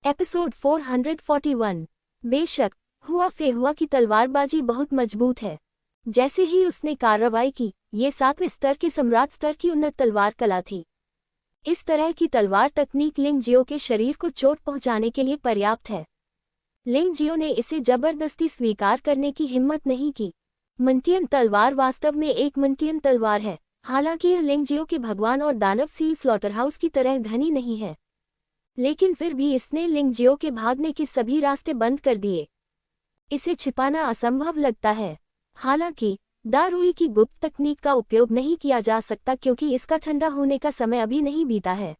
Episode 441। बेशक हुआ फेहुआ की तलवारबाजी बहुत मजबूत है। जैसे ही उसने कार्रवाई की, ये 7वें स्तर के सम्राट स्तर की उन्नत तलवार कला थी। इस तरह की तलवार तकनीक लिंग जियो के शरीर को चोट पहुंचाने के लिए पर्याप्त है। लिंग जियो ने इसे जबरदस्ती स्वीकार करने की हिम्मत नहीं की। मंटियन तलवार वास्तव में एक मंटियन तलवार है। हालांकि यह लिंग जियो के भगवान और दानव सील स्लॉटरहाउस की तरह घनी नहीं है, लेकिन फिर भी इसने लिंग जियो के भागने के सभी रास्ते बंद कर दिए। इसे छिपाना असंभव लगता है। हालांकि दारुई की गुप्त तकनीक का उपयोग नहीं किया जा सकता क्योंकि इसका ठंडा होने का समय अभी नहीं बीता है।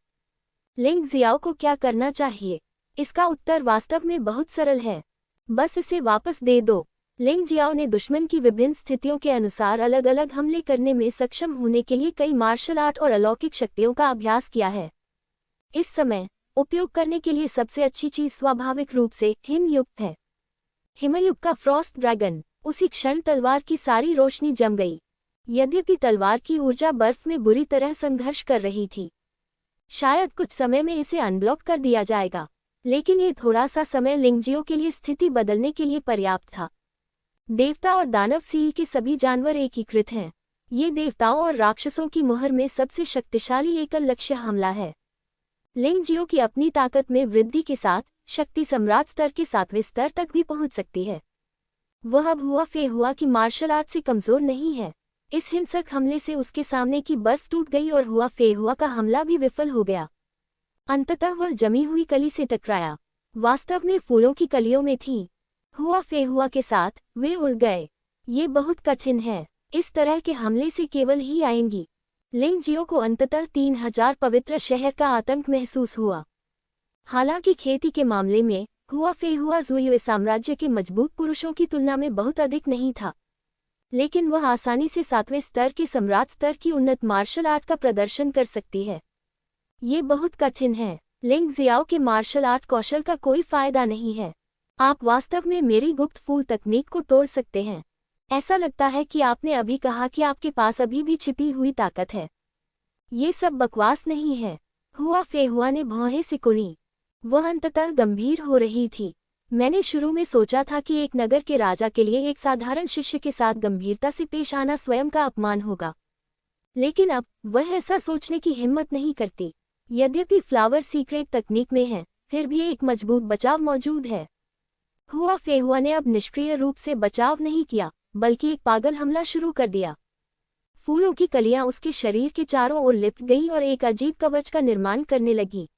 लिंग जियाओ को क्या करना चाहिए? इसका उत्तर वास्तव में बहुत सरल है। बस इसे वापस दे दो। लिंग जियाओ ने दुश्मन की विभिन्न स्थितियों के अनुसार अलग अलग हमले करने में सक्षम होने के लिए कई मार्शल आर्ट और अलौकिक शक्तियों का अभ्यास किया है। इस समय उपयोग करने के लिए सबसे अच्छी चीज स्वाभाविक रूप से हिमयुग है। हिमयुग का फ्रॉस्ट ड्रैगन। उसी क्षण तलवार की सारी रोशनी जम गई। यद्यपि तलवार की ऊर्जा बर्फ में बुरी तरह संघर्ष कर रही थी। शायद कुछ समय में इसे अनब्लॉक कर दिया जाएगा, लेकिन ये थोड़ा सा समय लिंग जियो के लिए स्थिति बदलने के लिए पर्याप्त था। देवता और दानव सील के सभी जानवर एकीकृत हैं। ये देवताओं और राक्षसों की मुहर में सबसे शक्तिशाली एकल लक्ष्य हमला है। लिंग जियो की अपनी ताकत में वृद्धि के साथ शक्ति सम्राट स्तर के 7वें स्तर तक भी पहुंच सकती है। वह अब हुआ फेहुआ की मार्शल आर्ट से कमजोर नहीं है। इस हिंसक हमले से उसके सामने की बर्फ टूट गई और हुआ फेहुआ का हमला भी विफल हो गया। अंततः वह जमी हुई कली से टकराया। वास्तव में फूलों की कलियों में थी। हुआ फेहुआ के साथ वे उड़ गए। ये बहुत कठिन है। इस तरह के हमले से केवल ही आएंगी। लिंग जियो को अंततः 3000 पवित्र शहर का आतंक महसूस हुआ। हालांकि खेती के मामले में हुआ फेहुआ जुयुए साम्राज्य के मजबूत पुरुषों की तुलना में बहुत अधिक नहीं था, लेकिन वह आसानी से 7वें स्तर के सम्राट स्तर की उन्नत मार्शल आर्ट का प्रदर्शन कर सकती है। ये बहुत कठिन है। लिंग जियाओ के मार्शल आर्ट कौशल का कोई फायदा नहीं है। आप वास्तव में मेरी गुप्त फूल तकनीक को तोड़ सकते हैं। ऐसा लगता है कि आपने अभी कहा कि आपके पास अभी भी छिपी हुई ताकत है। ये सब बकवास नहीं है। हुआ फेहुआ ने भौहें सिकुड़ी। वह अंततः गंभीर हो रही थी। मैंने शुरू में सोचा था कि एक नगर के राजा के लिए एक साधारण शिष्य के साथ गंभीरता से पेश आना स्वयं का अपमान होगा, लेकिन अब वह ऐसा सोचने की हिम्मत नहीं करती। यद्यपि फ्लावर सीक्रेट तकनीक में है, फिर भी एक मजबूत बचाव मौजूद है। हुआ फेहुआ ने अब निष्क्रिय रूप से बचाव नहीं किया, बल्कि एक पागल हमला शुरू कर दिया। फूलों की कलियां उसके शरीर के चारों ओर लिपट गईं और एक अजीब कवच का निर्माण करने लगी।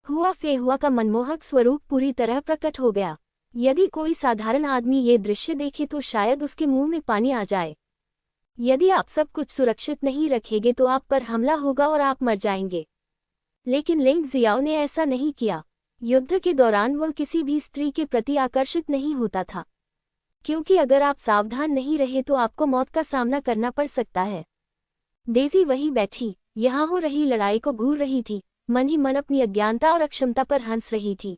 हुआ फेहुआ का मनमोहक स्वरूप पूरी तरह प्रकट हो गया। यदि कोई साधारण आदमी ये दृश्य देखे तो शायद उसके मुंह में पानी आ जाए। यदि आप सब कुछ सुरक्षित नहीं रखेंगे तो आप पर हमला होगा और आप मर जाएंगे। लेकिन लिंग जियाओ ने ऐसा नहीं किया। युद्ध के दौरान वह किसी भी स्त्री के प्रति आकर्षित नहीं होता था, क्योंकि अगर आप सावधान नहीं रहे तो आपको मौत का सामना करना पड़ सकता है। डेज़ी वहीं बैठी, यहाँ हो रही लड़ाई को घूर रही थी, मन ही मन अपनी अज्ञानता और अक्षमता पर हंस रही थी।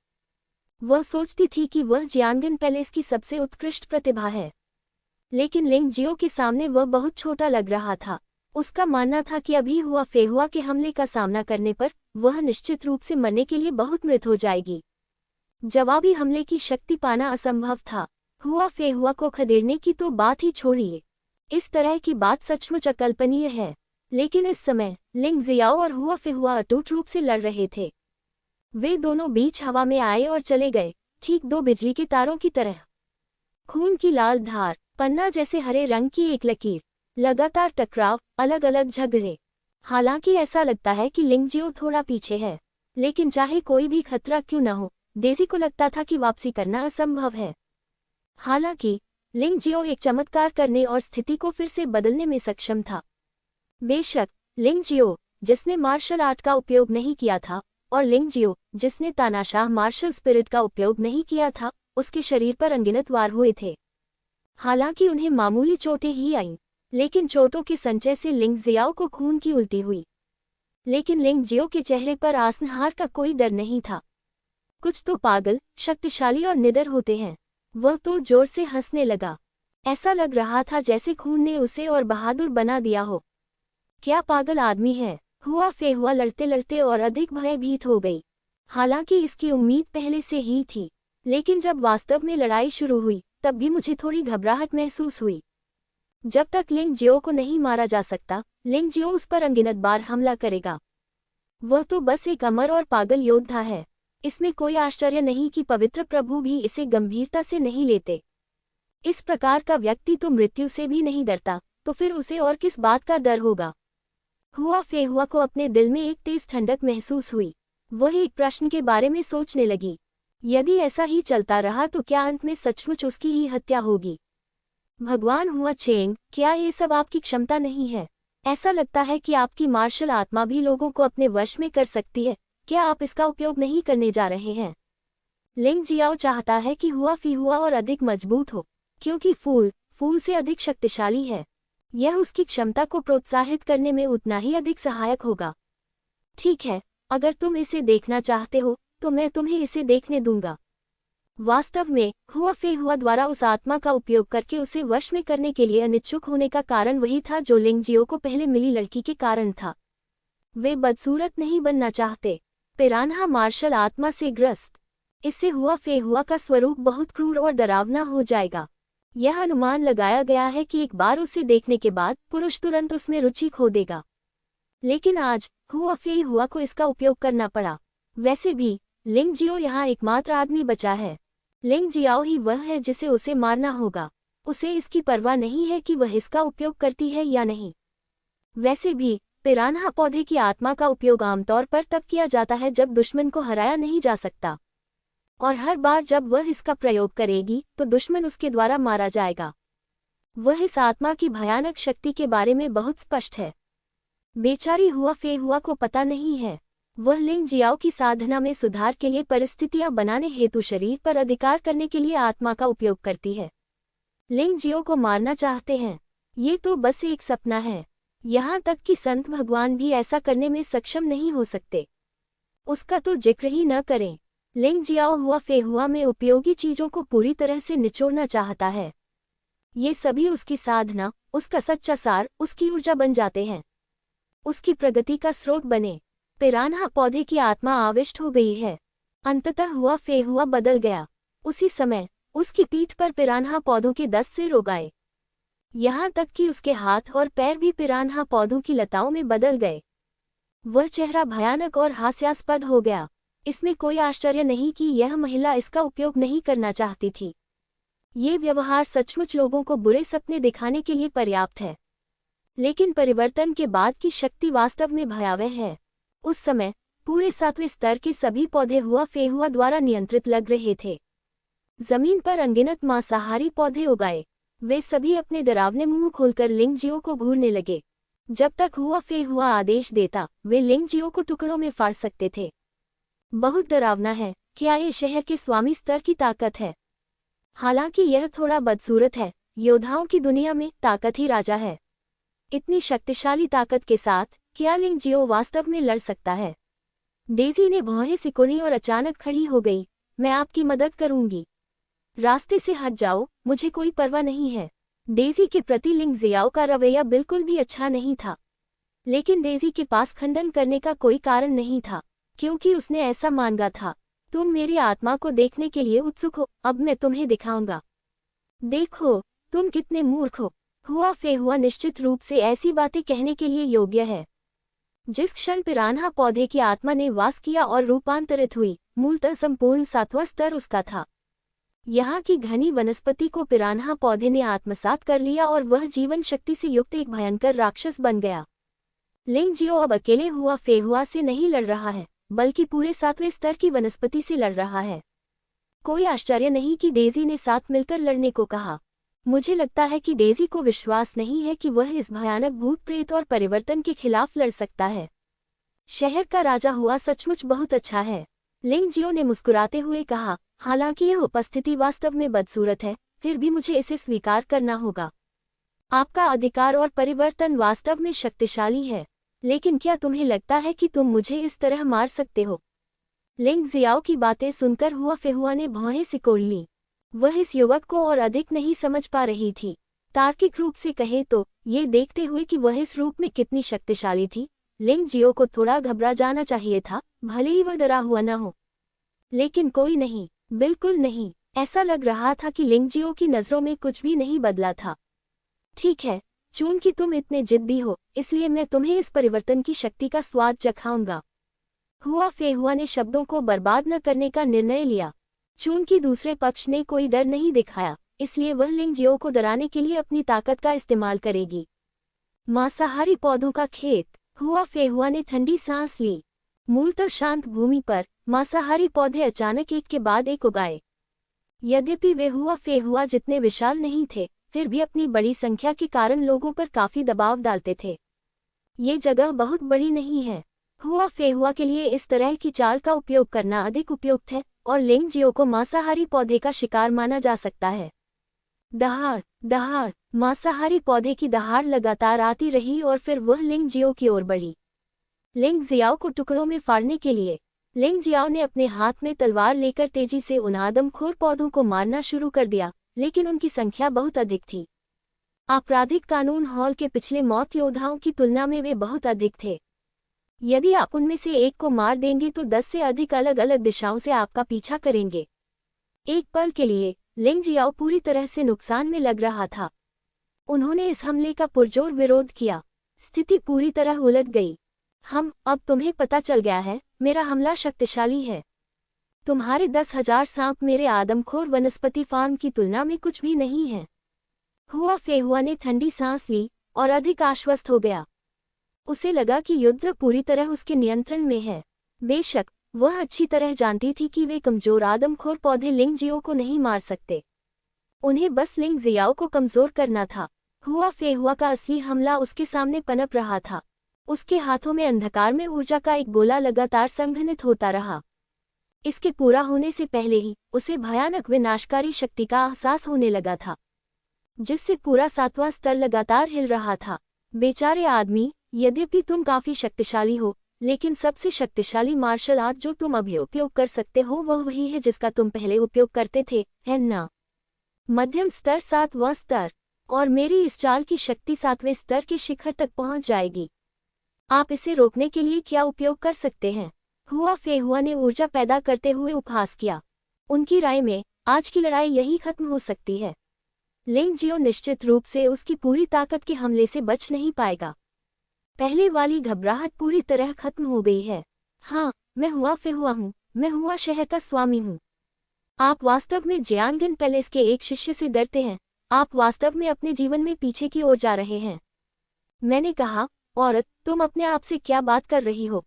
वह सोचती थी कि वह जियांगन पैलेस की सबसे उत्कृष्ट प्रतिभा है, लेकिन लिंग जियो के सामने वह बहुत छोटा लग रहा था। उसका मानना था कि अभी हुआ फेहुआ के हमले का सामना करने पर वह निश्चित रूप से मरने के लिए बहुत मृत हो जाएगी। जवाबी हमले की शक्ति पाना असंभव था। हुआ फेहुआ को खदेड़ने की तो बात ही छोड़िए। इस तरह की बात सचमुच अकल्पनीय है। लेकिन इस समय लिंग जियाओ और हुआ फेहुआ अटूट रूप से लड़ रहे थे। वे दोनों बीच हवा में आए और चले गए, ठीक दो बिजली के तारों की तरह। खून की लाल धार, पन्ना जैसे हरे रंग की एक लकीर, लगातार टकराव, अलग अलग झगड़े। हालांकि ऐसा लगता है कि लिंग जियो थोड़ा पीछे है, लेकिन चाहे कोई भी खतरा क्यों न हो, डेज़ी को लगता था कि वापसी करना असंभव है। हालांकि लिंग जियो एक चमत्कार करने और स्थिति को फिर से बदलने में सक्षम था। बेशक लिंग जियो, जिसने मार्शल आर्ट का उपयोग नहीं किया था, और लिंग जियो, जिसने तानाशाह मार्शल स्पिरिट का उपयोग नहीं किया था, उसके शरीर पर अनगिनत वार हुए थे। हालांकि उन्हें मामूली चोटें ही आईं, लेकिन चोटों के संचय से लिंग जियाओ को खून की उल्टी हुई। लेकिन लिंग जियो के चेहरे पर आसनहार का कोई डर नहीं था। कुछ तो पागल, शक्तिशाली और निडर होते हैं। वह तो जोर से हंसने लगा। ऐसा लग रहा था जैसे खून ने उसे और बहादुर बना दिया हो। क्या पागल आदमी है। हुआ फेहुआ लड़ते लड़ते और अधिक भयभीत हो गई। हालांकि इसकी उम्मीद पहले से ही थी, लेकिन जब वास्तव में लड़ाई शुरू हुई तब भी मुझे थोड़ी घबराहट महसूस हुई। जब तक लिंग जियो को नहीं मारा जा सकता, लिंग जियो उस पर अनगिनत बार हमला करेगा। वह तो बस एक अमर और पागल योद्धा है। इसमें कोई आश्चर्य नहीं कि पवित्र प्रभु भी इसे गंभीरता से नहीं लेते। इस प्रकार का व्यक्ति तो मृत्यु से भी नहीं डरता, तो फिर उसे और किस बात का डर होगा। हुआ फेहुआ को अपने दिल में एक तेज ठंडक महसूस हुई। वह एक प्रश्न के बारे में सोचने लगी, यदि ऐसा ही चलता रहा तो क्या अंत में सचमुच उसकी ही हत्या होगी। भगवान हुआ चेंग, क्या ये सब आपकी क्षमता नहीं है? ऐसा लगता है कि आपकी मार्शल आत्मा भी लोगों को अपने वश में कर सकती है। क्या आप इसका उपयोग नहीं करने जा रहे हैं? लिंग जियाओ चाहता है कि हुआ फेहुआ और अधिक मजबूत हो, क्योंकि फूल से अधिक शक्तिशाली है। यह उसकी क्षमता को प्रोत्साहित करने में उतना ही अधिक सहायक होगा। ठीक है, अगर तुम इसे देखना चाहते हो तो मैं तुम्हें इसे देखने दूंगा। वास्तव में हुआ फेहुआ द्वारा उस आत्मा का उपयोग करके उसे वश में करने के लिए अनिच्छुक होने का कारण वही था जो लिंग जियो को पहले मिली लड़की के कारण था। वे बदसूरत नहीं बनना चाहते। पिरान्हा मार्शल आत्मा से ग्रस्त, इससे हुआ फेहुआ का स्वरूप बहुत क्रूर और डरावना हो जाएगा। यह अनुमान लगाया गया है कि एक बार उसे देखने के बाद पुरुष तुरंत उसमें रुचि खो देगा। लेकिन आज हुआ फेहुआ को इसका उपयोग करना पड़ा। वैसे भी लिंग जियो यहाँ एकमात्र आदमी बचा है। लिंग जियाओ ही वह है जिसे उसे मारना होगा। उसे इसकी परवाह नहीं है कि वह इसका उपयोग करती है या नहीं। वैसे भी पिरान्हा पौधे की आत्मा का उपयोग आमतौर पर तब किया जाता है जब दुश्मन को हराया नहीं जा सकता, और हर बार जब वह इसका प्रयोग करेगी तो दुश्मन उसके द्वारा मारा जाएगा। वह इस आत्मा की भयानक शक्ति के बारे में बहुत स्पष्ट है। बेचारी हुआ फेहुआ को पता नहीं है। वह लिंग जियाओ की साधना में सुधार के लिए परिस्थितियां बनाने हेतु शरीर पर अधिकार करने के लिए आत्मा का उपयोग करती है। लिंग जियो को मारना चाहते हैं, ये तो बस एक सपना है। यहाँ तक कि संत भगवान भी ऐसा करने में सक्षम नहीं हो सकते। उसका तो जिक्र ही न करें। लिंग जियाओ हुआ फेहुआ में उपयोगी चीजों को पूरी तरह से निचोड़ना चाहता है। ये सभी उसकी साधना, उसका सच्चा सार, उसकी ऊर्जा बन जाते हैं, उसकी प्रगति का स्रोत बने। पिरान्हा पौधे की आत्मा आविष्ट हो गई है। अंततः हुआ फेहुआ बदल गया। उसी समय उसकी पीठ पर पिरान्हा पौधों के 10 सिर उगाए। यहाँ तक कि उसके हाथ और पैर भी पिरान्हा पौधों की लताओं में बदल गए। वह चेहरा भयानक और हास्यास्पद हो गया। इसमें कोई आश्चर्य नहीं कि यह महिला इसका उपयोग नहीं करना चाहती थी। ये व्यवहार सचमुच लोगों को बुरे सपने दिखाने के लिए पर्याप्त है। लेकिन परिवर्तन के बाद की शक्ति वास्तव में भयावह है। उस समय पूरे 7वें स्तर के सभी पौधे हुआ फेहुआ द्वारा नियंत्रित लग रहे थे। जमीन पर अनगिनत मांसाहारी पौधे उगाए। वे सभी अपने डरावने मुंह खोलकर लिंग जियो को घूरने लगे। जब तक हुआ फेहुआ आदेश देता, वे लिंग जियो को टुकड़ों में फाड़ सकते थे। बहुत डरावना है। क्या ये शहर के स्वामी स्तर की ताकत है? हालांकि यह थोड़ा बदसूरत है। योद्धाओं की दुनिया में ताकत ही राजा है। इतनी शक्तिशाली ताकत के साथ क्या लिंग जियो वास्तव में लड़ सकता है? डेजी ने भौहें सिकुड़ी और अचानक खड़ी हो गई। मैं आपकी मदद करूंगी। रास्ते से हट जाओ, मुझे कोई परवाह नहीं है। डेजी के प्रति लिंग जियाओ का रवैया बिल्कुल भी अच्छा नहीं था। लेकिन डेजी के पास खंडन करने का कोई कारण नहीं था, क्योंकि उसने ऐसा मांगा था। तुम मेरी आत्मा को देखने के लिए उत्सुक हो, अब मैं तुम्हें दिखाऊंगा। देखो तुम कितने मूर्ख हो। हुआ फेहुआ निश्चित रूप से ऐसी बातें कहने के लिए योग्य है। जिस क्षण पिरान्हा पौधे की आत्मा ने वास किया और रूपांतरित हुई, मूलतः संपूर्ण 7वां स्तर उसका था। यहाँ की घनी वनस्पति को पिरान्हा पौधे ने आत्मसात कर लिया और वह जीवन शक्ति से युक्त एक भयंकर राक्षस बन गया। लिंग जियो अब अकेले हुआ फेहुआ से नहीं लड़ रहा है, बल्कि पूरे 7वें स्तर की वनस्पति से लड़ रहा है। कोई आश्चर्य नहीं कि डेजी ने साथ मिलकर लड़ने को कहा। मुझे लगता है कि डेजी को विश्वास नहीं है कि वह इस भयानक भूत प्रेत और परिवर्तन के खिलाफ लड़ सकता है। शहर का राजा हुआ सचमुच बहुत अच्छा है, लिंग जियो ने मुस्कुराते हुए कहा। हालांकि यह उपस्थिति वास्तव में बदसूरत है, फिर भी मुझे इसे स्वीकार करना होगा। आपका अधिकार और परिवर्तन वास्तव में शक्तिशाली है, लेकिन क्या तुम्हें लगता है कि तुम मुझे इस तरह मार सकते हो? लिंग जियाओ की बातें सुनकर हुआ फेहुआ ने भौहें सिकोड़ लीं। वह इस युवक को और अधिक नहीं समझ पा रही थी। तार्किक रूप से कहे तो ये देखते हुए कि वह इस रूप में कितनी शक्तिशाली थी, लिंग जियो को थोड़ा घबरा जाना चाहिए था, भले ही वह डरा हुआ न हो। लेकिन कोई नहीं, बिल्कुल नहीं। ऐसा लग रहा था कि लिंग जियो की नजरों में कुछ भी नहीं बदला था। ठीक है, चूंकि तुम इतने जिद्दी हो, इसलिए मैं तुम्हें इस परिवर्तन की शक्ति का स्वाद चखाऊंगा। हुआ फेहुआ ने शब्दों को बर्बाद न करने का निर्णय लिया। चूंकि दूसरे पक्ष ने कोई डर नहीं दिखाया, इसलिए वह लिंग जियो को डराने के लिए अपनी ताकत का इस्तेमाल करेगी। मांसाहारी पौधों का खेत। हुआ फेहुआ ने ठंडी सांस ली। मूलतः शांत भूमि पर मांसाहारी पौधे अचानक एक के बाद एक उगाए। यद्यपि वे हुआ फेहुआ जितने विशाल नहीं थे, फिर भी अपनी बड़ी संख्या के कारण लोगों पर काफी दबाव डालते थे। ये जगह बहुत बड़ी नहीं है। हुआ फेहुआ के लिए इस तरह की चाल का उपयोग करना अधिक उपयुक्त है, और लिंग जियो को मांसाहारी पौधे का शिकार माना जा सकता है। दहाड़ दहाड़। मांसाहारी पौधे की दहाड़ लगातार आती रही और फिर वह लिंग जियो की ओर बढ़ी। लिंग जियाओ को टुकड़ों में फाड़ने के लिए लिंग जियाओ ने अपने हाथ में तलवार लेकर तेजी से उन आदमखोर पौधों को मारना शुरू कर दिया, लेकिन उनकी संख्या बहुत अधिक थी। आपराधिक कानून हॉल के पिछले मौत योद्धाओं की तुलना में वे बहुत अधिक थे। यदि आप उनमें से एक को मार देंगे तो 10 से अधिक अलग अलग दिशाओं से आपका पीछा करेंगे। एक पल के लिए लिंग जियाओ पूरी तरह से नुकसान में लग रहा था। उन्होंने इस हमले का पुरजोर विरोध किया। स्थिति पूरी तरह उलट गई। अब तुम्हें पता चल गया है, मेरा हमला शक्तिशाली है। तुम्हारे 10,000 सांप मेरे आदमखोर वनस्पति फार्म की तुलना में कुछ भी नहीं है। हुआ फेहुआ ने ठंडी सांस ली और अधिक आश्वस्त हो गया। उसे लगा कि युद्ध पूरी तरह उसके नियंत्रण में है। बेशक वह अच्छी तरह जानती थी कि वे कमजोर आदमखोर पौधे लिंग जियो को नहीं मार सकते। उन्हें बस लिंग जियाओ को कमजोर करना था। हुआ फेहुआ का असली हमला उसके सामने पनप रहा था। उसके हाथों में अंधकार में ऊर्जा का एक गोला लगातार संघनित होता रहा। इसके पूरा होने से पहले ही उसे भयानक विनाशकारी शक्ति का एहसास होने लगा था, जिससे पूरा 7वां स्तर लगातार हिल रहा था। बेचारे आदमी, यद्यपि तुम काफी शक्तिशाली हो, लेकिन सबसे शक्तिशाली मार्शल आर्ट जो तुम अभी उपयोग कर सकते हो वह वही है जिसका तुम पहले उपयोग करते थे, है ना? मध्यम स्तर 7वां स्तर, और मेरी इस चाल की शक्ति 7वें स्तर के शिखर तक पहुंच जाएगी। आप इसे रोकने के लिए क्या उपयोग कर सकते हैं? हुआ फेहुआ ने ऊर्जा पैदा करते हुए उपहास किया। उनकी राय में आज की लड़ाई यही खत्म हो सकती है। लिंग जियो निश्चित रूप से उसकी पूरी ताकत के हमले से बच नहीं पाएगा। पहले वाली घबराहट पूरी तरह खत्म हो गई है। हाँ, मैं हुआ फेहुआ हूँ, मैं हुआ शहर का स्वामी हूँ। आप वास्तव में जियांगन पैलेस के एक शिष्य से डरते हैं। आप वास्तव में अपने जीवन में पीछे की ओर जा रहे हैं। मैंने कहा, औरत, तुम अपने आप से क्या बात कर रही हो?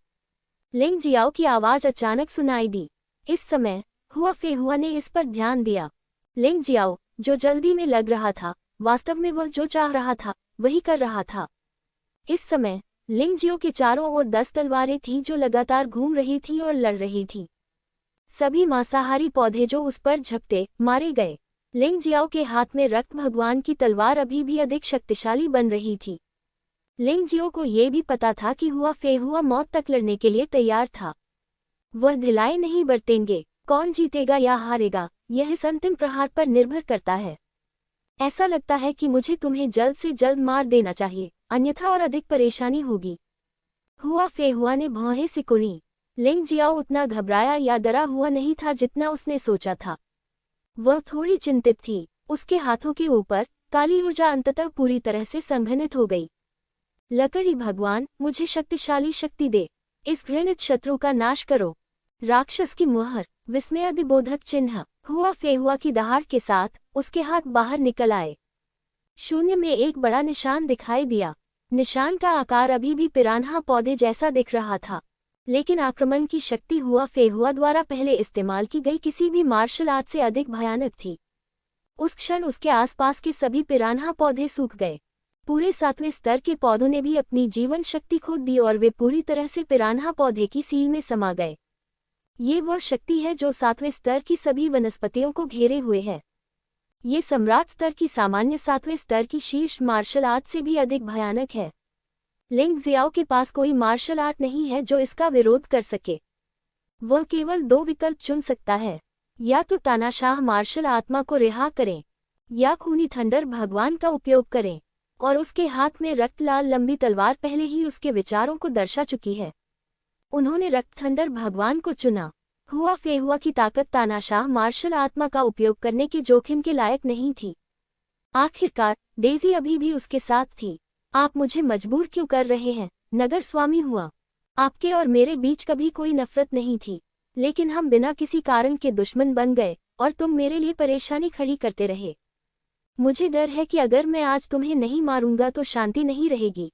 लिंग जियाओ की आवाज अचानक सुनाई दी। इस समय हुआ फेहुआ ने इस पर ध्यान दिया। लिंग जियाओ, जो जल्दी में लग रहा था, वास्तव में वह जो चाह रहा था वही कर रहा था। इस समय लिंग जियो के चारों ओर 10 तलवारें थीं जो लगातार घूम रही थीं और लड़ रही थीं। सभी मांसाहारी पौधे जो उस पर झपटे मारे गए। लिंग जियाओ के हाथ में रक्त भगवान की तलवार अभी भी अधिक शक्तिशाली बन रही थी। लिंग जियो को ये भी पता था कि हुआ फेहुआ मौत तक लड़ने के लिए तैयार था। वह ढिलाई नहीं बरतेंगे। कौन जीतेगा या हारेगा, यह इस अंतिम प्रहार पर निर्भर करता है। ऐसा लगता है कि मुझे तुम्हें जल्द से जल्द मार देना चाहिए, अन्यथा और अधिक परेशानी होगी। हुआ फेहुआ ने भौहें सिकुड़ी। लिंग जियाओ उतना घबराया या डरा हुआ नहीं था जितना उसने सोचा था। वह थोड़ी चिंतित थी। उसके हाथों के ऊपर काली ऊर्जा अंततः पूरी तरह से संघनित हो गई। लकड़ी भगवान, मुझे शक्तिशाली शक्ति दे। इस घृणित शत्रु का नाश करो। राक्षस की मुहर, विस्मयादिबोधक चिन्ह। हुआ फेहुआ की दहाड़ के साथ उसके हाथ बाहर निकल आए। शून्य में एक बड़ा निशान दिखाई दिया। निशान का आकार अभी भी पिरान्हा पौधे जैसा दिख रहा था, लेकिन आक्रमण की शक्ति हुआ फेहुआ द्वारा पहले इस्तेमाल की गई किसी भी मार्शल आर्ट से अधिक भयानक थी। उस क्षण उसके आसपास के सभी पिरान्हा पौधे सूख गए। पूरे 7वें स्तर के पौधों ने भी अपनी जीवन शक्ति खो दी और वे पूरी तरह से पिरान्हा पौधे की सील में समा गए। ये वह शक्ति है जो 7वें स्तर की सभी वनस्पतियों को घेरे हुए है। ये सम्राट स्तर की सामान्य 7वें स्तर की शीर्ष मार्शल आर्ट से भी अधिक भयानक है। लिंग जियाओ के पास कोई मार्शल आर्ट नहीं है जो इसका विरोध कर सके। वह केवल 2 विकल्प चुन सकता है, या तो तानाशाह मार्शल आत्मा को रिहा करें, या खूनी थंडर भगवान का उपयोग करें। और उसके हाथ में रक्त लाल लंबी तलवार पहले ही उसके विचारों को दर्शा चुकी है। उन्होंने रक्त थंडर भगवान को चुना। हुआ फेहुआ की ताकत तानाशाह मार्शल आत्मा का उपयोग करने के जोखिम के लायक नहीं थी। आखिरकार डेजी अभी भी उसके साथ थी। आप मुझे मजबूर क्यों कर रहे हैं, नगर स्वामी हुआ? आपके और मेरे बीच कभी कोई नफरत नहीं थी, लेकिन हम बिना किसी कारण के दुश्मन बन गए और तुम मेरे लिए परेशानी खड़ी करते रहे। मुझे डर है कि अगर मैं आज तुम्हें नहीं मारूंगा तो शांति नहीं रहेगी।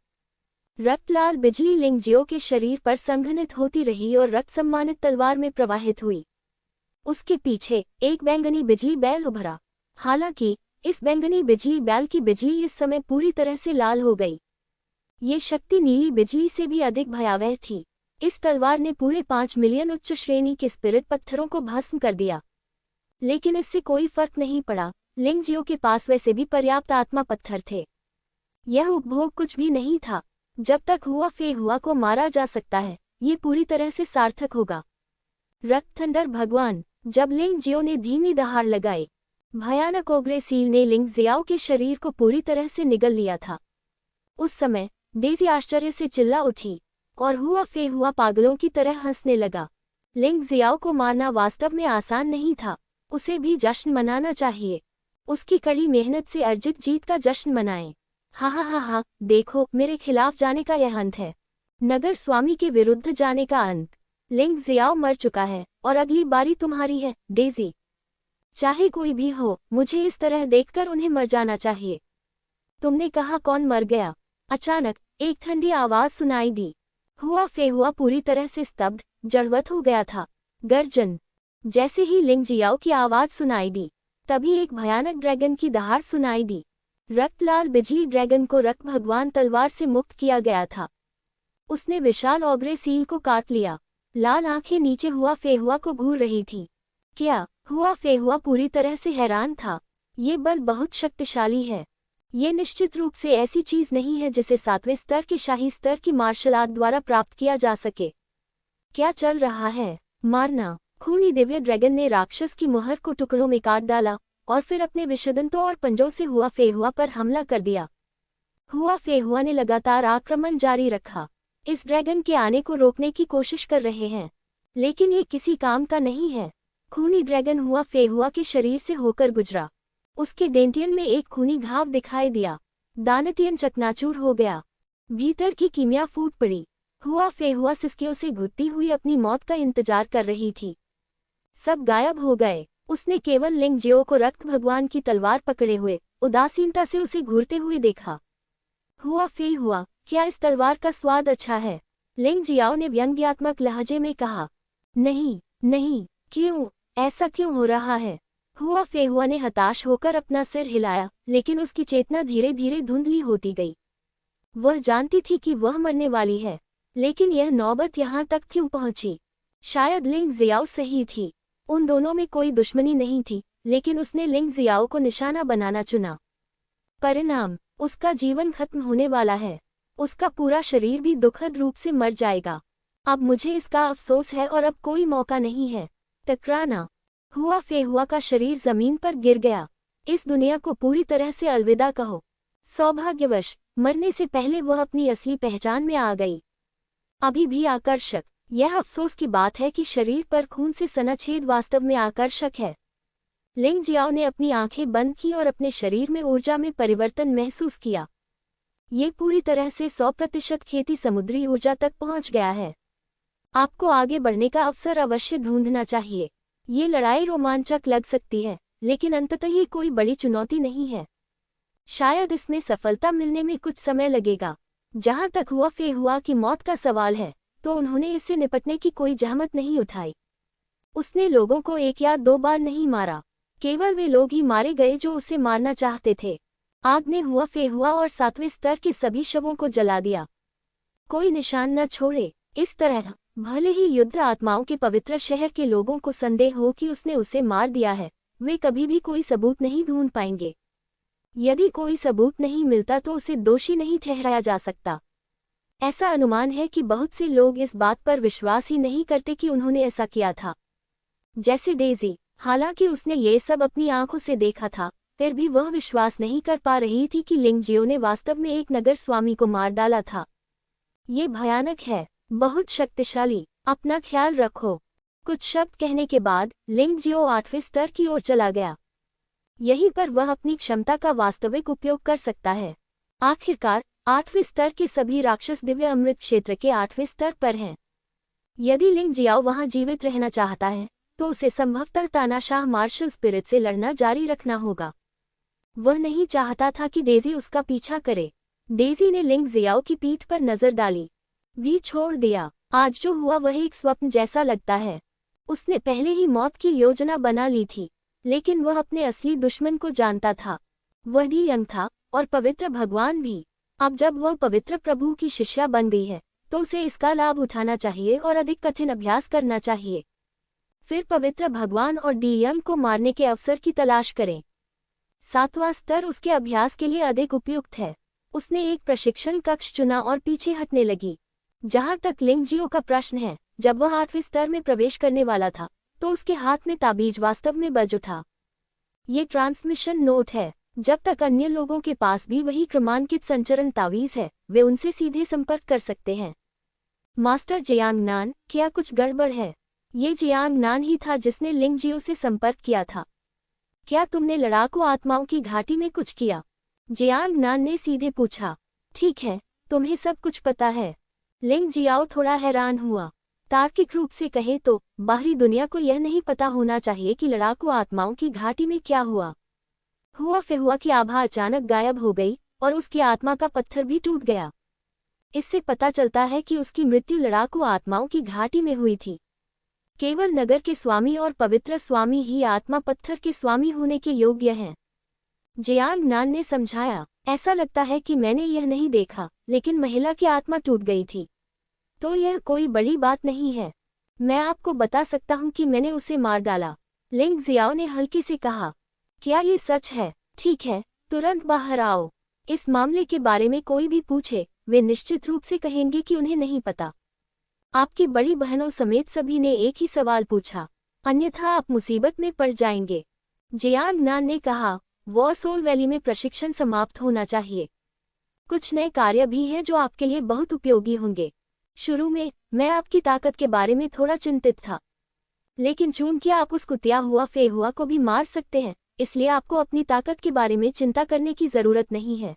रक्तलाल बिजली लिंगजियो के शरीर पर संघनित होती रही और रक्त सम्मानित तलवार में प्रवाहित हुई। उसके पीछे एक बैंगनी बिजली बैल उभरा। हालांकि इस बैंगनी बिजली बैल की बिजली इस समय पूरी तरह से लाल हो गई। ये शक्ति नीली बिजली से भी अधिक भयावह थी। इस तलवार ने पूरे 5 मिलियन उच्च श्रेणी के स्पिरिट पत्थरों को भस्म कर दिया। लेकिन इससे कोई फर्क नहीं पड़ा। लिंगजियो के पास वैसे भी पर्याप्त आत्मा पत्थर थे। यह उपभोग कुछ भी नहीं था। जब तक हुआ फेहुआ को मारा जा सकता है, ये पूरी तरह से सार्थक होगा। रक्त थंडर भगवान। जब लिंगजियो ने धीमी दहाड़ लगाई, भयानक ओग्रे सील ने लिंगजियाओ के शरीर को पूरी तरह से निगल लिया था। उस समय डेजी आश्चर्य से चिल्ला उठी और हुआ फेहुआ पागलों की तरह हंसने लगा। लिंगजियाओ को मारना वास्तव में आसान नहीं था। उसे भी जश्न मनाना चाहिए। उसकी कड़ी मेहनत से अर्जित जीत का जश्न मनाएं। हा हा हा हा, देखो मेरे खिलाफ जाने का यह अंत है। नगर स्वामी के विरुद्ध जाने का अंत। लिंगजियाओ मर चुका है और अगली बारी तुम्हारी है, डेजी। चाहे कोई भी हो, मुझे इस तरह देखकर उन्हें मर जाना चाहिए। तुमने कहा कौन मर गया? अचानक एक ठंडी आवाज सुनाई दी। हुआ फेहुआ पूरी तरह से स्तब्ध, जड़वत हो गया था। गर्जन। जैसे ही लिंगजियाओ की आवाज सुनाई दी, तभी एक भयानक ड्रैगन की दहाड़ सुनाई दी। रक्तलाल बिजली ड्रैगन को रक्त भगवान तलवार से मुक्त किया गया था। उसने विशाल ओग्रे सील को काट लिया। लाल आंखें नीचे हुआ फेहुआ को घूर रही थी। क्या? हुआ फेहुआ पूरी तरह से हैरान था। ये बल बहुत शक्तिशाली है। ये निश्चित रूप से ऐसी चीज नहीं है जिसे 7वें स्तर के शाही स्तर की मार्शल आर्ट द्वारा प्राप्त किया जा सके। क्या चल रहा है? मारना। खूनी दिव्य ड्रैगन ने राक्षस की मुहर को टुकड़ों में काट डाला और फिर अपने विषदंतों और पंजों से हुआ फेहुआ पर हमला कर दिया। हुआ फेहुआ ने लगातार आक्रमण जारी रखा। इस ड्रैगन के आने को रोकने की कोशिश कर रहे हैं, लेकिन ये किसी काम का नहीं है। खूनी ड्रैगन हुआ फेहुआ के शरीर से होकर गुजरा। उसके डेंटियन में एक खूनी घाव दिखाई दिया। दानटियन चकनाचूर हो गया। भीतर की कीमिया फूट पड़ी। हुआ फेहुआ सिसकियों से घुटती हुई अपनी मौत का इंतजार कर रही थी। सब गायब हो गए। उसने केवल लिंगजियो को रक्त भगवान की तलवार पकड़े हुए उदासीनता से उसे घूरते हुए देखा। हुआ फेहुआ, क्या इस तलवार का स्वाद अच्छा है? लिंगजियाओ ने व्यंग्यात्मक लहजे में कहा। नहीं नहीं, क्यों? ऐसा क्यों हो रहा है? हुआ फेहुआ ने हताश होकर अपना सिर हिलाया, लेकिन उसकी चेतना धीरे धीरे धुंधली होती गई। वह जानती थी कि वह मरने वाली है, लेकिन यह नौबत यहाँ तक क्यों पहुंची? शायद लिंगजियाओ सही थी। उन दोनों में कोई दुश्मनी नहीं थी, लेकिन उसने लिंगजियाओ को निशाना बनाना चुना। परिणाम, उसका जीवन खत्म होने वाला है। उसका पूरा शरीर भी दुखद रूप से मर जाएगा। अब मुझे इसका अफसोस है और अब कोई मौका नहीं है। टकराना। हुआ फेहुआ का शरीर जमीन पर गिर गया। इस दुनिया को पूरी तरह से अलविदा कहो। सौभाग्यवश मरने से पहले वह अपनी असली पहचान में आ गई। अभी भी आकर्षक। यह अफसोस की बात है कि शरीर पर खून से सना छेद वास्तव में आकर्षक है। लिंगजियाओ ने अपनी आंखें बंद की और अपने शरीर में ऊर्जा में परिवर्तन महसूस किया। ये पूरी तरह से 100% खेती समुद्री ऊर्जा तक पहुंच गया है। आपको आगे बढ़ने का अवसर अवश्य ढूंढना चाहिए। ये लड़ाई रोमांचक लग सकती है, लेकिन अंततः ये कोई बड़ी चुनौती नहीं है। शायद इसमें सफलता मिलने में कुछ समय लगेगा। जहां तक हुआ फेहुआ की मौत का सवाल है, तो उन्होंने इससे निपटने की कोई जहमत नहीं उठाई। उसने लोगों को 1 या 2 बार नहीं मारा। केवल वे लोग ही मारे गए जो उसे मारना चाहते थे। आग ने हुआ फेहुआ और 7वें स्तर के सभी शवों को जला दिया। कोई निशान न छोड़े। इस तरह भले ही युद्ध आत्माओं के पवित्र शहर के लोगों को संदेह हो कि उसने उसे मार दिया है, वे कभी भी कोई सबूत नहीं ढूंढ पाएंगे। यदि कोई सबूत नहीं मिलता तो उसे दोषी नहीं ठहराया जा सकता। ऐसा अनुमान है कि बहुत से लोग इस बात पर विश्वास ही नहीं करते कि उन्होंने ऐसा किया था। जैसे डेजी, हालांकि उसने ये सब अपनी आंखों से देखा था, फिर भी वह विश्वास नहीं कर पा रही थी कि लिंग जियो ने वास्तव में एक नगर स्वामी को मार डाला था। ये भयानक है, बहुत शक्तिशाली, अपना ख्याल रखो। कुछ शब्द कहने के बाद लिंग जियो 8वें स्तर की ओर चला गया। यहीं पर वह अपनी क्षमता का वास्तविक उपयोग कर सकता है। आखिरकार 8वें स्तर के सभी राक्षस दिव्य अमृत क्षेत्र के 8वें स्तर पर हैं। यदि लिंग जियाओ वहां जीवित रहना चाहता है तो उसे संभवतः तानाशाह मार्शल स्पिरिट से लड़ना जारी रखना होगा। वह नहीं चाहता था कि डेजी उसका पीछा करे। डेजी ने लिंग जियाओ की पीठ पर नजर डाली, भी छोड़ दिया। आज जो हुआ वह एक स्वप्न जैसा लगता है। उसने पहले ही मौत की योजना बना ली थी, लेकिन वह अपने असली दुश्मन को जानता था। वह डी यंग था और पवित्र भगवान भी। अब जब वह पवित्र प्रभु की शिष्या बन गई है तो उसे इसका लाभ उठाना चाहिए और अधिक कठिन अभ्यास करना चाहिए। फिर पवित्र भगवान और डी यंग को मारने के अवसर की तलाश करें। 7वां स्तर उसके अभ्यास के लिए अधिक उपयुक्त है। उसने एक प्रशिक्षण कक्ष चुना और पीछे हटने लगी। जहां तक लिंग जियो का प्रश्न है, जब वह 8वें स्तर में प्रवेश करने वाला था तो उसके हाथ में ताबीज वास्तव में बज उठा। ये ट्रांसमिशन नोट है। जब तक अन्य लोगों के पास भी वही क्रमांकित संचरण तावीज है, वे उनसे सीधे संपर्क कर सकते हैं। मास्टर जियांग नान, क्या कुछ गड़बड़ है? ये जियांग नान ही था जिसने लिंग जियो से संपर्क किया था। क्या तुमने लड़ाकू आत्माओं की घाटी में कुछ किया? जियांग नान ने सीधे पूछा। ठीक है, तुम्हें सब कुछ पता है। लिंग जियाओ थोड़ा हैरान हुआ। तार्किक रूप से कहे तो बाहरी दुनिया को यह नहीं पता होना चाहिए कि लड़ाकू आत्माओं की घाटी में क्या हुआ। हुआ की आभा अचानक गायब हो गई और उसकी आत्मा का पत्थर भी टूट गया। इससे पता चलता है कि उसकी मृत्यु लड़ाकू आत्माओं की घाटी में हुई थी। केवल नगर के स्वामी और पवित्र स्वामी ही आत्मा पत्थर के स्वामी होने के योग्य हैं। जियांग नान ने समझाया, ऐसा लगता है कि मैंने यह नहीं देखा, लेकिन महिला की आत्मा टूट गई थी। तो यह कोई बड़ी बात नहीं है। मैं आपको बता सकता हूं कि मैंने उसे मार डाला। लिंग जियाओ ने हल्के से कहा। क्या ये सच है? ठीक है, तुरंत बाहर आओ। इस मामले के बारे में कोई भी पूछे, वे निश्चित रूप से कहेंगे कि उन्हें नहीं पता। आपकी बड़ी बहनों समेत सभी ने एक ही सवाल पूछा, अन्यथा आप मुसीबत में पड़ जाएंगे। जियांग नान ने कहा, वॉर सोल वैली में प्रशिक्षण समाप्त होना चाहिए। कुछ नए कार्य भी हैं जो आपके लिए बहुत उपयोगी होंगे। शुरू में मैं आपकी ताकत के बारे में थोड़ा चिंतित था, लेकिन चूंकि आप उस कुतिया हुआ फेहुआ को भी मार सकते हैं, इसलिए आपको अपनी ताकत के बारे में चिंता करने की जरूरत नहीं है।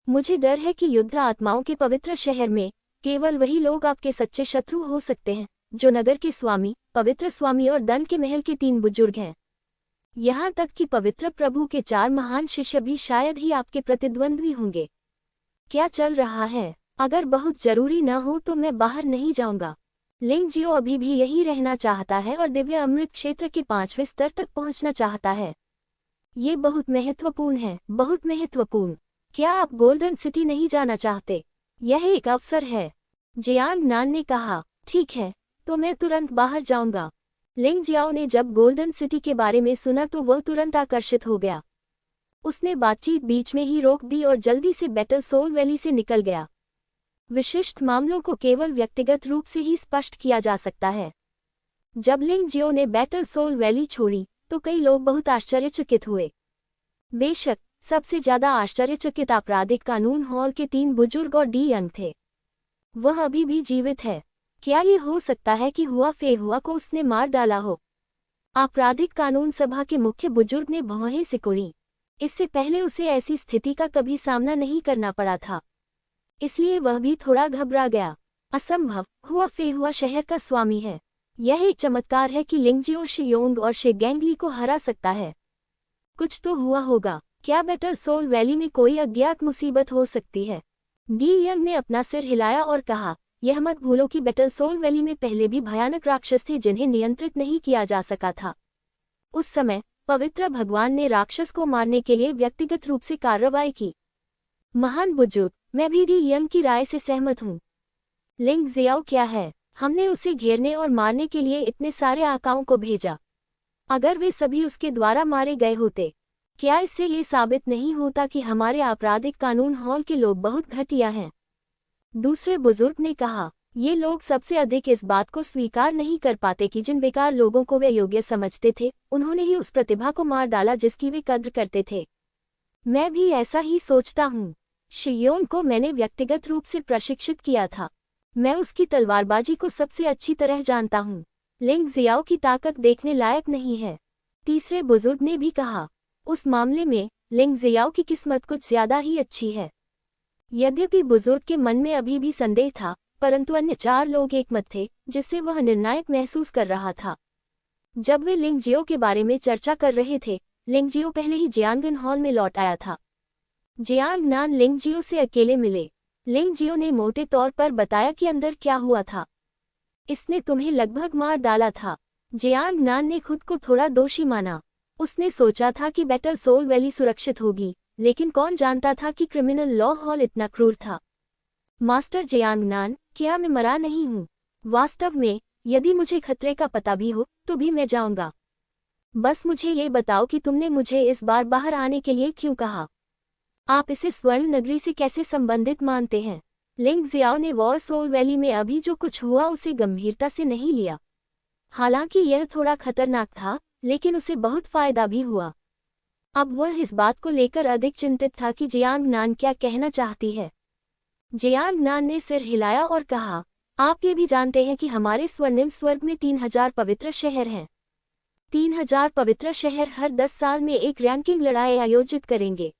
मुझे डर है कि युद्ध आत्माओं के पवित्र शहर में केवल वही लोग आपके सच्चे शत्रु हो सकते हैं, जो नगर के स्वामी, पवित्र स्वामी और दंड के महल के 3 बुजुर्ग हैं। यहाँ तक कि पवित्र प्रभु के 4 महान शिष्य भी शायद ही आपके प्रतिद्वंद्वी होंगे। क्या चल रहा है? अगर बहुत जरूरी न हो तो मैं बाहर नहीं जाऊंगा। लिंग जियो अभी भी यही रहना चाहता है और दिव्य अमृत क्षेत्र के 5वें स्तर तक पहुंचना चाहता है। ये बहुत महत्वपूर्ण है, बहुत महत्वपूर्ण। क्या आप गोल्डन सिटी नहीं जाना चाहते? यह एक अवसर है। जियांग नान ने कहा, ठीक है, तो मैं तुरंत बाहर जाऊंगा। लिंग जियाओ ने जब गोल्डन सिटी के बारे में सुना तो वह तुरंत आकर्षित हो गया। उसने बातचीत बीच में ही रोक दी और जल्दी से बैटल सोल वैली से निकल गया। विशिष्ट मामलों को केवल व्यक्तिगत रूप से ही स्पष्ट किया जा सकता है। जब लिंग जियो ने बैटल सोल वैली छोड़ी तो कई लोग बहुत आश्चर्यचकित हुए। बेशक सबसे ज्यादा आश्चर्यचकित आपराधिक कानून हॉल के 3 बुजुर्ग और डी यंग थे। वह अभी भी जीवित है। क्या ये हो सकता है कि हुआ फेहुआ को उसने मार डाला हो? आपराधिक कानून सभा के मुख्य बुजुर्ग ने भौहें सिकुड़ी। इससे पहले उसे ऐसी स्थिति का कभी सामना नहीं करना पड़ा था, इसलिए वह भी थोड़ा घबरा गया। असंभव, हुआ फेहुआ शहर का स्वामी है। यह एक चमत्कार है कि लिंग जियो शियोंग और शे गैंगली को हरा सकता है। कुछ तो हुआ होगा। क्या बैटल सोल वैली में कोई अज्ञात मुसीबत हो सकती है? डी यंग ने अपना सिर हिलाया और कहा, यह मत भूलो कि बैटल सोल वैली में पहले भी भयानक राक्षस थे जिन्हें नियंत्रित नहीं किया जा सका था। उस समय पवित्र भगवान ने राक्षस को मारने के लिए व्यक्तिगत रूप से कार्रवाई की। महान बुजुर्ग, मैं भी डी यंग की राय से सहमत हूँ। लिंग जियाओ क्या है? हमने उसे घेरने और मारने के लिए इतने सारे आकाओं को भेजा। अगर वे सभी उसके द्वारा मारे गए होते, क्या इससे ये साबित नहीं होता कि हमारे आपराधिक कानून हॉल के लोग बहुत घटिया हैं? दूसरे बुजुर्ग ने कहा, ये लोग सबसे अधिक इस बात को स्वीकार नहीं कर पाते कि जिन बेकार लोगों को वे योग्य समझते थे उन्होंने ही उस प्रतिभा को मार डाला जिसकी वे कद्र करते थे। मैं भी ऐसा ही सोचता हूँ। शियोन को मैंने व्यक्तिगत रूप से प्रशिक्षित किया था। मैं उसकी तलवारबाजी को सबसे अच्छी तरह जानता हूँ। लिंग जियाओ की ताकत देखने लायक नहीं है, तीसरे बुजुर्ग ने भी कहा। उस मामले में लिंग जियाओ की किस्मत कुछ ज्यादा ही अच्छी है। यद्यपि बुजुर्ग के मन में अभी भी संदेह था, परंतु अन्य 4 लोग एकमत थे, जिससे वह निर्णायक महसूस कर रहा था। जब वे लिंग जियो के बारे में चर्चा कर रहे थे, लिंग जियो पहले ही जियांगन हॉल में लौट आया था। जियांग नान लिंग जियो से अकेले मिले। लिंग जियो ने मोटे तौर पर बताया कि अंदर क्या हुआ था। इसने तुम्हें लगभग मार डाला था। जियांग नान ने खुद को थोड़ा दोषी माना। उसने सोचा था कि बैटल सोल वैली सुरक्षित होगी, लेकिन कौन जानता था कि क्रिमिनल लॉ हॉल इतना क्रूर था। मास्टर जियांग नान, क्या मैं मरा नहीं हूँ? वास्तव में यदि मुझे खतरे का पता भी हो तो भी मैं जाऊंगा। बस मुझे ये बताओ कि तुमने मुझे इस बार बाहर आने के लिए क्यों कहा? आप इसे स्वर्ण नगरी से कैसे संबंधित मानते हैं? लिंग जियाओ ने वॉर सोल वैली में अभी जो कुछ हुआ उसे गंभीरता से नहीं लिया। हालांकि यह थोड़ा खतरनाक था, लेकिन उसे बहुत फायदा भी हुआ। अब वह इस बात को लेकर अधिक चिंतित था कि जियांग नान क्या कहना चाहती है। जियांग नान ने सिर हिलाया और कहा, आप ये भी जानते हैं कि हमारे स्वर्णिम स्वर्ग में 3000 पवित्र शहर हैं। 3000 पवित्र शहर हर 10 साल में एक रैंकिंग लड़ाई आयोजित करेंगे।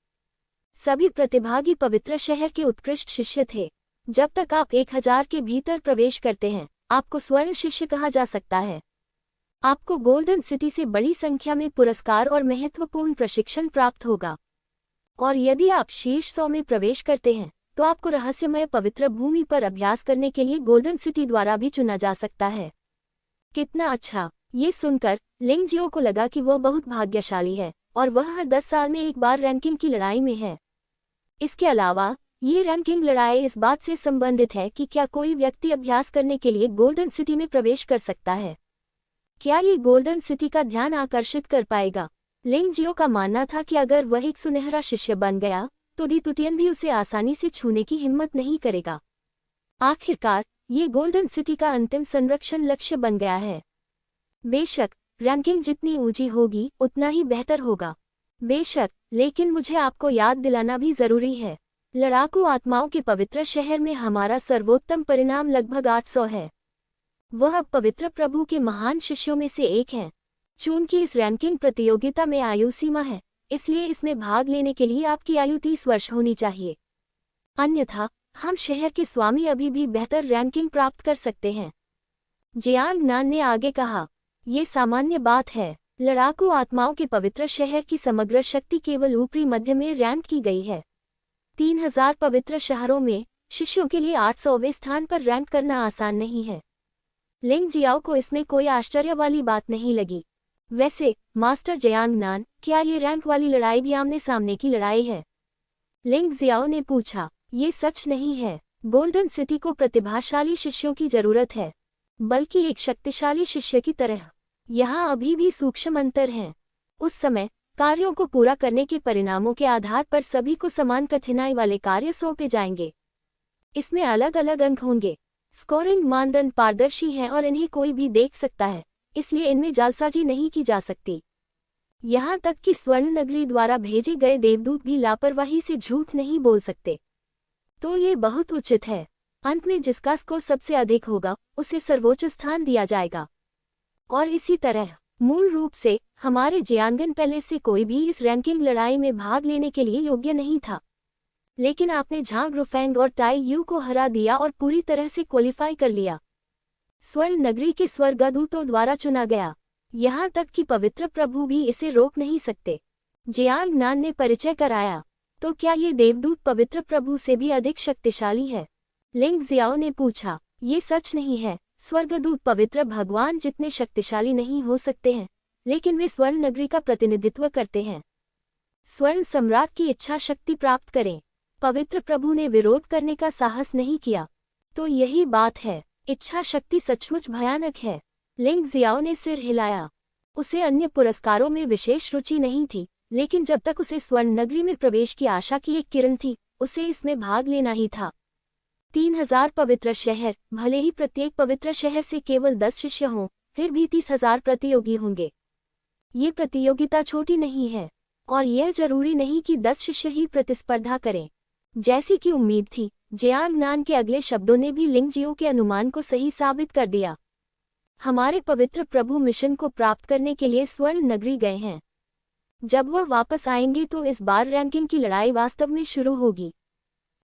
सभी प्रतिभागी पवित्र शहर के उत्कृष्ट शिष्य थे। जब तक आप 1000 के भीतर प्रवेश करते हैं, आपको स्वर्ण शिष्य कहा जा सकता है। आपको गोल्डन सिटी से बड़ी संख्या में पुरस्कार और महत्वपूर्ण प्रशिक्षण प्राप्त होगा। और यदि आप शीर्ष 100 में प्रवेश करते हैं, तो आपको रहस्यमय पवित्र भूमि पर अभ्यास करने के लिए गोल्डन सिटी द्वारा भी चुना जा सकता है। कितना अच्छा! ये सुनकर लिंग जियो को लगा कि वह बहुत भाग्यशाली है और वह हर 10 साल में एक बार रैंकिंग की लड़ाई में है। इसके अलावा ये रैंकिंग लड़ाई इस बात से संबंधित है कि क्या कोई व्यक्ति अभ्यास करने के लिए गोल्डन सिटी में प्रवेश कर सकता है। क्या ये गोल्डन सिटी का ध्यान आकर्षित कर पाएगा? लिंग जियो का मानना था कि अगर वह एक सुनहरा शिष्य बन गया तो डी तुटियन भी उसे आसानी से छूने की हिम्मत नहीं करेगा। आखिरकार ये गोल्डन सिटी का अंतिम संरक्षण लक्ष्य बन गया है। बेशक रैंकिंग जितनी ऊंची होगी उतना ही बेहतर होगा। बेशक, लेकिन मुझे आपको याद दिलाना भी जरूरी है, लड़ाकू आत्माओं के पवित्र शहर में हमारा सर्वोत्तम परिणाम लगभग 800 है। वह अब पवित्र प्रभु के महान शिष्यों में से एक हैं। चूंकि इस रैंकिंग प्रतियोगिता में आयु सीमा है, इसलिए इसमें भाग लेने के लिए आपकी आयु 30 वर्ष होनी चाहिए। अन्यथा हम शहर के स्वामी अभी भी बेहतर रैंकिंग प्राप्त कर सकते हैं। जियांग नान ने आगे कहा, ये सामान्य बात है। लड़ाकू आत्माओं के पवित्र शहर की समग्र शक्ति केवल ऊपरी मध्य में रैंक की गई है। 3000 पवित्र शहरों में शिष्यों के लिए 800वें स्थान पर रैंक करना आसान नहीं है। लिंग जियाओ को इसमें कोई आश्चर्य वाली बात नहीं लगी। वैसे मास्टर जियांग नान, क्या ये रैंक वाली लड़ाई भी आमने सामने की लड़ाई है? लिंग जियाओ ने पूछा। ये सच नहीं है। गोल्डन सिटी को प्रतिभाशाली शिष्यों की जरूरत है, बल्कि एक शक्तिशाली शिष्य की तरह। यहाँ अभी भी सूक्ष्म अंतर हैं। उस समय कार्यों को पूरा करने के परिणामों के आधार पर सभी को समान कठिनाई वाले कार्य सौंपे जाएंगे। इसमें अलग अलग अंक होंगे। स्कोरिंग मानदंड पारदर्शी हैं और इन्हें कोई भी देख सकता है, इसलिए इनमें जालसाजी नहीं की जा सकती। यहाँ तक कि स्वर्ण नगरी द्वारा भेजे गए देवदूत भी लापरवाही से झूठ नहीं बोल सकते। तो ये बहुत उचित है। अंत में जिसका स्कोर सबसे अधिक होगा उसे सर्वोच्च स्थान दिया जाएगा। और इसी तरह मूल रूप से हमारे जियांगन पहले से कोई भी इस रैंकिंग लड़ाई में भाग लेने के लिए योग्य नहीं था, लेकिन आपने झांग रुफेंग और टाई यू को हरा दिया और पूरी तरह से क्वालिफाई कर लिया। स्वर्ण नगरी के स्वर्गदूतों द्वारा चुना गया। यहाँ तक कि पवित्र प्रभु भी इसे रोक नहीं सकते। जियांग नान ने परिचय कराया। तो क्या ये देवदूत पवित्र प्रभु से भी अधिक शक्तिशाली है? लिंग जियाओ ने पूछा। ये सच नहीं है। स्वर्गदूत पवित्र भगवान जितने शक्तिशाली नहीं हो सकते हैं, लेकिन वे स्वर्ण नगरी का प्रतिनिधित्व करते हैं। स्वर्ण सम्राट की इच्छा शक्ति प्राप्त करें। पवित्र प्रभु ने विरोध करने का साहस नहीं किया। तो यही बात है। इच्छा शक्ति सचमुच भयानक है। लिंग जियाओ ने सिर हिलाया। उसे अन्य पुरस्कारों में विशेष रुचि नहीं थी, लेकिन जब तक उसे स्वर्ण नगरी में प्रवेश की आशा की एक किरण थी, उसे इसमें भाग लेना ही था। 3000 पवित्र शहर। भले ही प्रत्येक पवित्र शहर से केवल 10 शिष्य हों, फिर भी 30,000 प्रतियोगी होंगे। ये प्रतियोगिता छोटी नहीं है, और यह जरूरी नहीं कि 10 शिष्य ही प्रतिस्पर्धा करें। जैसी कि उम्मीद थी, जयांगनान के अगले शब्दों ने भी लिंगजियो के अनुमान को सही साबित कर दिया। हमारे पवित्र प्रभु मिशन को प्राप्त करने के लिए स्वर्ण नगरी गए हैं। जब वह वापस आएंगे तो इस बार रैंकिंग की लड़ाई वास्तव में शुरू होगी।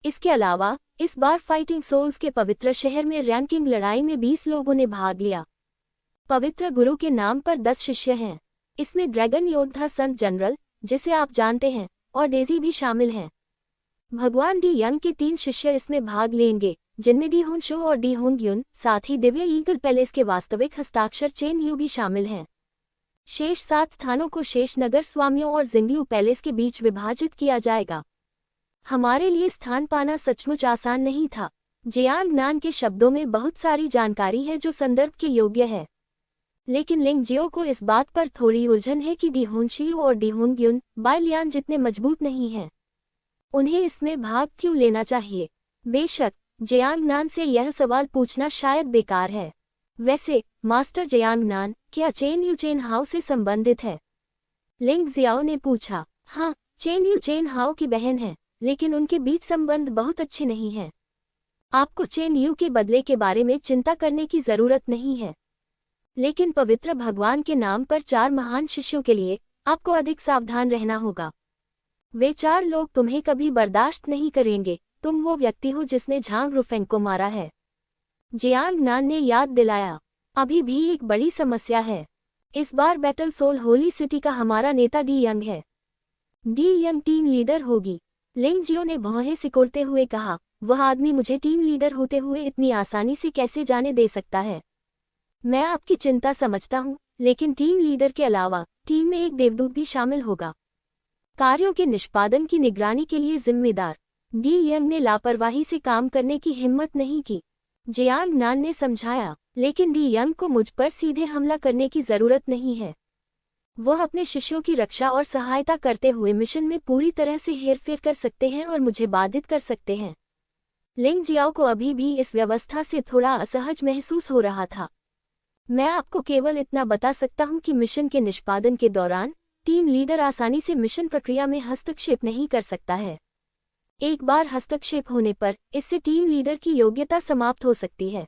इसके अलावा इस बार फाइटिंग सोल्स के पवित्र शहर में रैंकिंग लड़ाई में 20 लोगों ने भाग लिया। पवित्र गुरु के नाम पर 10 शिष्य हैं। इसमें ड्रैगन योद्धा संत जनरल, जिसे आप जानते हैं, और डेजी भी शामिल हैं। भगवान डी यंग के 3 शिष्य इसमें भाग लेंगे, जिनमें डी हुन शो और डी हुन ग्युन, साथ ही दिव्य ईगल पैलेस के वास्तविक हस्ताक्षर चेन यू भी शामिल हैं। शेष 7 स्थानों को शेष नगर स्वामियों और जिंगलू पैलेस के बीच विभाजित किया जाएगा। हमारे लिए स्थान पाना सचमुच आसान नहीं था। जयांगनान के शब्दों में बहुत सारी जानकारी है जो संदर्भ के योग्य है, लेकिन लिंगजियो को इस बात पर थोड़ी उलझन है कि डी हुनशियू और डी हुनग्युन बायलियान जितने मजबूत नहीं हैं। उन्हें इसमें भाग क्यों लेना चाहिए? बेशक जयांगनान से यह सवाल पूछना शायद बेकार है। वैसे मास्टर जयांगनान, क्या चेन यू चेन हाओ से संबंधित है? लिंगजियाओ ने पूछा। हाँ, चेन यू चेन हाओ की बहन है, लेकिन उनके बीच संबंध बहुत अच्छे नहीं हैं। आपको चेन यू के बदले के बारे में चिंता करने की जरूरत नहीं है, लेकिन पवित्र भगवान के नाम पर 4 महान शिष्यों के लिए आपको अधिक सावधान रहना होगा। वे 4 लोग तुम्हें कभी बर्दाश्त नहीं करेंगे। तुम वो व्यक्ति हो जिसने झांग रुफेंग को मारा है। जयांगनान ने याद दिलाया। अभी भी एक बड़ी समस्या है। इस बार बैटल सोल होली सिटी का हमारा नेता डी यंग है। डी यंग टीम लीडर होगी। लिंगजियो ने भौहें सिकोड़ते हुए कहा, वह आदमी मुझे टीम लीडर होते हुए इतनी आसानी से कैसे जाने दे सकता है? मैं आपकी चिंता समझता हूँ, लेकिन टीम लीडर के अलावा टीम में एक देवदूत भी शामिल होगा। कार्यों के निष्पादन की निगरानी के लिए जिम्मेदार। डी यंग ने लापरवाही से काम करने की हिम्मत नहीं की। जयांगनान ने समझाया, लेकिन डी यंग को मुझ पर सीधे हमला करने की जरूरत नहीं है। वह अपने शिष्यों की रक्षा और सहायता करते हुए मिशन में पूरी तरह से हेरफेर कर सकते हैं और मुझे बाधित कर सकते हैं। लिंगजियाओ को अभी भी इस व्यवस्था से थोड़ा असहज महसूस हो रहा था। मैं आपको केवल इतना बता सकता हूं कि मिशन के निष्पादन के दौरान टीम लीडर आसानी से मिशन प्रक्रिया में हस्तक्षेप नहीं कर सकता है। एक बार हस्तक्षेप होने पर इससे टीम लीडर की योग्यता समाप्त हो सकती है।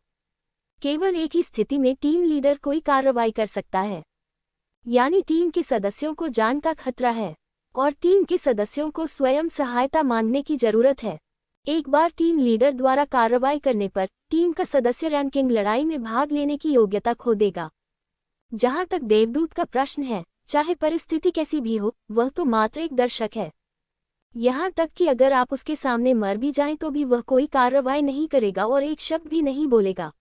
केवल एक ही स्थिति में टीम लीडर कोई कार्रवाई कर सकता है, यानी टीम के सदस्यों को जान का खतरा है और टीम के सदस्यों को स्वयं सहायता मांगने की जरूरत है। एक बार टीम लीडर द्वारा कार्रवाई करने पर टीम का सदस्य रैंकिंग लड़ाई में भाग लेने की योग्यता खो देगा। जहां तक देवदूत का प्रश्न है, चाहे परिस्थिति कैसी भी हो, वह तो मात्र एक दर्शक है। यहां तक कि अगर आप उसके सामने मर भी जाएं तो भी वह कोई कार्रवाई नहीं करेगा और एक शब्द भी नहीं बोलेगा।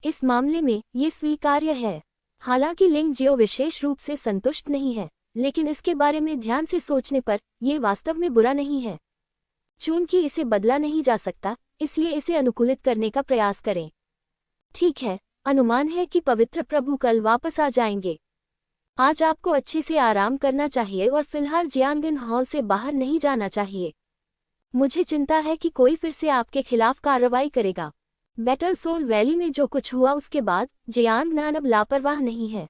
इस मामले में ये स्वीकार्य है। हालांकि लिंगजियो विशेष रूप से संतुष्ट नहीं है, लेकिन इसके बारे में ध्यान से सोचने पर यह वास्तव में बुरा नहीं है। चूंकि इसे बदला नहीं जा सकता, इसलिए इसे अनुकूलित करने का प्रयास करें। ठीक है, अनुमान है कि पवित्र प्रभु कल वापस आ जाएंगे। आज आपको अच्छे से आराम करना चाहिए और फिलहाल जियांगन हॉल से बाहर नहीं जाना चाहिए। मुझे चिंता है कि कोई फिर से आपके खिलाफ कार्रवाई करेगा। बैटल सोल वैली में जो कुछ हुआ उसके बाद जयांगनान अब लापरवाह नहीं है।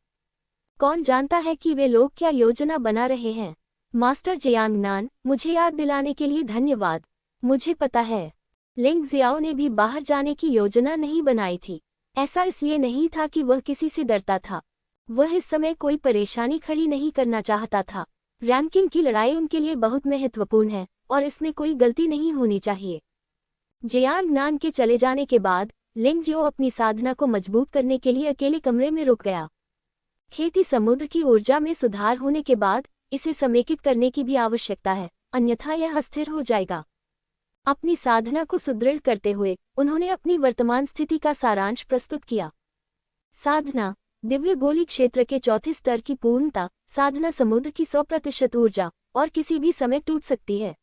कौन जानता है कि वे लोग क्या योजना बना रहे हैं। मास्टर जयांगनान, मुझे याद दिलाने के लिए धन्यवाद। मुझे पता है, लिंगजियाओ ने भी बाहर जाने की योजना नहीं बनाई थी। ऐसा इसलिए नहीं था कि वह किसी से डरता था। वह इस समय कोई परेशानी खड़ी नहीं करना चाहता था। रैंकिंग की लड़ाई उनके लिए बहुत महत्वपूर्ण है और इसमें कोई गलती नहीं होनी चाहिए। जयांगनान के चले जाने के बाद लिंगजियो अपनी साधना को मजबूत करने के लिए अकेले कमरे में रुक गया। खेती समुद्र की ऊर्जा में सुधार होने के बाद इसे समेकित करने की भी आवश्यकता है, अन्यथा यह अस्थिर हो जाएगा। अपनी साधना को सुदृढ़ करते हुए उन्होंने अपनी वर्तमान स्थिति का सारांश प्रस्तुत किया। साधना, दिव्य गोली क्षेत्र के चौथे स्तर की पूर्णता, साधना समुद्र की 100% ऊर्जा और किसी भी समय टूट सकती है।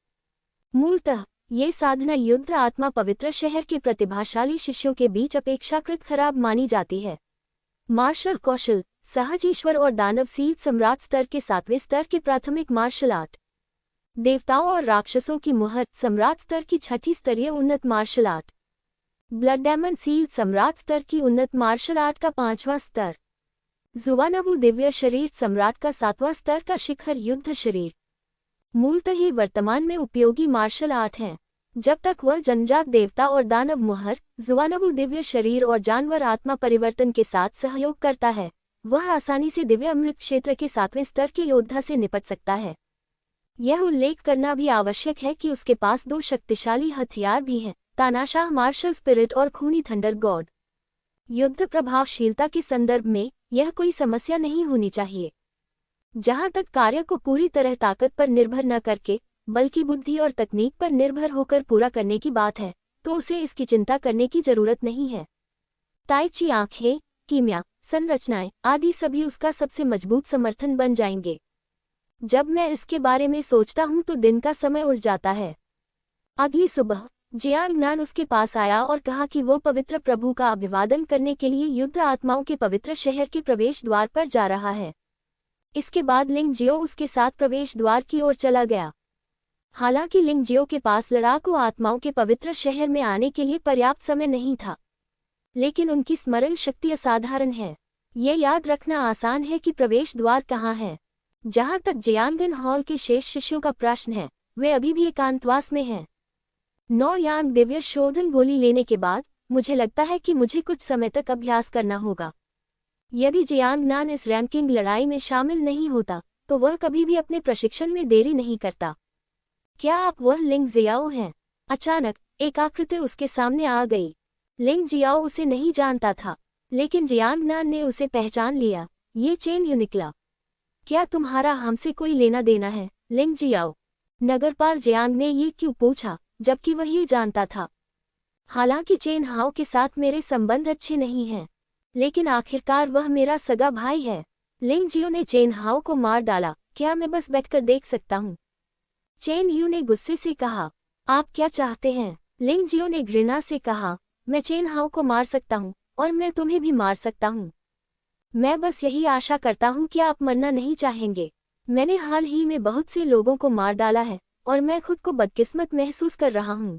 मूलतः ये साधना युद्ध आत्मा पवित्र शहर के प्रतिभाशाली शिष्यों के बीच अपेक्षाकृत खराब मानी जाती है। मार्शल कौशल, सहज ईश्वर और दानव सीध सम्राट स्तर के 7वें स्तर के प्राथमिक मार्शल आर्ट। देवताओं और राक्षसों की मुहर, सम्राट स्तर की 6ठी स्तरीय उन्नत martial art. Blood demon seal सम्राट स्तर की उन्नत मार्शल आर्ट का 5वां स्तर। जुवानवु दिव्य शरीर सम्राट का 7वां स्तर का शिखर युद्ध शरीर मूलतः ही वर्तमान में उपयोगी मार्शल आर्ट है। जब तक वह जनजात देवता और दानव मुहर जुवानवु दिव्य शरीर और जानवर आत्मा परिवर्तन के साथ सहयोग करता है, वह आसानी से दिव्य अमृत क्षेत्र के 7वें स्तर के योद्धा से निपट सकता है। यह उल्लेख करना भी आवश्यक है कि उसके पास 2 शक्तिशाली हथियार भी हैं, तानाशाह मार्शल स्पिरिट और खूनी थंडर गॉड। युद्ध प्रभावशीलता के संदर्भ में यह कोई समस्या नहीं होनी चाहिए। जहां तक कार्य को पूरी तरह ताकत पर निर्भर न करके बल्कि बुद्धि और तकनीक पर निर्भर होकर पूरा करने की बात है, तो उसे इसकी चिंता करने की जरूरत नहीं है। ताई ची आंखें, कीमिया, संरचनाएं आदि सभी उसका सबसे मजबूत समर्थन बन जाएंगे। जब मैं इसके बारे में सोचता हूं तो दिन का समय उड़ जाता है। अगली सुबह जियांगनान उसके पास आया और कहा कि वो पवित्र प्रभु का अभिवादन करने के लिए युद्ध आत्माओं के पवित्र शहर के प्रवेश द्वार पर जा रहा है। इसके बाद लिंग जियो उसके साथ प्रवेश द्वार की ओर चला गया। हालांकि लिंग जियो के पास लड़ाकू आत्माओं के पवित्र शहर में आने के लिए पर्याप्त समय नहीं था, लेकिन उनकी स्मरण शक्ति असाधारण है। ये याद रखना आसान है कि प्रवेश द्वार कहाँ है। जहां तक जियांगन हॉल के शेष शिष्यों का प्रश्न है, वे अभी भी एकांतवास में हैं। 9 यांग दिव्य शोधन गोली लेने के बाद मुझे लगता है कि मुझे कुछ समय तक अभ्यास करना होगा। यदि जियांगनान इस रैंकिंग लड़ाई में शामिल नहीं होता तो वह कभी भी अपने प्रशिक्षण में देरी नहीं करता। क्या आप वह लिंग जियाओ हैं? अचानक एक आकृति उसके सामने आ गई। लिंग जियाओ उसे नहीं जानता था, लेकिन जियांगनान ने उसे पहचान लिया। ये चेन यू निकला। क्या तुम्हारा हमसे कोई लेना देना है, लिंग जियाओ? नगरपाल जियांग ने ये क्यों पूछा, जबकि वह ये जानता था। हालांकि चेन हाओ के साथ मेरे संबंध अच्छे नहीं हैं, लेकिन आखिरकार वह मेरा सगा भाई है। लिंग जियो ने चेन हाओ को मार डाला। क्या मैं बस बैठकर देख सकता हूँ? चेन यू ने गुस्से से कहा। आप क्या चाहते हैं? लिंग जियो ने घृणा से कहा। मैं चेन हाओ को मार सकता हूँ और मैं तुम्हें भी मार सकता हूँ। मैं बस यही आशा करता हूँ कि आप मरना नहीं चाहेंगे। मैंने हाल ही में बहुत से लोगों को मार डाला है और मैं खुद को बदकिस्मत महसूस कर रहा हूँ।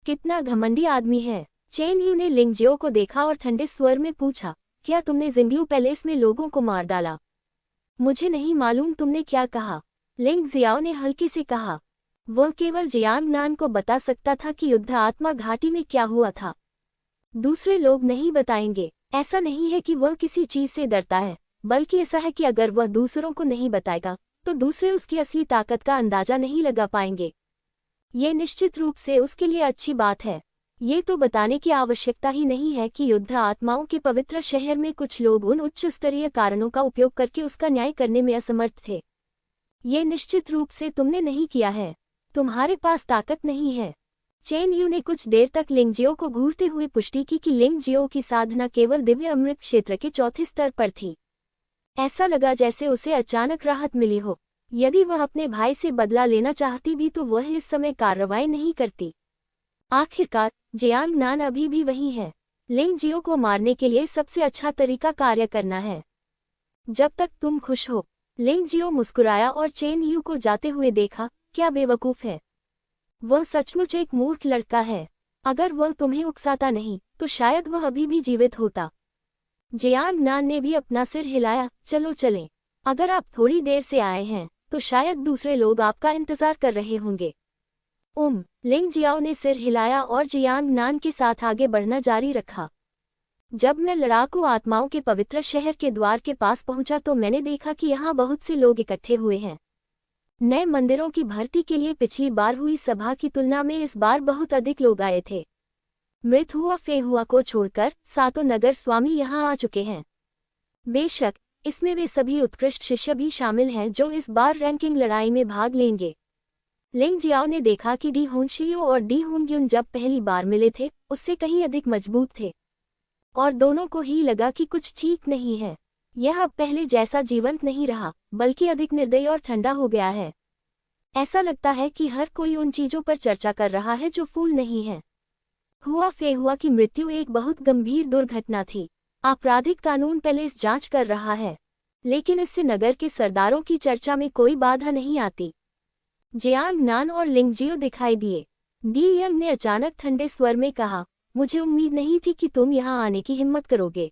कितना घमंडी आदमी है। चेन यू ने लिंग जियो को देखा और ठंडे स्वर में पूछा, क्या तुमने जिंगलू पैलेस में लोगों को मार डाला? मुझे नहीं मालूम तुमने क्या कहा, लिंग जियाओ ने हल्के से कहा। वह केवल जियांगनान को बता सकता था कि युद्ध आत्मा घाटी में क्या हुआ था। दूसरे लोग नहीं बताएंगे। ऐसा नहीं है कि वह किसी चीज से डरता है, बल्कि ऐसा है कि अगर वह दूसरों को नहीं बताएगा तो दूसरे उसकी असली ताकत का अंदाजा नहीं लगा पाएंगे। ये निश्चित रूप से उसके लिए अच्छी बात है। ये तो बताने की आवश्यकता ही नहीं है कि युद्ध आत्माओं के पवित्र शहर में कुछ लोग उन उच्च स्तरीय कारणों का उपयोग करके उसका न्याय करने में असमर्थ थे। ये निश्चित रूप से तुमने नहीं किया है। तुम्हारे पास ताकत नहीं है। चेन यू ने कुछ देर तक लिंग जियो को घूरते हुए पुष्टि की कि लिंग जियो की साधना केवल दिव्य अमृत क्षेत्र के 4थे स्तर पर थी। ऐसा लगा जैसे उसे अचानक राहत मिली हो। यदि वह अपने भाई से बदला लेना चाहती भी तो वह इस समय कार्रवाई नहीं करती। आखिरकार जियांगनान अभी भी वही है। लिंग जियो को मारने के लिए सबसे अच्छा तरीका कार्य करना है। जब तक तुम खुश हो। लिंग जियो मुस्कुराया और चेन यू को जाते हुए देखा। क्या बेवकूफ है। वह सचमुच एक मूर्ख लड़का है। अगर वह तुम्हें उकसाता नहीं तो शायद वह अभी भी जीवित होता। जियांगनान ने भी अपना सिर हिलाया। चलो चलें। अगर आप थोड़ी देर से आए हैं तो शायद दूसरे लोग आपका इंतजार कर रहे होंगे। लिंग जियाओ ने सिर हिलाया और जियांगनान के साथ आगे बढ़ना जारी रखा। जब मैं लड़ाकू आत्माओं के पवित्र शहर के द्वार के पास पहुंचा तो मैंने देखा कि यहाँ बहुत से लोग इकट्ठे हुए हैं। नए मंदिरों की भर्ती के लिए पिछली बार हुई सभा की तुलना में इस बार बहुत अधिक लोग आए थे। मृत हुआ फेहुआ को छोड़कर 7 नगर स्वामी यहाँ आ चुके हैं। बेशक इसमें वे सभी उत्कृष्ट शिष्य भी शामिल हैं जो इस बार रैंकिंग लड़ाई में भाग लेंगे। लिंग जियाओ ने देखा कि डी हुनशियो और डी हुनग्युन जब पहली बार मिले थे उससे कहीं अधिक मजबूत थे, और दोनों को ही लगा कि कुछ ठीक नहीं है। यह अब पहले जैसा जीवंत नहीं रहा, बल्कि अधिक निर्दयी और ठंडा हो गया है। ऐसा लगता है कि हर कोई उन चीजों पर चर्चा कर रहा है जो फूल नहीं है। हुआ फेहुआ की मृत्यु एक बहुत गंभीर दुर्घटना थी। आपराधिक कानून पैलेस जांच कर रहा है, लेकिन इससे नगर के सरदारों की चर्चा में कोई बाधा नहीं आती। जियांगनान और लिंग जियो दिखाई दिए। डी यंग ने अचानक ठंडे स्वर में कहा, मुझे उम्मीद नहीं थी कि तुम यहाँ आने की हिम्मत करोगे।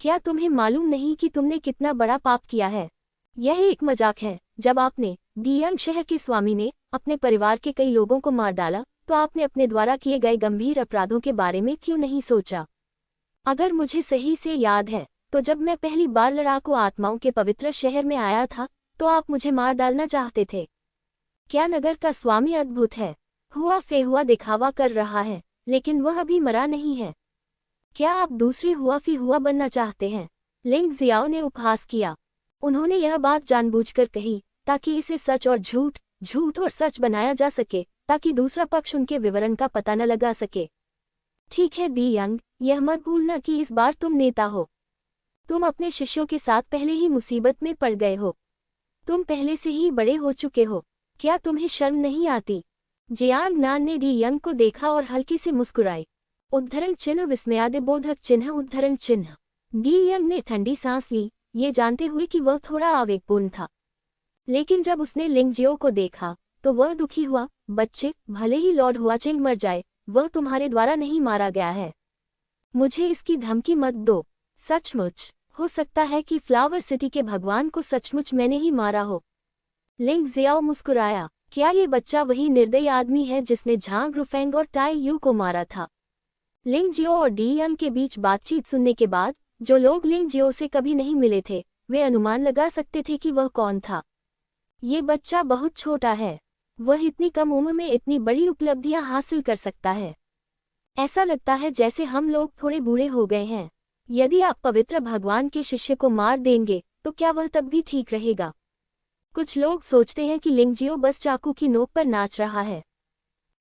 क्या तुम्हें मालूम नहीं कि तुमने कितना बड़ा पाप किया है? यह एक मजाक है। जब आपने डियांग शहर के स्वामी ने अपने परिवार के कई लोगों को मार डाला, तो आपने अपने द्वारा किए गए गंभीर अपराधों के बारे में क्यों नहीं सोचा? अगर मुझे सही से याद है, तो जब मैं पहली बार लड़ाकू आत्माओं के पवित्र शहर में आया था, तो आप मुझे मार डालना चाहते थे। क्या नगर का स्वामी अद्भुत है? हुआ फेहुआ दिखावा कर रहा है, लेकिन वह अभी मरा नहीं है। क्या आप दूसरी हुआ फेहुआ बनना चाहते हैं? लिंग जियाओ ने उपहास किया। उन्होंने यह बात जानबूझकर कही ताकि इसे सच और झूठ, झूठ और सच बनाया जा सके, ताकि दूसरा पक्ष उनके विवरण का पता न लगा सके। ठीक है दी यंग, यह मत भूलना कि इस बार तुम नेता हो। तुम अपने शिष्यों के साथ पहले ही मुसीबत में पड़ गए हो। तुम पहले से ही बड़े हो चुके हो। क्या तुम्हें शर्म नहीं आती? जियांग नान ने दी यंग को देखा और हल्की से मुस्कुराई। उद्धरण चिन्ह विस्मयादिबोधक चिन्ह उद्धरण चिन्ह। दी यंग ने ठंडी सांस ली, ये जानते हुए कि वह थोड़ा आवेगपूर्ण था। लेकिन जब उसने लिंगजियो को देखा, तो वह दुखी हुआ। बच्चे, भले ही लॉर्ड हुआचेंग मर जाए, वह तुम्हारे द्वारा नहीं मारा गया है। मुझे इसकी धमकी मत दो। सचमुच हो सकता है कि फ्लावर सिटी के भगवान को सचमुच मैंने ही मारा हो। लिंग जियाओ मुस्कुराया। क्या ये बच्चा वही निर्दयी आदमी है जिसने झांग रुफेंग और टाई यू को मारा था? लिंग जियो और डी यंग के बीच बातचीत सुनने के बाद, जो लोग लिंग जियो से कभी नहीं मिले थे, वे अनुमान लगा सकते थे कि वह कौन था। ये बच्चा बहुत छोटा है। वह इतनी कम उम्र में इतनी बड़ी उपलब्धियां हासिल कर सकता है। ऐसा लगता है जैसे हम लोग थोड़े बूढ़े हो गए हैं। यदि आप पवित्र भगवान के शिष्य को मार देंगे, तो क्या वह तब भी ठीक रहेगा? कुछ लोग सोचते हैं कि लिंगजियो बस चाकू की नोक पर नाच रहा है।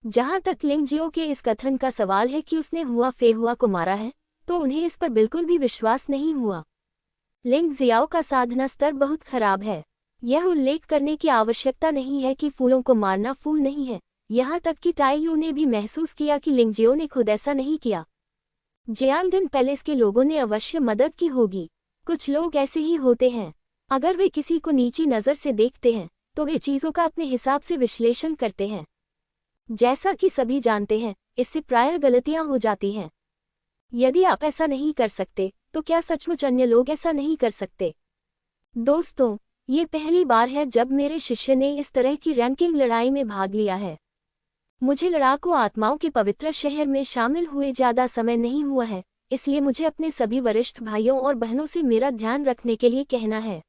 जहां तक लिंगजियो के इस कथन का सवाल है कि उसने हुआ फेहुआ को मारा है, तो उन्हें इस पर बिल्कुल भी विश्वास नहीं हुआ। लिंग जियाओ का साधना स्तर बहुत खराब है। यह उल्लेख करने की आवश्यकता नहीं है कि फूलों को मारना फूल नहीं है। यहाँ तक कि टाइयू ने भी महसूस किया कि लिंगजियो ने खुद ऐसा नहीं किया। जियांगन पैलेस के लोगों ने अवश्य मदद की होगी। कुछ लोग ऐसे ही होते हैं। अगर वे किसी को नीची नज़र से देखते हैं, तो वे चीज़ों का अपने हिसाब से विश्लेषण करते हैं। जैसा कि सभी जानते हैं, इससे प्रायः गलतियां हो जाती हैं। यदि आप ऐसा नहीं कर सकते, तो क्या सचमुच अन्य लोग ऐसा नहीं कर सकते? दोस्तों, ये पहली बार है जब मेरे शिष्य ने इस तरह की रैंकिंग लड़ाई में भाग लिया है। मुझे लड़ाकू आत्माओं के पवित्र शहर में शामिल हुए ज़्यादा समय नहीं हुआ है, इसलिए मुझे अपने सभी वरिष्ठ भाइयों और बहनों से मेरा ध्यान रखने के लिए कहना है।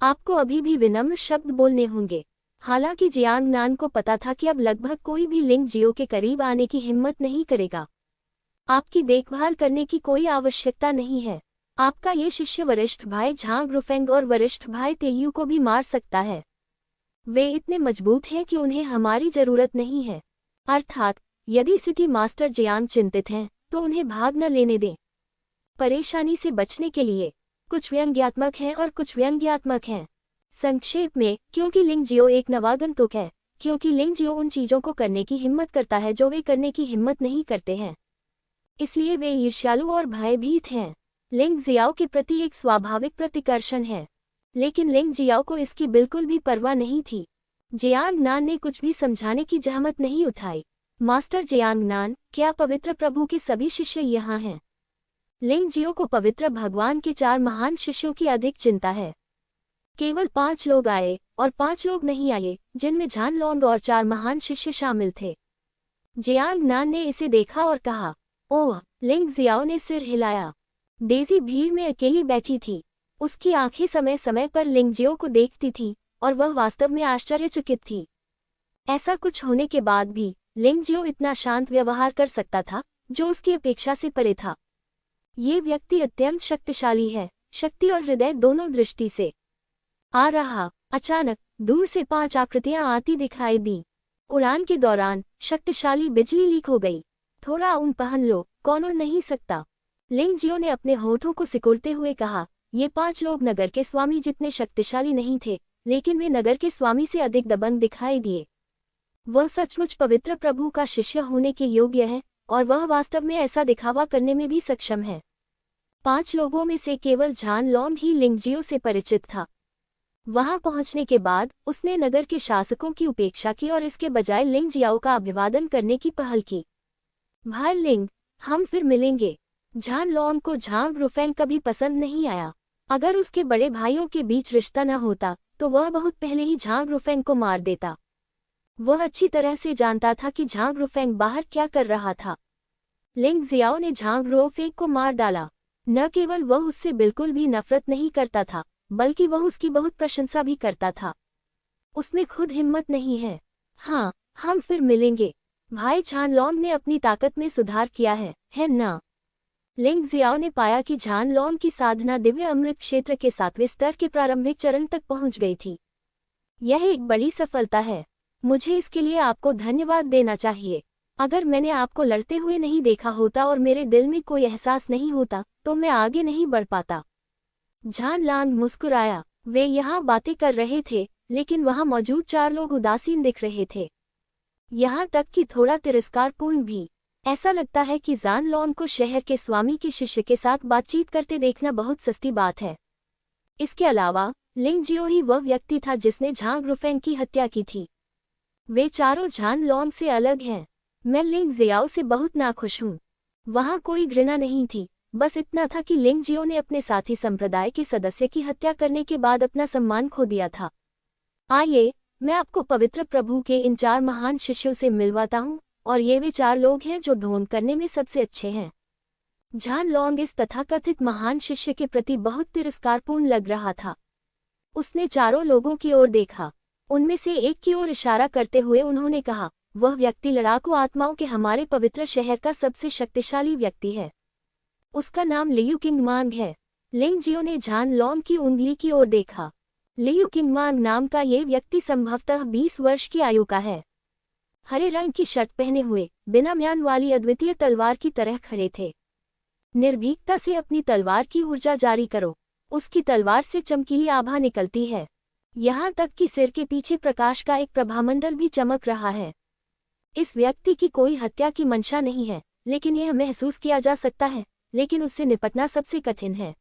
आपको अभी भी विनम्र शब्द बोलने होंगे। हालांकि जियांग नान को पता था कि अब लगभग कोई भी लिंग जियो के करीब आने की हिम्मत नहीं करेगा। आपकी देखभाल करने की कोई आवश्यकता नहीं है। आपका ये शिष्य वरिष्ठ भाई झांग रुफेंग और वरिष्ठ भाई तेयू को भी मार सकता है। वे इतने मजबूत हैं कि उन्हें हमारी जरूरत नहीं है। अर्थात, यदि सिटी मास्टर जियांग चिंतित हैं, तो उन्हें भाग न लेने दें। परेशानी से बचने के लिए कुछ व्यंग्यात्मक हैं और कुछ व्यंग्यात्मक हैं। संक्षेप में, क्योंकि लिंगजियो एक नवागंतुक है, क्योंकि लिंगजियो उन चीजों को करने की हिम्मत करता है जो वे करने की हिम्मत नहीं करते हैं, इसलिए वे ईर्ष्यालु और भयभीत हैं। लिंग जियाओ के प्रति एक स्वाभाविक प्रतिकर्षण है, लेकिन लिंग जियाओ को इसकी बिल्कुल भी परवाह नहीं थी। जियांग नान ने कुछ भी समझाने की जहमत नहीं उठाई। मास्टर जियांग नान, क्या पवित्र प्रभु के सभी शिष्य यहाँ हैं? लिंग जियो को पवित्र भगवान के 4 महान शिष्यों की अधिक चिंता है। केवल 5 लोग आए और 5 लोग नहीं आए, जिनमें झान लोंग और 4 महान शिष्य शामिल थे। जियांग नान ने इसे देखा और कहा, ओह। लिंग जियाओ ने सिर हिलाया। डेजी भीड़ में अकेली बैठी थी। उसकी आंखें समय समय पर लिंगजियो को देखती थीं, और वह वास्तव में आश्चर्यचकित थी। ऐसा कुछ होने के बाद भी लिंगजियो इतना शांत व्यवहार कर सकता था, जो उसकी अपेक्षा से परे था। ये व्यक्ति अत्यंत शक्तिशाली है, शक्ति और हृदय दोनों दृष्टि से। आ रहा। अचानक दूर से 5 आकृतियां आती दिखाई दी। उड़ान के दौरान शक्तिशाली बिजली लीक हो गई। थोड़ा ऊन पहन लो, कौन उड़ नहीं सकता। लिंगजियो ने अपने होठों को सिकुड़ते हुए कहा, ये 5 लोग नगर के स्वामी जितने शक्तिशाली नहीं थे, लेकिन वे नगर के स्वामी से अधिक दबंग दिखाई दिए। वह सचमुच पवित्र प्रभु का शिष्य होने के योग्य है, और वह वास्तव में ऐसा दिखावा करने में भी सक्षम है। 5 लोगों में से केवल झान लोंग ही लिंगजियो से परिचित था। वहां पहुंचने के बाद उसने नगर के शासकों की उपेक्षा की और इसके बजाय लिंग जियाओ का अभिवादन करने की पहल की। भाई लिंग, हम फिर मिलेंगे। झान लॉन्ग को झांग रुफेंग कभी पसंद नहीं आया। अगर उसके बड़े भाइयों के बीच रिश्ता न होता तो वह बहुत पहले ही झांग रुफेंग को मार देता। वह अच्छी तरह से जानता था कि झांग रुफेंग बाहर क्या कर रहा था। लिंग जियाओ ने झांग रुफेंग को मार डाला। न केवल वह उससे बिल्कुल भी नफरत नहीं करता था, बल्कि वह उसकी बहुत प्रशंसा भी करता था। उसमें खुद हिम्मत नहीं है। हाँ, हम फिर मिलेंगे। भाई झानलॉन्ग ने अपनी ताकत में सुधार किया है ना? लिंग जियाओ ने पाया कि झानलॉन्ग की साधना दिव्य अमृत क्षेत्र के 7वें स्तर के प्रारंभिक चरण तक पहुंच गई थी। यह एक बड़ी सफलता है। मुझे इसके लिए आपको धन्यवाद देना चाहिए। अगर मैंने आपको लड़ते हुए नहीं देखा होता और मेरे दिल में कोई एहसास नहीं होता तो मैं आगे नहीं बढ़ पाता। झानलॉन्ग मुस्कुराया। वे यहाँ बातें कर रहे थे, लेकिन वहाँ मौजूद 4 लोग उदासीन दिख रहे थे, यहाँ तक कि थोड़ा तिरस्कारपूर्ण भी। ऐसा लगता है कि झानलॉन्ग को शहर के स्वामी के शिष्य के साथ बातचीत करते देखना बहुत सस्ती बात है। इसके अलावा लिंग जियो ही वह व्यक्ति था जिसने झांग रुफेंग की हत्या की थी। वे चारों झानलॉन्ग से अलग हैं। मैं लिंग जियाओ से बहुत नाखुश हूँ। वहाँ कोई घृणा नहीं थी, बस इतना था कि लिंग जियो ने अपने साथी संप्रदाय के सदस्य की हत्या करने के बाद अपना सम्मान खो दिया था। आइए, मैं आपको पवित्र प्रभु के इन 4 महान शिष्यों से मिलवाता हूँ, और ये वे 4 लोग हैं जो ढोंग करने में सबसे अच्छे हैं। झानलॉन्ग इस तथाकथित महान शिष्य के प्रति बहुत तिरस्कारपूर्ण लग रहा था। उसने चारों लोगों की ओर देखा। उनमें से एक की ओर इशारा करते हुए उन्होंने कहा, वह व्यक्ति लड़ाकू आत्माओं के हमारे पवित्र शहर का सबसे शक्तिशाली व्यक्ति है। उसका नाम लियू किंगमांग है। लिंग जियो ने झानलॉन्ग की उंगली की ओर देखा। लियू किंगमांग नाम का ये व्यक्ति संभवतः 20 वर्ष की आयु का है। हरे रंग की शर्ट पहने हुए, बिना म्यान वाली अद्वितीय तलवार की तरह खड़े थे। निर्भीकता से अपनी तलवार की ऊर्जा जारी करो। उसकी तलवार से चमकीली आभा निकलती है, यहाँ तक कि सिर के पीछे प्रकाश का एक प्रभामंडल भी चमक रहा है। इस व्यक्ति की कोई हत्या की मंशा नहीं है, लेकिन यह महसूस किया जा सकता है, लेकिन उससे निपटना सबसे कठिन है।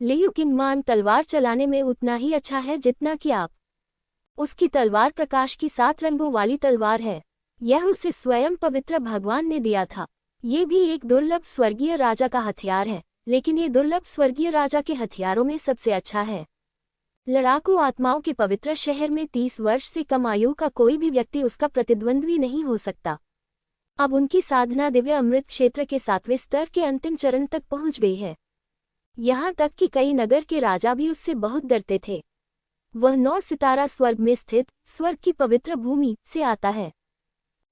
लियू किंगमांग तलवार चलाने में उतना ही अच्छा है जितना कि आप। उसकी तलवार प्रकाश की 7 रंगों वाली तलवार है। यह उसे स्वयं पवित्र भगवान ने दिया था। ये भी एक दुर्लभ स्वर्गीय राजा का हथियार है, लेकिन ये दुर्लभ स्वर्गीय राजा के हथियारों में सबसे अच्छा है। लड़ाकू आत्माओं के पवित्र शहर में 30 वर्ष से कम आयु का कोई भी व्यक्ति उसका प्रतिद्वंद्वी नहीं हो सकता। अब उनकी साधना दिव्य अमृत क्षेत्र के 7वें स्तर के अंतिम चरण तक पहुंच गई है। यहाँ तक कि कई नगर के राजा भी उससे बहुत डरते थे। वह 9 सितारा स्वर्ग में स्थित स्वर्ग की पवित्र भूमि से आता है।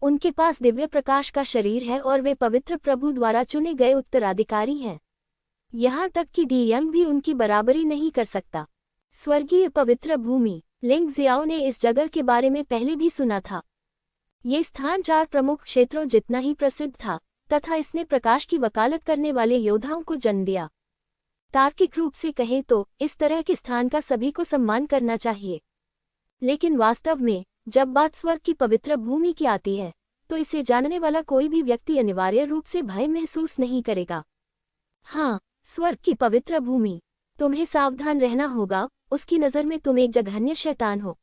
उनके पास दिव्य प्रकाश का शरीर है और वे पवित्र प्रभु द्वारा चुने गए उत्तराधिकारी हैं। यहाँ तक कि डी यंग भी उनकी बराबरी नहीं कर सकता। स्वर्गीय पवित्र भूमि। लिंग जियाओ ने इस जगह के बारे में पहले भी सुना था। ये स्थान 4 प्रमुख क्षेत्रों जितना ही प्रसिद्ध था, तथा इसने प्रकाश की वकालत करने वाले योद्धाओं को जन्म दिया। तार्किक रूप से कहें तो इस तरह के स्थान का सभी को सम्मान करना चाहिए, लेकिन वास्तव में जब बात स्वर्ग की पवित्र भूमि की आती है तो इसे जानने वाला कोई भी व्यक्ति अनिवार्य रूप से भय महसूस नहीं करेगा। हाँ, स्वर्ग की पवित्र भूमि। तुम्हें सावधान रहना होगा। उसकी नज़र में तुम एक जघन्य शैतान हो,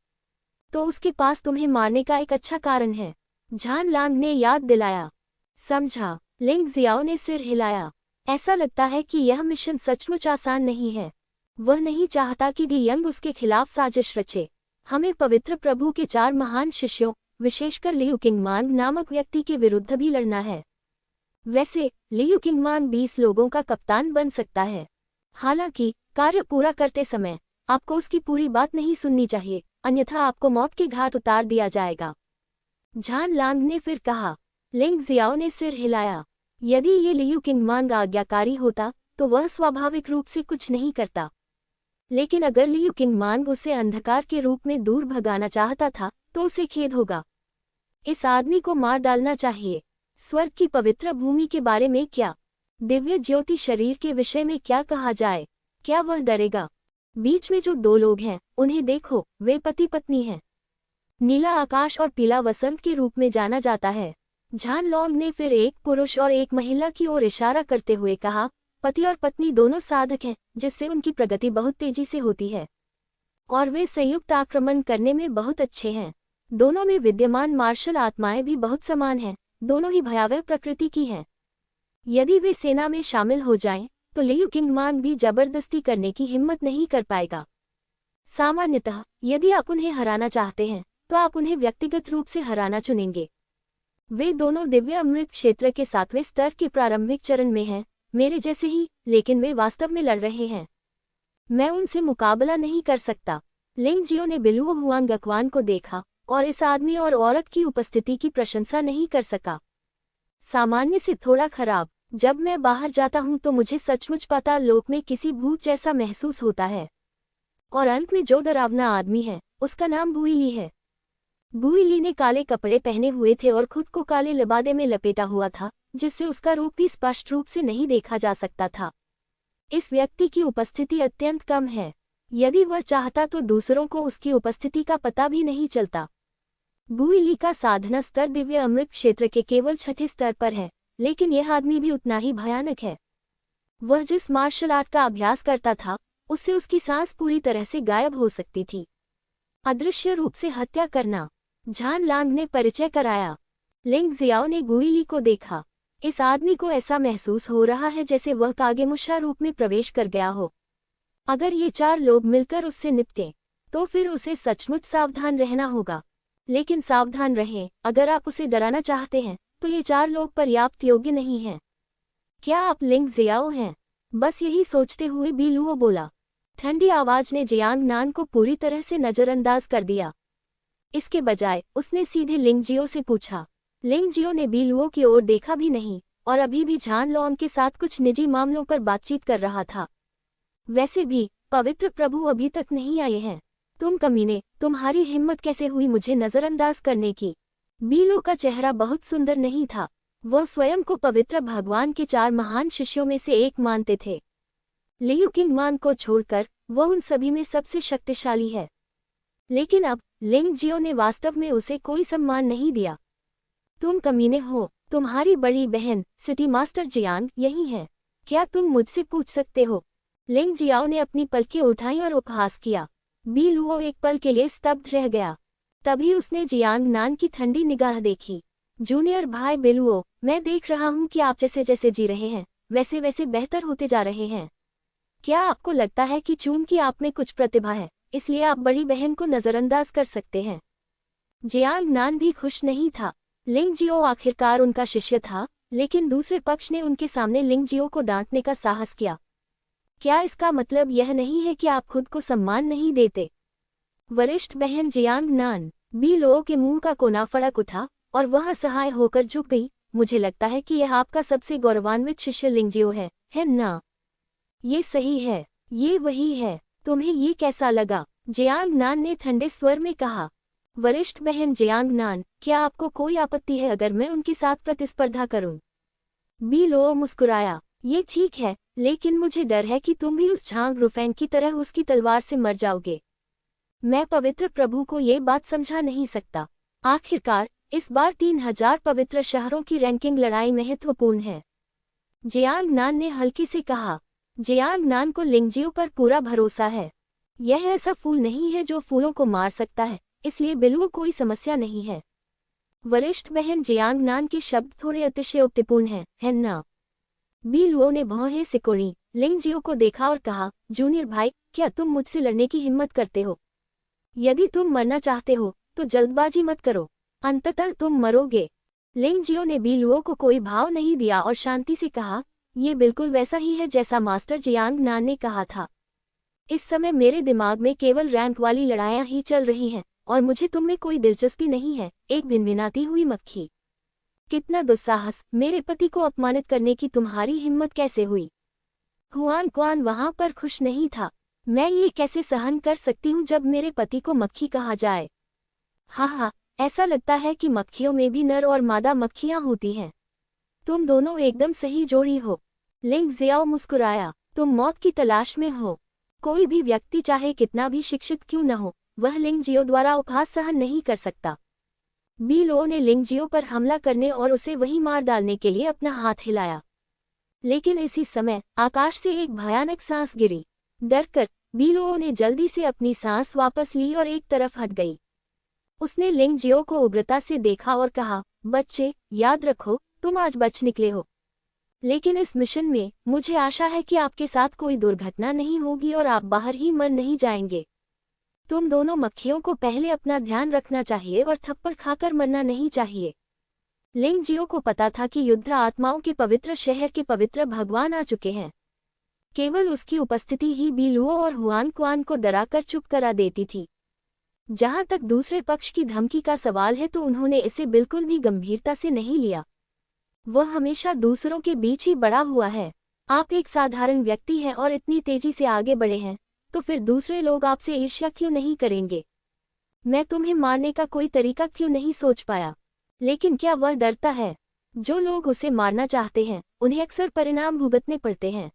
तो उसके पास तुम्हें मारने का एक अच्छा कारण है। झानलॉन्ग ने याद दिलाया। समझा। लिंग जियाओ ने सिर हिलाया। ऐसा लगता है कि यह मिशन सचमुच आसान नहीं है। वह नहीं चाहता कि डी यंग उसके खिलाफ साजिश रचे। हमें पवित्र प्रभु के 4 महान शिष्यों, विशेषकर लियू किंगमांग नामक व्यक्ति के विरुद्ध भी लड़ना है। वैसे लियू किंगमांग 20 लोगों का कप्तान बन सकता है। हालांकि कार्य पूरा करते समय आपको उसकी पूरी बात नहीं सुननी चाहिए, अन्यथा आपको मौत के घाट उतार दिया जाएगा। झानलॉन्ग ने फिर कहा। लिंग जियाओ ने सिर हिलाया। यदि ये लियू किंगमांग आज्ञाकारी होता तो वह स्वाभाविक रूप से कुछ नहीं करता, लेकिन अगर लियू किंगमांग उसे अंधकार के रूप में दूर भगाना चाहता था तो उसे खेद होगा। इस आदमी को मार डालना चाहिए। स्वर्ग की पवित्र भूमि के बारे में क्या, दिव्य ज्योति शरीर के विषय में क्या कहा जाए? क्या वह डरेगा? बीच में जो 2 लोग हैं उन्हें देखो, वे पति पत्नी हैं। नीला आकाश और पीला वसंत के रूप में जाना जाता है। झानलॉन्ग ने फिर एक पुरुष और एक महिला की ओर इशारा करते हुए कहा, पति और पत्नी दोनों साधक हैं, जिससे उनकी प्रगति बहुत तेजी से होती है, और वे संयुक्त आक्रमण करने में बहुत अच्छे हैं। दोनों में विद्यमान मार्शल आत्माएं भी बहुत समान हैं, दोनों ही भयावह प्रकृति की हैं। यदि वे सेना में शामिल हो जाएं, तो लियू किंगमान भी जबरदस्ती करने की हिम्मत नहीं कर पाएगा। सामान्यतः यदि आप उन्हें हराना चाहते हैं तो आप उन्हें व्यक्तिगत रूप से हराना चुनेंगे। वे दोनों दिव्य अमृत क्षेत्र के 7वें स्तर के प्रारंभिक चरण में हैं, मेरे जैसे ही, लेकिन वे वास्तव में लड़ रहे हैं। मैं उनसे मुकाबला नहीं कर सकता। लिंग जियो ने बिलुओ हुआंग गकवान को देखा और इस आदमी और औरत की उपस्थिति की प्रशंसा नहीं कर सका। सामान्य से थोड़ा खराब। जब मैं बाहर जाता हूं तो मुझे सचमुच पाताल लोक में किसी भूत जैसा महसूस होता है। और अंत में जो डरावना आदमी है उसका नाम बुईली है। बुईली ने काले कपड़े पहने हुए थे और खुद को काले लिबादे में लपेटा हुआ था, जिससे उसका रूप भी स्पष्ट रूप से नहीं देखा जा सकता था। इस व्यक्ति की उपस्थिति अत्यंत कम है। यदि वह चाहता तो दूसरों को उसकी उपस्थिति का पता भी नहीं चलता। बुईली का साधना स्तर दिव्य अमृत क्षेत्र के केवल 6ठे स्तर पर है, लेकिन यह आदमी भी उतना ही भयानक है। वह जिस मार्शल आर्ट का अभ्यास करता था उससे उसकी सांस पूरी तरह से गायब हो सकती थी। अदृश्य रूप से हत्या करना। झान लांग ने परिचय कराया। लिंग जियाओ ने गुईली को देखा। इस आदमी को ऐसा महसूस हो रहा है जैसे वह कागेमुशा रूप में प्रवेश कर गया हो। अगर ये 4 लोग मिलकर उससे निपटे तो फिर उसे सचमुच सावधान रहना होगा। लेकिन सावधान रहें, अगर आप उसे डराना चाहते हैं तो ये 4 लोग पर्याप्त योग्य नहीं हैं। क्या आप लिंग जियाओ हैं? बस यही सोचते हुए बीलुओ बोला। ठंडी आवाज ने जियांग नान को पूरी तरह से नजरअंदाज कर दिया। इसके बजाय उसने सीधे लिंग जियो से पूछा। लिंग जियो ने बीलुओ की ओर देखा भी नहीं और अभी भी झान लॉन्ग के साथ कुछ निजी मामलों पर बातचीत कर रहा था। वैसे भी पवित्र प्रभु अभी तक नहीं आए हैं। तुम कमीने, तुम्हारी हिम्मत कैसे हुई मुझे नजरअंदाज करने की? बीलू का चेहरा बहुत सुंदर नहीं था। वह स्वयं को पवित्र भगवान के 4 महान शिष्यों में से एक मानते थे। लियू किंगमान को छोड़कर वह उन सभी में सबसे शक्तिशाली है। लेकिन अब लिंग जियो ने वास्तव में उसे कोई सम्मान नहीं दिया। तुम कमीने हो। तुम्हारी बड़ी बहन सिटी मास्टर जियांग यही है। क्या तुम मुझसे पूछ सकते हो? लिंग जियाओ ने अपनी पलकें उठाई और उपहास किया। बीलुओ एक पल के लिए स्तब्ध रह गया। तभी उसने जियांग नान की ठंडी निगाह देखी। जूनियर भाई बिलुओ, मैं देख रहा हूं कि आप जैसे जैसे जी रहे हैं वैसे वैसे बेहतर होते जा रहे हैं। क्या आपको लगता है कि चूंकि आप में कुछ प्रतिभा है इसलिए आप बड़ी बहन को नजरअंदाज कर सकते हैं? जियांग नान भी खुश नहीं था। लिंग जियो आखिरकार उनका शिष्य था, लेकिन दूसरे पक्ष ने उनके सामने लिंग जियो को डांटने का साहस किया। क्या इसका मतलब यह नहीं है कि आप खुद को सम्मान नहीं देते? वरिष्ठ बहन जियांग नान। बीलुओ के मुंह का कोना फड़क उठा और वह असहाय होकर झुक गई। मुझे लगता है कि यह आपका सबसे गौरवान्वित शिष्य लिंग जियो है ना? ये सही है, ये वही है। तुम्हें ये कैसा लगा? जियांग नान ने ठंडे स्वर में कहा। वरिष्ठ बहन जियांग नान, क्या आपको कोई आपत्ति है अगर मैं उनके साथ प्रतिस्पर्धा करूं? बीलुओ मुस्कुराया। ये ठीक है, लेकिन मुझे डर है कि तुम भी उस झांग रुफेंग की तरह उसकी तलवार से मर जाओगे। मैं पवित्र प्रभु को ये बात समझा नहीं सकता। आखिरकार इस बार 3000 पवित्र शहरों की रैंकिंग लड़ाई महत्वपूर्ण है। जियांग नान ने हल्के से कहा। जियांग नान को लिंगजियो पर पूरा भरोसा है। यह ऐसा फूल नहीं है जो फूलों को मार सकता है, इसलिए बिलुओ कोई समस्या नहीं है। वरिष्ठ बहन जियांग नान के शब्द थोड़े अतिशयोक्तिपूर्ण है ना? बीलुओ ने भौहें सिकोड़ी, लिंगजियो को देखा और कहा, जूनियर भाई, क्या तुम मुझसे लड़ने की हिम्मत करते हो? यदि तुम मरना चाहते हो तो जल्दबाजी मत करो, अंततः तुम मरोगे। लिंगजियो ने बीलुओ को कोई भाव नहीं दिया और शांति से कहा, ये बिल्कुल वैसा ही है जैसा मास्टर जियांग नान ने कहा था। इस समय मेरे दिमाग में केवल रैंक वाली लड़ाइयां ही चल रही हैं और मुझे तुम में कोई दिलचस्पी नहीं है। एक भिनभिनाती हुई मक्खी। कितना दुस्साहस! मेरे पति को अपमानित करने की तुम्हारी हिम्मत कैसे हुई? हुआन क्वान वहां पर खुश नहीं था। मैं ये कैसे सहन कर सकती हूँ जब मेरे पति को मक्खी कहा जाए? हाँ, ऐसा लगता है कि मक्खियों में भी नर और मादा मक्खियां होती हैं। तुम दोनों एकदम सही जोड़ी हो। लिंग जियाओ मुस्कुराया। तुम मौत की तलाश में हो। कोई भी व्यक्ति चाहे कितना भी शिक्षित क्यों न हो, वह लिंग जियो द्वारा उपहास सहन नहीं कर सकता। बीलुओ ने लिंग जियो पर हमला करने और उसे वहीं मार डालने के लिए अपना हाथ हिलाया। लेकिन इसी समय आकाश से एक भयानक सांस गिरी। डरकर बीलुओ ने जल्दी से अपनी सांस वापस ली और एक तरफ हट गई। उसने लिंग जियो को उग्रता से देखा और कहा, बच्चे, याद रखो, तुम आज बच निकले हो। लेकिन इस मिशन में मुझे आशा है कि आपके साथ कोई दुर्घटना नहीं होगी और आप बाहर ही मर नहीं जाएंगे। तुम दोनों मक्खियों को पहले अपना ध्यान रखना चाहिए और थप्पड़ खाकर मरना नहीं चाहिए। लिंग जियो को पता था कि युद्ध आत्माओं के पवित्र शहर के पवित्र भगवान आ चुके हैं। केवल उसकी उपस्थिति ही बीलुओ और हुआन क्वान को डराकर चुप करा देती थी। जहां तक दूसरे पक्ष की धमकी का सवाल है तो उन्होंने इसे बिल्कुल भी गंभीरता से नहीं लिया। वह हमेशा दूसरों के बीच ही बड़ा हुआ है। आप एक साधारण व्यक्ति हैं और इतनी तेजी से आगे बढ़े हैं, तो फिर दूसरे लोग आपसे ईर्ष्या क्यों नहीं करेंगे? मैं तुम्हें मारने का कोई तरीका क्यों नहीं सोच पाया? लेकिन क्या वह डरता है? जो लोग उसे मारना चाहते हैं उन्हें अक्सर परिणाम भुगतने पड़ते हैं।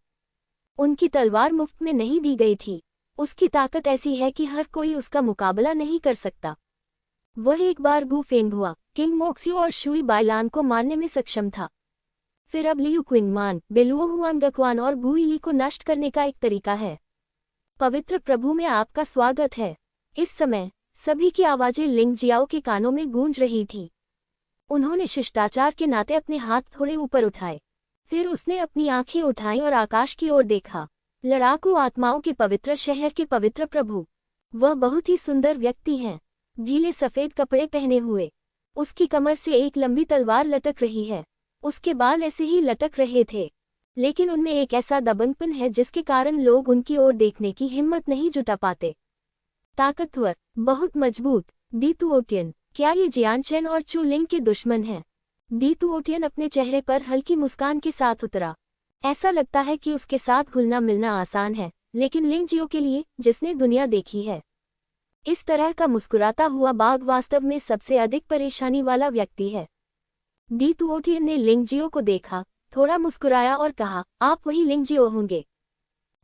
उनकी तलवार मुफ्त में नहीं दी गई थी। उसकी ताकत ऐसी है कि हर कोई उसका मुकाबला नहीं कर सकता। वह एक बार गु फेंगहुआ, किंग मोक्सियो और शुई बाइलान को मारने में सक्षम था। फिर अब लियू क्विंगमान, बेलुओ हुआंगक्वान और गुइली को नष्ट करने का एक तरीका है। पवित्र प्रभु में आपका स्वागत है। इस समय सभी की आवाजें लिंग जियाओ के कानों में गूंज रही थी। उन्होंने शिष्टाचार के नाते अपने हाथ थोड़े ऊपर उठाए। फिर उसने अपनी आंखें उठाईं और आकाश की ओर देखा। लड़ाकू आत्माओं के पवित्र शहर के पवित्र प्रभु। वह बहुत ही सुंदर व्यक्ति हैं, ढीले सफेद कपड़े पहने हुए। उसकी कमर से एक लंबी तलवार लटक रही है। उसके बाल ऐसे ही लटक रहे थे, लेकिन उनमें एक ऐसा दबंगपन है जिसके कारण लोग उनकी ओर देखने की हिम्मत नहीं जुटा पाते। ताकतवर, बहुत मजबूत, दी तुओटियन। क्या ये जियानचेन और चू लिंग के दुश्मन हैं? दी तुओटियन अपने चेहरे पर हल्की मुस्कान के साथ उतरा। ऐसा लगता है कि उसके साथ घुलना मिलना आसान है, लेकिन लिंग जियो के लिए, जिसने दुनिया देखी है, इस तरह का मुस्कुराता हुआ बाघ वास्तव में सबसे अधिक परेशानी वाला व्यक्ति है। दी तुओटियन ने लिंग जियो को देखा, थोड़ा मुस्कुराया और कहा, आप वही लिंग जियो होंगे।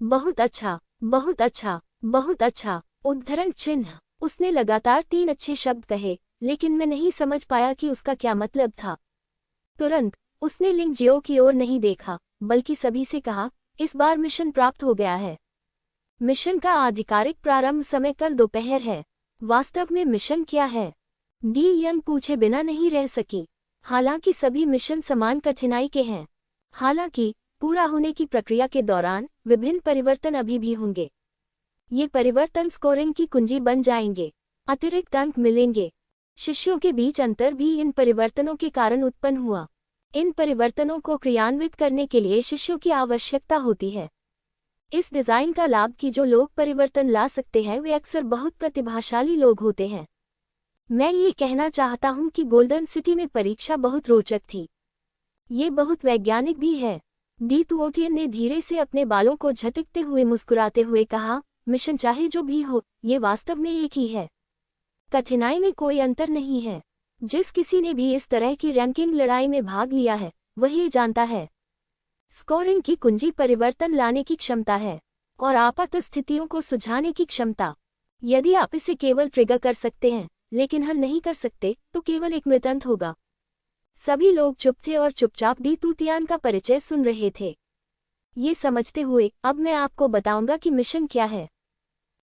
बहुत अच्छा, बहुत अच्छा, बहुत अच्छा। उद्धरण चिन्ह। उसने लगातार 3 अच्छे शब्द कहे, लेकिन मैं नहीं समझ पाया कि उसका क्या मतलब था। तुरंत उसने लिंग जियो की ओर नहीं देखा, बल्कि सभी से कहा, इस बार मिशन प्राप्त हो गया है। मिशन का आधिकारिक प्रारंभ समय कल दोपहर है। वास्तव में मिशन क्या है? डी यन पूछे बिना नहीं रह सकी। हालांकि सभी मिशन समान कठिनाई के हैं। हालांकि पूरा होने की प्रक्रिया के दौरान विभिन्न परिवर्तन अभी भी होंगे। ये परिवर्तन स्कोरिंग की कुंजी बन जाएंगे। अतिरिक्त अंक मिलेंगे। शिष्यों के बीच अंतर भी इन परिवर्तनों के कारण उत्पन्न हुआ। इन परिवर्तनों को क्रियान्वित करने के लिए शिष्यों की आवश्यकता होती है। इस डिजाइन का लाभ कि जो लोग परिवर्तन ला सकते हैं वे अक्सर बहुत प्रतिभाशाली लोग होते हैं। मैं ये कहना चाहता हूं कि गोल्डन सिटी में परीक्षा बहुत रोचक थी। ये बहुत वैज्ञानिक भी है। डी तुओटियन ने धीरे से अपने बालों को झटकते हुए मुस्कुराते हुए कहा, मिशन चाहे जो भी हो, ये वास्तव में एक ही है। कठिनाई में कोई अंतर नहीं है। जिस किसी ने भी इस तरह की रैंकिंग लड़ाई में भाग लिया है, वही जानता है। स्कोरिंग की कुंजी परिवर्तन लाने की क्षमता है और आपात स्थितियों को सुझाने की क्षमता। यदि आप इसे केवल ट्रिगर कर सकते हैं, लेकिन हल नहीं कर सकते, तो केवल एक मृतंत होगा। सभी लोग चुप थे और चुपचाप डी तुतियान का परिचय सुन रहे थे। ये समझते हुए अब मैं आपको बताऊंगा कि मिशन क्या है।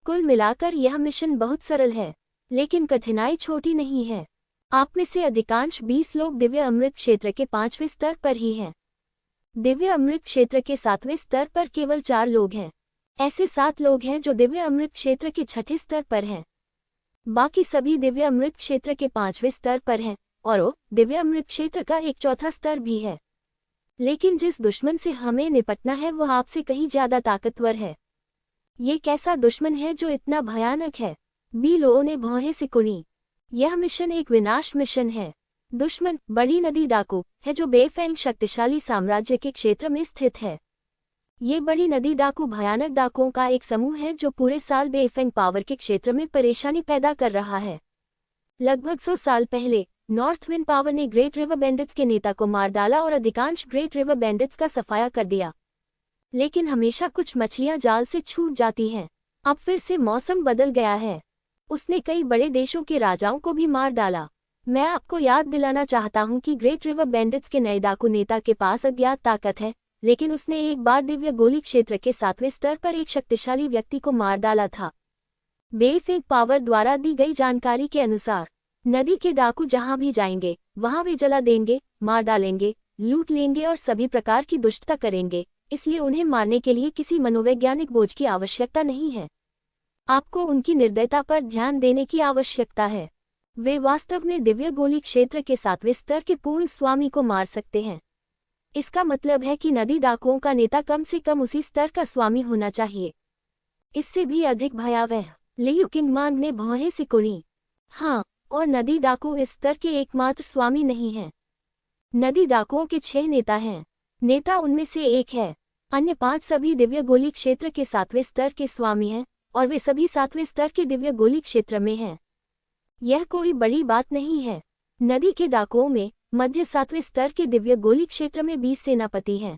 कुल मिलाकर यह मिशन बहुत सरल है, लेकिन कठिनाई छोटी नहीं है। आप में से अधिकांश 20 लोग दिव्य अमृत क्षेत्र के 5वें स्तर पर ही हैं। दिव्य अमृत क्षेत्र के 7वें स्तर पर केवल 4 लोग हैं। ऐसे 7 लोग हैं जो दिव्य अमृत क्षेत्र के 6ठे स्तर पर हैं। बाकी सभी दिव्य अमृत क्षेत्र के 5वें स्तर पर हैं, और दिव्य अमृत क्षेत्र का एक चौथा स्तर भी है। लेकिन जिस दुश्मन से हमें निपटना है वह आपसे कहीं ज्यादा ताकतवर है। ये कैसा दुश्मन है जो इतना भयानक है? बी लोगों ने भौहें सिकुड़ी। यह मिशन एक विनाश मिशन है। दुश्मन बड़ी नदी डाकू है जो बेफेंग शक्तिशाली साम्राज्य के क्षेत्र में स्थित है। ये बड़ी नदी डाकू भयानक डाकुओं का एक समूह है जो पूरे साल बेफेंग पावर के क्षेत्र में परेशानी पैदा कर रहा है। लगभग 100 साल पहले नॉर्थ विंड पावर ने ग्रेट रिवर बैंडिट्स के नेता को मार डाला और अधिकांश ग्रेट रिवर बैंडिट्स का सफाया कर दिया। लेकिन हमेशा कुछ मछलियां जाल से छूट जाती हैं। अब फिर से मौसम बदल गया है। उसने कई बड़े देशों के राजाओं को भी मार डाला। मैं आपको याद दिलाना चाहता हूं कि ग्रेट रिवर बैंडिट्स के नए डाकू नेता के पास अज्ञात ताकत है, लेकिन उसने एक बार दिव्य गोली क्षेत्र के 7वें स्तर पर एक शक्तिशाली व्यक्ति को मार डाला था। बेफेंग पावर द्वारा दी गई जानकारी के अनुसार नदी के डाकू जहां भी जाएंगे वहां वे जला देंगे, मार डालेंगे, लूट लेंगे और सभी प्रकार की दुष्टता करेंगे, इसलिए उन्हें मारने के लिए किसी मनोवैज्ञानिक बोझ की आवश्यकता नहीं है। आपको उनकी निर्दयता पर ध्यान देने की आवश्यकता है। वे वास्तव में दिव्य गोली क्षेत्र के 7वें स्तर के पूर्ण स्वामी को मार सकते हैं। इसका मतलब है कि नदी डाकुओं का नेता कम से कम उसी स्तर का स्वामी होना चाहिए। इससे भी अधिक भयावह, लियू किंगमांग ने भौहें सिकुड़ी। हाँ, और नदी डाकू इस स्तर के एकमात्र स्वामी नहीं हैं। नदी डाकुओं के 6 नेता हैं। नेता उनमें से एक है। अन्य 5 सभी दिव्य गोली क्षेत्र के 7वें स्तर के स्वामी हैं, और वे सभी 7वें स्तर के दिव्य गोली क्षेत्र में हैं। यह कोई बड़ी बात नहीं है। नदी के डाकुओं में मध्य 7वें स्तर के दिव्य गोली क्षेत्र में 20 सेनापति हैं।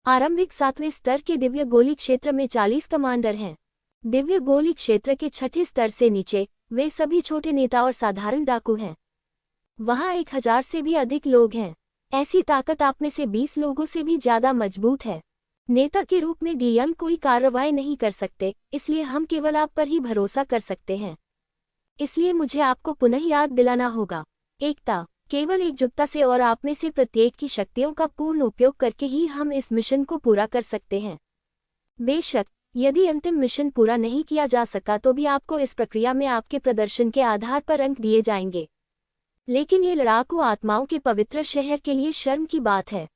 आरंभिक 7वें स्तर के दिव्य गोली क्षेत्र में 40 कमांडर हैं। दिव्य गोली क्षेत्र के 6ठे स्तर से नीचे वे सभी छोटे नेता और साधारण डाकू हैं। वहां 1000 से भी अधिक लोग हैं। ऐसी ताकत आप में से 20 लोगों से भी ज्यादा मजबूत है। नेता के रूप में डीएम कोई कार्रवाई नहीं कर सकते, इसलिए हम केवल आप पर ही भरोसा कर सकते हैं। इसलिए मुझे आपको पुनः याद दिलाना होगा, एकता, केवल एकजुटता से और आप में से प्रत्येक की शक्तियों का पूर्ण उपयोग करके ही हम इस मिशन को पूरा कर सकते हैं। बेशक, यदि अंतिम मिशन पूरा नहीं किया जा सका तो भी आपको इस प्रक्रिया में आपके प्रदर्शन के आधार पर अंक दिए जाएंगे। लेकिन ये लड़ाकू आत्माओं के पवित्र शहर के लिए शर्म की बात है।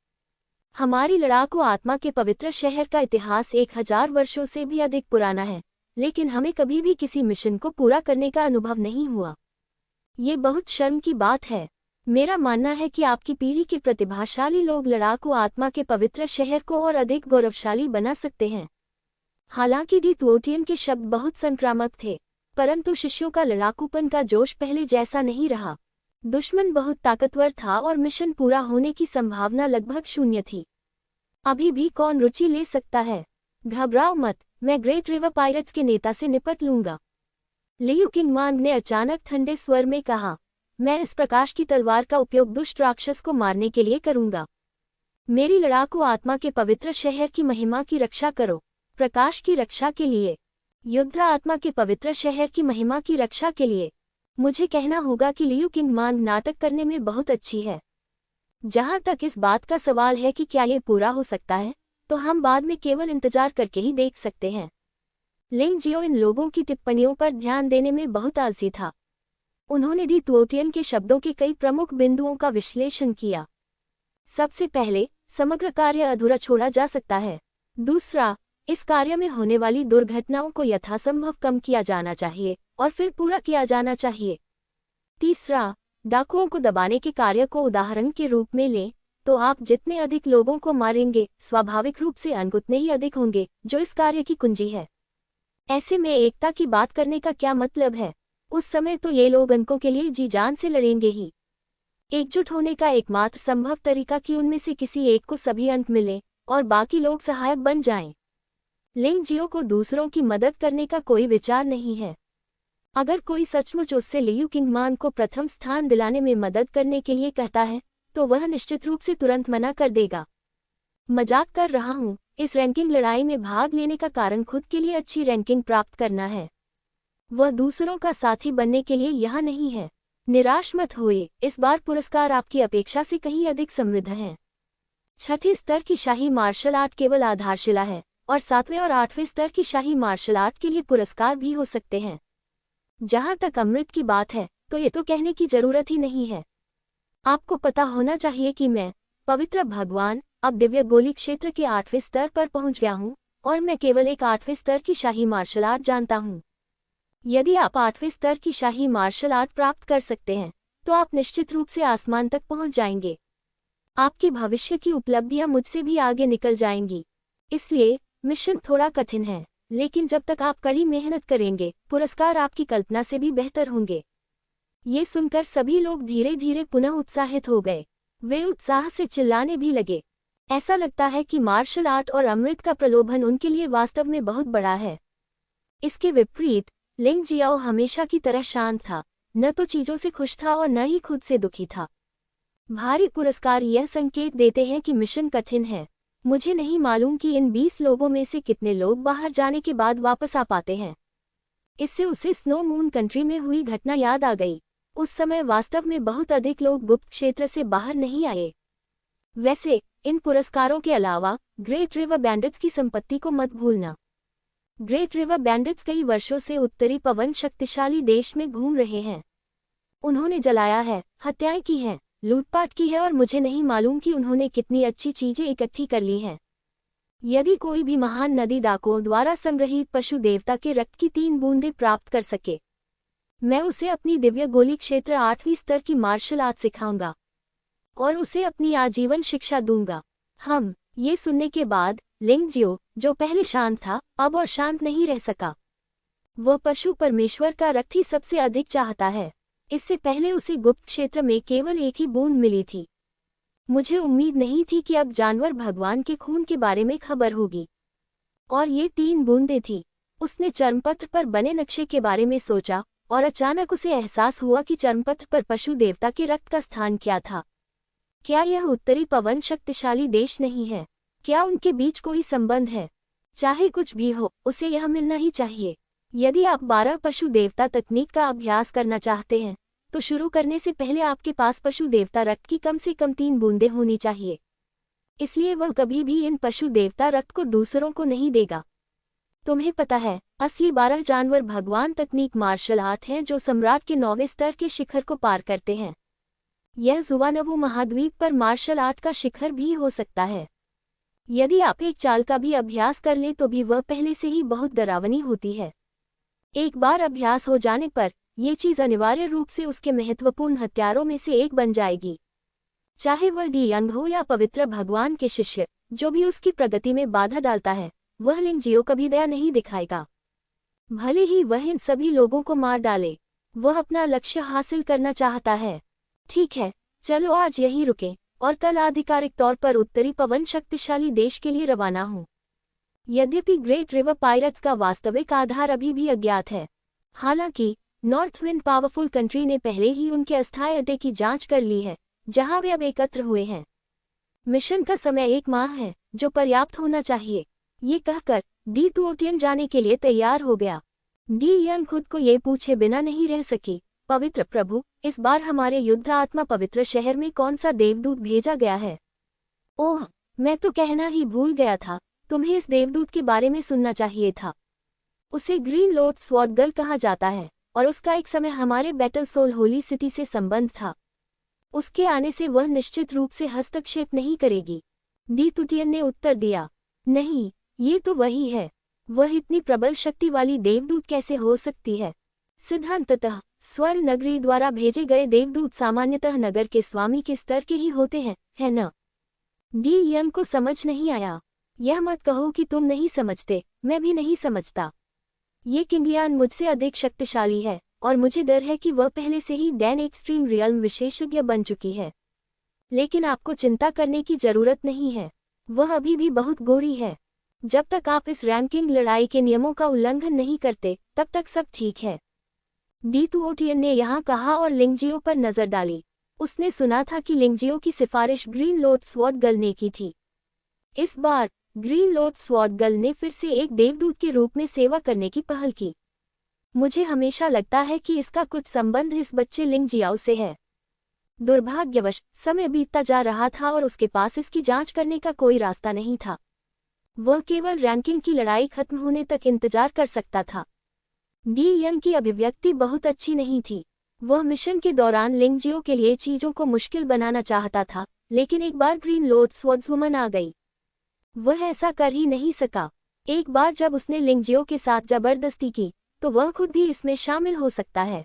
हमारी लड़ाकू आत्मा के पवित्र शहर का इतिहास 1000 वर्षों से भी अधिक पुराना है, लेकिन हमें कभी भी किसी मिशन को पूरा करने का अनुभव नहीं हुआ। ये बहुत शर्म की बात है। मेरा मानना है कि आपकी पीढ़ी के प्रतिभाशाली लोग लड़ाकू आत्मा के पवित्र शहर को और अधिक गौरवशाली बना सकते हैं। हालांकि डी तुओटियन के शब्द बहुत संक्रामक थे, परंतु शिष्यों का लड़ाकूपन का जोश पहले जैसा नहीं रहा। दुश्मन बहुत ताकतवर था और मिशन पूरा होने की संभावना लगभग शून्य थी। अभी भी कौन रुचि ले सकता है? घबराओ मत, मैं ग्रेट रिवर पायरेट्स के नेता से निपट लूंगा। लियू किंगमांग ने अचानक ठंडे स्वर में कहा, मैं इस प्रकाश की तलवार का उपयोग दुष्ट राक्षस को मारने के लिए करूंगा। मेरी लड़ाकू आत्मा के पवित्र शहर की महिमा की रक्षा करो। प्रकाश की रक्षा के लिए, युद्ध आत्मा के पवित्र शहर की महिमा की रक्षा के लिए। मुझे कहना होगा कि लियू किंगमांग नाटक करने में बहुत अच्छी है। जहां तक इस बात का सवाल है कि क्या ये पूरा हो सकता है, तो हम बाद में केवल इंतजार करके ही देख सकते हैं। लिंग जियो इन लोगों की टिप्पणियों पर ध्यान देने में बहुत आलसी था। उन्होंने डी तुओटियन के शब्दों के कई प्रमुख बिंदुओं का विश्लेषण किया। सबसे पहले, समग्र कार्य अधूरा छोड़ा जा सकता है। दूसरा, इस कार्य में होने वाली दुर्घटनाओं को यथासंभव कम किया जाना चाहिए और फिर पूरा किया जाना चाहिए। तीसरा, डाकुओं को दबाने के कार्य को उदाहरण के रूप में लें, तो आप जितने अधिक लोगों को मारेंगे, स्वाभाविक रूप से अंक उतने ही अधिक होंगे, जो इस कार्य की कुंजी है। ऐसे में एकता की बात करने का क्या मतलब है? उस समय तो ये लोग अंकों के लिए जी जान से लड़ेंगे ही। एकजुट होने का एकमात्र संभव तरीका कि उनमें से किसी एक को सभी अंक मिले और बाकी लोग सहायक बन जाएं। लिंग जियो को दूसरों की मदद करने का कोई विचार नहीं है। अगर कोई सचमुच उससे लियू किंगमांग को प्रथम स्थान दिलाने में मदद करने के लिए कहता है, तो वह निश्चित रूप से तुरंत मना कर देगा। मजाक कर रहा हूँ। इस रैंकिंग लड़ाई में भाग लेने का कारण खुद के लिए अच्छी रैंकिंग प्राप्त करना है। वह दूसरों का साथी बनने के लिए यहाँ नहीं है। निराश मत होइए, इस बार पुरस्कार आपकी अपेक्षा से कहीं अधिक समृद्ध हैं। 6ठे स्तर की शाही मार्शल आर्ट केवल आधारशिला है, और 7वें और 8वें स्तर की शाही मार्शल आर्ट के लिए पुरस्कार भी हो सकते हैं। जहां तक अमृत की बात है, तो ये तो कहने की जरूरत ही नहीं है। आपको पता होना चाहिए कि मैं, पवित्र भगवान, अब दिव्य गोली क्षेत्र के 8वें स्तर पर पहुंच गया हूं, और मैं केवल एक 8वें स्तर की शाही मार्शल आर्ट जानता हूं। यदि आप 8वें स्तर की शाही मार्शल आर्ट प्राप्त कर सकते हैं, तो आप निश्चित रूप से आसमान तक पहुंच जाएंगे। आपके भविष्य की उपलब्धियां मुझसे भी आगे निकल जाएंगी। इसलिए मिशन थोड़ा कठिन है, लेकिन जब तक आप कड़ी मेहनत करेंगे, पुरस्कार आपकी कल्पना से भी बेहतर होंगे। ये सुनकर सभी लोग धीरे धीरे पुनः उत्साहित हो गए। वे उत्साह से चिल्लाने भी लगे। ऐसा लगता है कि मार्शल आर्ट और अमृत का प्रलोभन उनके लिए वास्तव में बहुत बड़ा है। इसके विपरीत, लिंग जियाओ हमेशा की तरह शांत था, न तो चीजों से खुश था और न ही खुद से दुखी था। भारी पुरस्कार यह संकेत देते हैं कि मिशन कठिन है। मुझे नहीं मालूम कि इन 20 लोगों में से कितने लोग बाहर जाने के बाद वापस आ पाते हैं। इससे उसे स्नो मून कंट्री में हुई घटना याद आ गई। उस समय वास्तव में बहुत अधिक लोग गुप्त क्षेत्र से बाहर नहीं आए। वैसे इन पुरस्कारों के अलावा ग्रेट रिवर बैंडिट्स की संपत्ति को मत भूलना। ग्रेट रिवर बैंडिट्स कई वर्षों से उत्तरी पवन शक्तिशाली देश में घूम रहे हैं। उन्होंने जलाया है, हत्याएं की हैं, लूटपाट की है और मुझे नहीं मालूम कि उन्होंने कितनी अच्छी चीजें इकट्ठी कर ली हैं। यदि कोई भी महान नदी डाकुओं द्वारा संग्रहित पशु देवता के रक्त की 3 बूंदें प्राप्त कर सके, मैं उसे अपनी दिव्य गोली क्षेत्र 8वीं स्तर की मार्शल आर्ट सिखाऊंगा और उसे अपनी आजीवन शिक्षा दूंगा। ये सुनने के बाद लिंगजियो, जो पहले शांत था, अब और शांत नहीं रह सका। वह पशु परमेश्वर का रक्त ही सबसे अधिक चाहता है। इससे पहले उसे गुप्त क्षेत्र में केवल एक ही बूंद मिली थी। मुझे उम्मीद नहीं थी कि अब जानवर भगवान के खून के बारे में खबर होगी। और ये 3 बूंदें थी। उसने चर्मपत्र पर बने नक्शे के बारे में सोचा और अचानक उसे एहसास हुआ कि चर्मपत्र पर पशु देवता के रक्त का स्थान क्या था। क्या यह उत्तरी पवन शक्तिशाली देश नहीं है? क्या उनके बीच कोई संबंध है? चाहे कुछ भी हो, उसे यह मिलना ही चाहिए। यदि आप 12 पशु देवता तकनीक का अभ्यास करना चाहते हैं, तो शुरू करने से पहले आपके पास पशु देवता रक्त की कम से कम 3 बूंदें होनी चाहिए। इसलिए वह कभी भी इन पशु देवता रक्त को दूसरों को नहीं देगा। तुम्हें पता है, असली 12 जानवर भगवान तकनीक मार्शल आर्ट हैं जो सम्राट के 9वें स्तर के शिखर को पार करते हैं। यह जुवानवु महाद्वीप पर मार्शल आर्ट का शिखर भी हो सकता है। यदि आप एक चाल का भी अभ्यास कर लें तो भी वह पहले से ही बहुत डरावनी होती है। एक बार अभ्यास हो जाने पर ये चीज अनिवार्य रूप से उसके महत्वपूर्ण हथियारों में से एक बन जाएगी। चाहे वह डियांग हो या पवित्र भगवान के शिष्य, जो भी उसकी प्रगति में बाधा डालता है, वह लिंगजियो कभी दया नहीं दिखाएगा। भले ही वह इन सभी लोगों को मार डाले, वह अपना लक्ष्य हासिल करना चाहता है। ठीक है, चलो आज यहीं रुकें और कल आधिकारिक तौर पर उत्तरी पवन शक्तिशाली देश के लिए रवाना हूं। यद्यपि ग्रेट रिवर पायरेट्स का वास्तविक आधार अभी भी अज्ञात है। हालांकि नॉर्थ विंड पावरफुल कंट्री ने पहले ही उनके अस्थायी अड्डे की जांच कर ली है, जहां वे अब एकत्र हुए हैं। मिशन का समय 1 माह है, जो पर्याप्त होना चाहिए। ये कहकर डी तुओटियन जाने के लिए तैयार हो गया। डी यंग खुद को ये पूछे बिना नहीं रह सकी, पवित्र प्रभु, इस बार हमारे युद्ध आत्मा पवित्र शहर में कौन सा देवदूत भेजा गया है? ओह, मैं तो कहना ही भूल गया था, तुम्हें इस देवदूत के बारे में सुनना चाहिए था। उसे ग्रीन लोड स्वॉर्ड गर्ल कहा जाता है और उसका एक समय हमारे बैटल सोल होली सिटी से संबंध था। उसके आने से वह निश्चित रूप से हस्तक्षेप नहीं करेगी। डी तुटियन ने उत्तर दिया, नहीं, ये तो वही है। वह इतनी प्रबल शक्ति वाली देवदूत कैसे हो सकती है? सिद्धांततः स्वर्ण नगरी द्वारा भेजे गए देवदूत सामान्यतः नगर के स्वामी के स्तर के ही होते हैं, है न? डी यंग को समझ नहीं आया। यह मत कहो कि तुम नहीं समझते, मैं भी नहीं समझता। ये किंगियान मुझसे अधिक शक्तिशाली है और मुझे डर है कि वह पहले से ही डैन एक्सट्रीम रियल्म विशेषज्ञ बन चुकी है। लेकिन आपको चिंता करने की जरूरत नहीं है, वह अभी भी बहुत गोरी है। जब तक आप इस रैंकिंग लड़ाई के नियमों का उल्लंघन नहीं करते, तब तक सब ठीक है। डी तुओटियन ने यहाँ कहा और लिंगजियो पर नजर डाली। उसने सुना था कि लिंगजियो की सिफारिश ग्रीन लोड स्वॉर्ड गर्ल ने की थी। इस बार ग्रीन लोड स्वॉर्ड गर्ल ने फिर से एक देवदूत के रूप में सेवा करने की पहल की। मुझे हमेशा लगता है कि इसका कुछ संबंध इस बच्चे लिंगजियाओ से है। दुर्भाग्यवश समय बीतता जा रहा था और उसके पास इसकी जांच करने का कोई रास्ता नहीं था। वह केवल रैंकिंग की लड़ाई खत्म होने तक इंतजार कर सकता था। डी यंग की अभिव्यक्ति बहुत अच्छी नहीं थी। वह मिशन के दौरान लिंगजियो के लिए चीजों को मुश्किल बनाना चाहता था, लेकिन एक बार ग्रीन लोड स्वॉर्ड्सवुमन आ गई, वह ऐसा कर ही नहीं सका। एक बार जब उसने लिंगजियो के साथ जबरदस्ती की, तो वह खुद भी इसमें शामिल हो सकता है।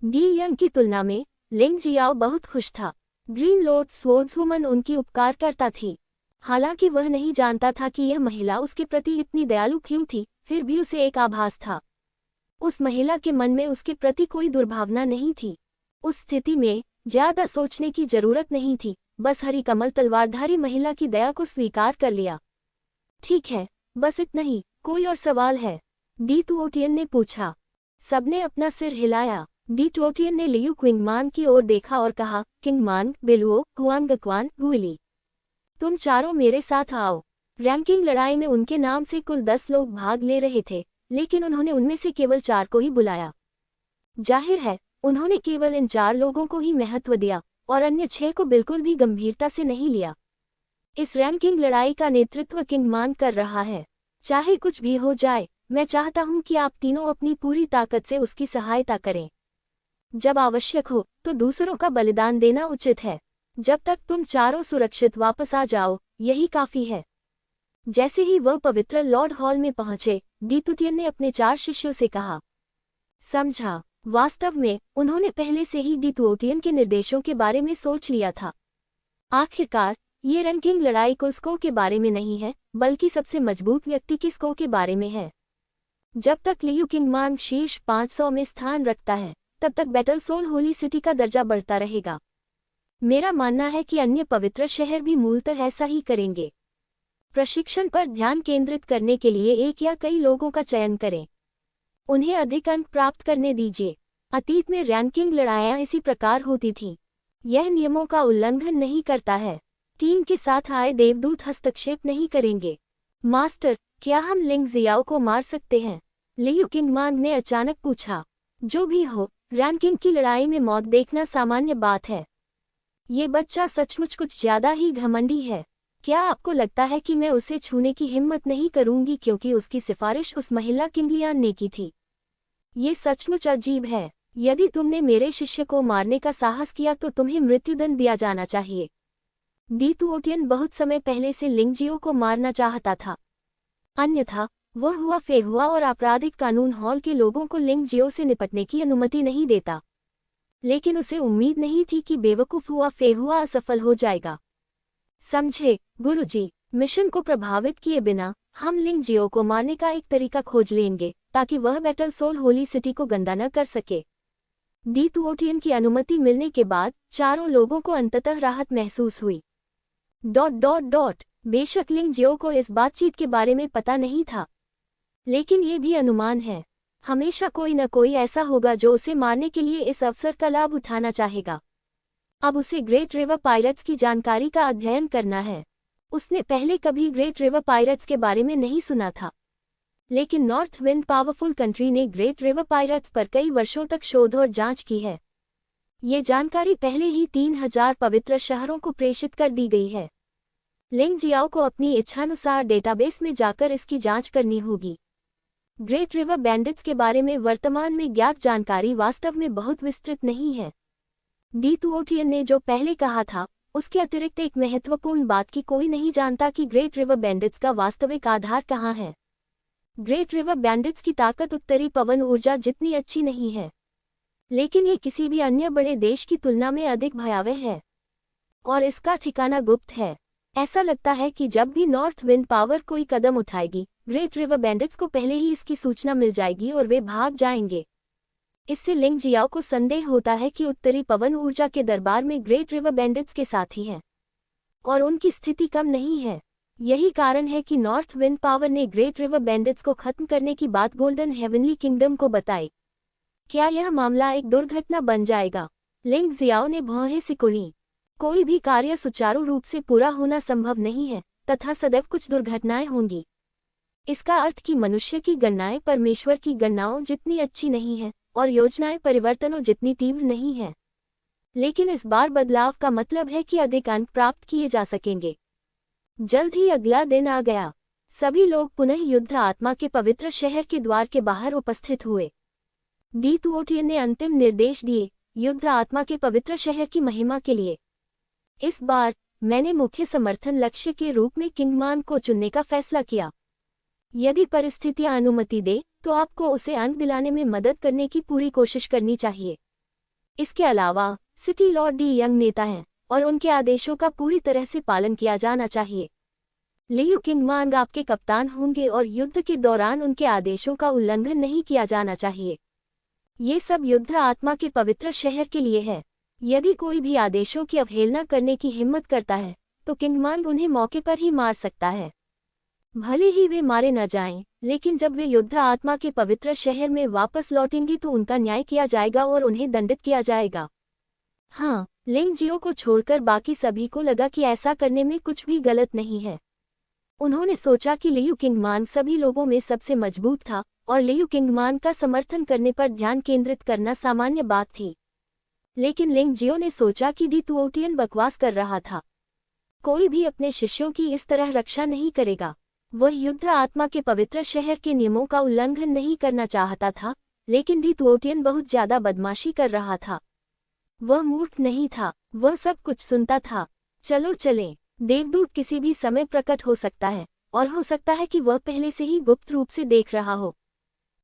डी यंग की तुलना में लिंगजियाओ बहुत खुश था। ग्रीन लोड स्वॉर्ड्सवुमन उनकी उपकारकर्ता थी। हालांकि वह नहीं जानता था कि यह महिला उसके प्रति इतनी दयालु क्यों थी, फिर भी उसे एक आभास था। उस महिला के मन में उसके प्रति कोई दुर्भावना नहीं थी। उस स्थिति में ज्यादा सोचने की जरूरत नहीं थी, बस हरी कमल तलवारधारी महिला की दया को स्वीकार कर लिया। ठीक है, बस इतना ही, कोई और सवाल है? डी तुओटियन ने पूछा। सबने अपना सिर हिलाया। डी तुओटियन ने लियू क्विंगमान की ओर देखा और कहा, किंगमान, बेलुओ, हुआंगक्वान, गुइली, तुम चारों मेरे साथ आओ। रैंकिंग लड़ाई में उनके नाम से कुल 10 लोग भाग ले रहे थे, लेकिन उन्होंने उनमें से केवल 4 को ही बुलाया। जाहिर है, उन्होंने केवल इन 4 लोगों को ही महत्व दिया और अन्य 6 को बिल्कुल भी गंभीरता से नहीं लिया। इस रैंकिंग लड़ाई का नेतृत्व किंग मान कर रहा है। चाहे कुछ भी हो जाए, मैं चाहता हूं कि आप तीनों अपनी पूरी ताकत से उसकी सहायता करें। जब आवश्यक हो तो दूसरों का बलिदान देना उचित है। जब तक तुम चारों सुरक्षित वापस आ जाओ, यही काफी है। जैसे ही वह पवित्र लॉर्ड हॉल में पहुंचे, डीतुटियन ने अपने 4 शिष्यों से कहा। समझा। वास्तव में उन्होंने पहले से ही डीतुओटियन के निर्देशों के बारे में सोच लिया था। आखिरकार ये रैंकिंग लड़ाई कुस्को के बारे में नहीं है, बल्कि सबसे मजबूत व्यक्ति किस्को के बारे में है। जब तक लियू किंगमान शीर्ष 500 में स्थान रखता है, तब तक बैटल सोल होली सिटी का दर्जा बढ़ता रहेगा। मेरा मानना है कि अन्य पवित्र शहर भी मूलतः ऐसा ही करेंगे। प्रशिक्षण पर ध्यान केंद्रित करने के लिए एक या कई लोगों का चयन करें। उन्हें अधिक अंक प्राप्त करने दीजिए। अतीत में रैंकिंग लड़ाइयां इसी प्रकार होती थीं। यह नियमों का उल्लंघन नहीं करता है। टीम के साथ आए देवदूत हस्तक्षेप नहीं करेंगे। मास्टर, क्या हम लिंग जियाओ को मार सकते हैं? लियू किंगमांग ने अचानक पूछा। जो भी हो, रैंकिंग की लड़ाई में मौत देखना सामान्य बात है। ये बच्चा सचमुच कुछ ज्यादा ही घमंडी है। क्या आपको लगता है कि मैं उसे छूने की हिम्मत नहीं करूंगी क्योंकि उसकी सिफारिश उस महिला किंगलियान ने की थी? ये सचमुच अजीब है। यदि तुमने मेरे शिष्य को मारने का साहस किया तो तुम्हें मृत्युदंड दिया जाना चाहिए। डीतुओटियन बहुत समय पहले से लिंगजियो को मारना चाहता था। अन्यथा वह हुआ फेहुआ और आपराधिक कानून हॉल के लोगों को लिंगजियो से निपटने की अनुमति नहीं देता। लेकिन उसे उम्मीद नहीं थी कि बेवकूफ हुआ फेहुआ असफल हो जाएगा। समझे गुरुजी, मिशन को प्रभावित किए बिना हम लिंगजियो को मारने का एक तरीका खोज लेंगे ताकि वह बैटल सोल होली सिटी को गंदा न कर सके। डीतुओटियन की अनुमति मिलने के बाद चारों लोगों को अंततः राहत महसूस हुई। ... बेशक लिंगजियो को इस बातचीत के बारे में पता नहीं था, लेकिन ये भी अनुमान है। हमेशा कोई न कोई ऐसा होगा जो उसे मारने के लिए इस अवसर का लाभ उठाना चाहेगा। अब उसे ग्रेट रिवर पायरेट्स की जानकारी का अध्ययन करना है। उसने पहले कभी ग्रेट रिवर पायरेट्स के बारे में नहीं सुना था, लेकिन नॉर्थ विंड पावरफुल कंट्री ने ग्रेट रिवर पायरेट्स पर कई वर्षों तक शोध और जांच की है। ये जानकारी पहले ही 3000 पवित्र शहरों को प्रेषित कर दी गई है। लिंग जियाओ को अपनी इच्छानुसार डेटाबेस में जाकर इसकी जांच करनी होगी। ग्रेट रिवर बैंडिट्स के बारे में वर्तमान में ज्ञात जानकारी वास्तव में बहुत विस्तृत नहीं है। डीतुओटियन ने जो पहले कहा था, उसके अतिरिक्त एक महत्वपूर्ण बात की कोई नहीं जानता कि ग्रेट रिवर बैंडिट्स का वास्तविक आधार कहाँ है। ग्रेट रिवर बैंडिट्स की ताकत उत्तरी पवन ऊर्जा जितनी अच्छी नहीं है, लेकिन ये किसी भी अन्य बड़े देश की तुलना में अधिक भयावह है, और इसका ठिकाना गुप्त है। ऐसा लगता है कि जब भी नॉर्थ विंड पावर कोई कदम उठाएगी, ग्रेट रिवर बैंडिट्स को पहले ही इसकी सूचना मिल जाएगी और वे भाग जाएंगे। इससे लिंग जियाओ को संदेह होता है कि उत्तरी पवन ऊर्जा के दरबार में ग्रेट रिवर बैंडिट्स के साथी हैं, और उनकी स्थिति कम नहीं है। यही कारण है कि नॉर्थ विंड पावर ने ग्रेट रिवर बैंडिट्स को खत्म करने की बात गोल्डन हेवनली किंगडम को बताई। क्या यह मामला एक दुर्घटना बन जाएगा? लिंग जियाओ ने भौहें सिकुड़ी। कोई भी कार्य सुचारू रूप से पूरा होना संभव नहीं है, तथा सदैव कुछ दुर्घटनाएं होंगी। इसका अर्थ कि मनुष्य की गणनाएं परमेश्वर की गणनाओं जितनी अच्छी नहीं है, और योजनाएं परिवर्तनों जितनी तीव्र नहीं है। लेकिन इस बार बदलाव का मतलब है कि अधिक अंक प्राप्त किए जा सकेंगे। जल्द ही अगला दिन आ गया। सभी लोग पुनः युद्ध आत्मा के पवित्र शहर के द्वार के बाहर उपस्थित हुए। डीतुओटियन ने अंतिम निर्देश दिए, युद्ध आत्मा के पवित्र शहर की महिमा के लिए। इस बार मैंने मुख्य समर्थन लक्ष्य के रूप में किंगमान को चुनने का फैसला किया। यदि परिस्थितियां अनुमति दे तो आपको उसे अंक दिलाने में मदद करने की पूरी कोशिश करनी चाहिए। इसके अलावा सिटी लॉर्ड डी यंग नेता हैं, और उनके आदेशों का पूरी तरह से पालन किया जाना चाहिए। लियू किंगमांग आपके कप्तान होंगे और युद्ध के दौरान उनके आदेशों का उल्लंघन नहीं किया जाना चाहिए। ये सब युद्ध आत्मा के पवित्र शहर के लिए है। यदि कोई भी आदेशों की अवहेलना करने की हिम्मत करता है तो किंगमांग उन्हें मौके पर ही मार सकता है। भले ही वे मारे न जाएं, लेकिन जब वे युद्ध आत्मा के पवित्र शहर में वापस लौटेंगे तो उनका न्याय किया जाएगा और उन्हें दंडित किया जाएगा। हाँ, लिंग जियो को छोड़कर बाकी सभी को लगा कि ऐसा करने में कुछ भी गलत नहीं है। उन्होंने सोचा कि लियू किंगमान सभी लोगों में सबसे मजबूत था, और लियू किंगमान का समर्थन करने पर ध्यान केंद्रित करना सामान्य बात थी। लेकिन लिंग जियो ने सोचा कि डीतुओटियन बकवास कर रहा था। कोई भी अपने शिष्यों की इस तरह रक्षा नहीं करेगा। वह युद्ध आत्मा के पवित्र शहर के नियमों का उल्लंघन नहीं करना चाहता था, लेकिन डी तुओटियन बहुत ज्यादा बदमाशी कर रहा था। वह मूर्ख नहीं था, वह सब कुछ सुनता था। चलो चलें। देवदूत किसी भी समय प्रकट हो सकता है, और हो सकता है कि वह पहले से ही गुप्त रूप से देख रहा हो।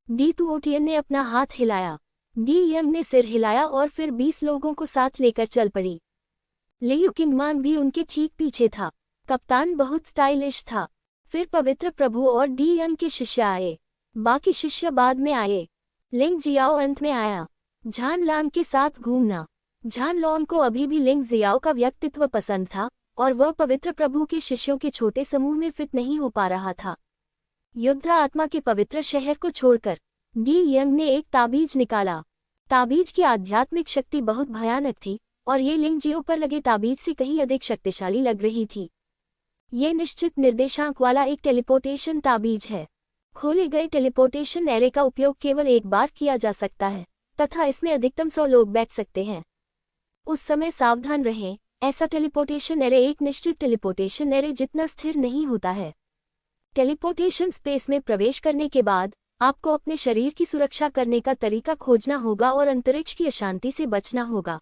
डी तुओटियन ने अपना हाथ हिलाया। डी यंग ने सिर हिलाया और फिर 20 लोगों को साथ लेकर चल पड़ी। लियू किंगमान भी उनके ठीक पीछे था। कप्तान बहुत स्टाइलिश था। फिर पवित्र प्रभु और डी यंग के शिष्य आए। बाकी शिष्य बाद में आए। लिंग जियाओ अंत में आया। झान लान के साथ घूमना। झान लॉन को अभी भी लिंग जियाओ का व्यक्तित्व पसंद था, और वह पवित्र प्रभु के शिष्यों के छोटे समूह में फिट नहीं हो पा रहा था। युद्ध आत्मा के पवित्र शहर को छोड़कर डी यंग ने एक ताबीज निकाला। ताबीज की आध्यात्मिक शक्ति बहुत भयानक थी, और ये लिंग जियो पर लगे ताबीज से कहीं अधिक शक्तिशाली लग रही थी। ये निश्चित निर्देशांक वाला एक टेलीपोर्टेशन ताबीज है। खोले गए टेलीपोर्टेशन एरे का उपयोग केवल एक बार किया जा सकता है, तथा इसमें अधिकतम 100 लोग बैठ सकते हैं। उस समय सावधान रहें, ऐसा टेलीपोर्टेशन एरे एक निश्चित टेलीपोर्टेशन एरे जितना स्थिर नहीं होता है। टेलीपोर्टेशन स्पेस में प्रवेश करने के बाद आपको अपने शरीर की सुरक्षा करने का तरीका खोजना होगा और अंतरिक्ष की अशांति से बचना होगा।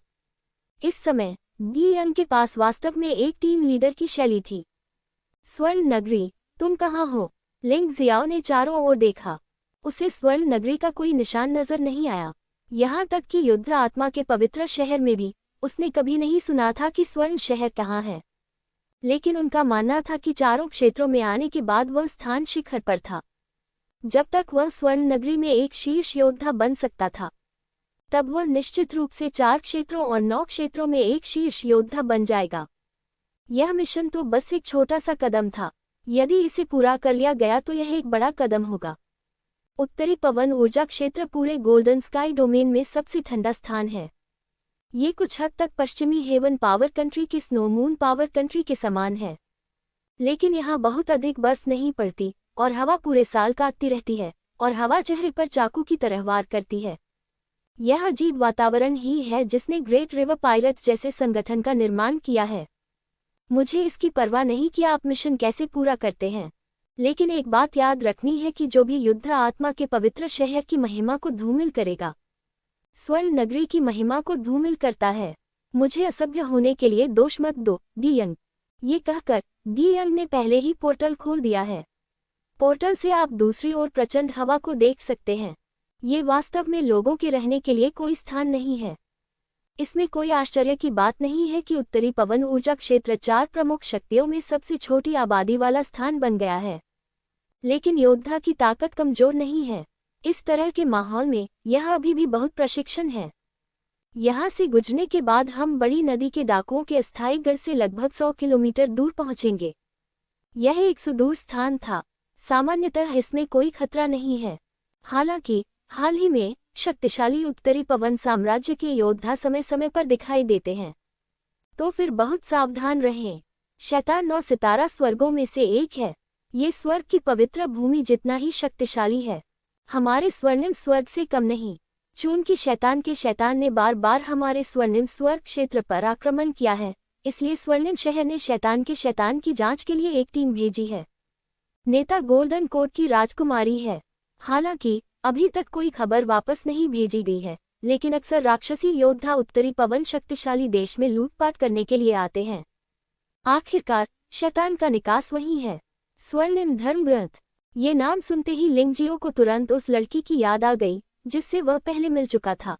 इस समय डी यंग के पास वास्तव में एक टीम लीडर की शैली थी। स्वर्ण नगरी, तुम कहाँ हो? लिंग जियाओ ने चारों ओर देखा। उसे स्वर्ण नगरी का कोई निशान नजर नहीं आया। यहाँ तक कि युद्ध आत्मा के पवित्र शहर में भी उसने कभी नहीं सुना था कि स्वर्ण शहर कहाँ है। लेकिन उनका मानना था कि चारों क्षेत्रों में आने के बाद वह स्थान शिखर पर था। जब तक वह स्वर्ण नगरी में एक शीर्ष योद्धा बन सकता था, तब वह निश्चित रूप से 4 क्षेत्रों और 9 क्षेत्रों में एक शीर्ष योद्धा बन जाएगा। यह मिशन तो बस एक छोटा सा कदम था। यदि इसे पूरा कर लिया गया तो यह एक बड़ा कदम होगा। उत्तरी पवन ऊर्जा क्षेत्र पूरे गोल्डन स्काई डोमेन में सबसे ठंडा स्थान है। ये कुछ हद तक पश्चिमी हेवन पावर कंट्री की स्नो मून पावर कंट्री के समान है, लेकिन यहाँ बहुत अधिक बर्फ नहीं पड़ती और हवा पूरे साल काटती रहती है, और हवा चेहरे पर चाकू की तरह वार करती है। यह अजीब वातावरण ही है जिसने ग्रेट रिवर पायरेट्स जैसे संगठन का निर्माण किया है। मुझे इसकी परवाह नहीं कि आप मिशन कैसे पूरा करते हैं, लेकिन एक बात याद रखनी है कि जो भी युद्ध आत्मा के पवित्र शहर की महिमा को धूमिल करेगा, स्वर्ण नगरी की महिमा को धूमिल करता है। मुझे असभ्य होने के लिए दोष मत दो, डी यंग। ये कहकर डी यंग ने पहले ही पोर्टल खोल दिया है। पोर्टल से आप दूसरी ओर प्रचंड हवा को देख सकते हैं। ये वास्तव में लोगों के रहने के लिए कोई स्थान नहीं है। इसमें कोई आश्चर्य की बात नहीं है कि उत्तरी पवन ऊर्जा क्षेत्र 4 प्रमुख शक्तियों में सबसे छोटी आबादी वाला स्थान बन गया है, लेकिन योद्धा की ताकत कमजोर नहीं है। इस तरह के माहौल में यह अभी भी बहुत प्रशिक्षण है। यहाँ से गुजरने के बाद हम बड़ी नदी के डाकुओं के अस्थायी गढ़ से लगभग 100 किलोमीटर दूर पहुँचेंगे। यह एक सुदूर स्थान था। सामान्यतः इसमें कोई खतरा नहीं है। हालांकि हाल ही में शक्तिशाली उत्तरी पवन साम्राज्य के योद्धा समय समय पर दिखाई देते हैं, तो फिर बहुत सावधान रहें। शैतान 9 सितारा स्वर्गों में से एक है। ये स्वर्ग की पवित्र भूमि जितना ही शक्तिशाली है, हमारे स्वर्णिम स्वर्ग से कम नहीं। चूंकि शैतान ने बार बार हमारे स्वर्णिम स्वर्ग क्षेत्र पर आक्रमण किया है, इसलिए स्वर्णिम शहर ने शैतान की जांच के लिए एक टीम भेजी है। नेता गोल्डन कोट की राजकुमारी है। हालांकि अभी तक कोई खबर वापस नहीं भेजी गई है, लेकिन अक्सर राक्षसी योद्धा उत्तरी पवन शक्तिशाली देश में लूटपाट करने के लिए आते हैं। आखिरकार शैतान का निकास वही है। स्वर्णिम धर्म ग्रंथ। ये नाम सुनते ही लिंगजियो को तुरंत उस लड़की की याद आ गई जिससे वह पहले मिल चुका था।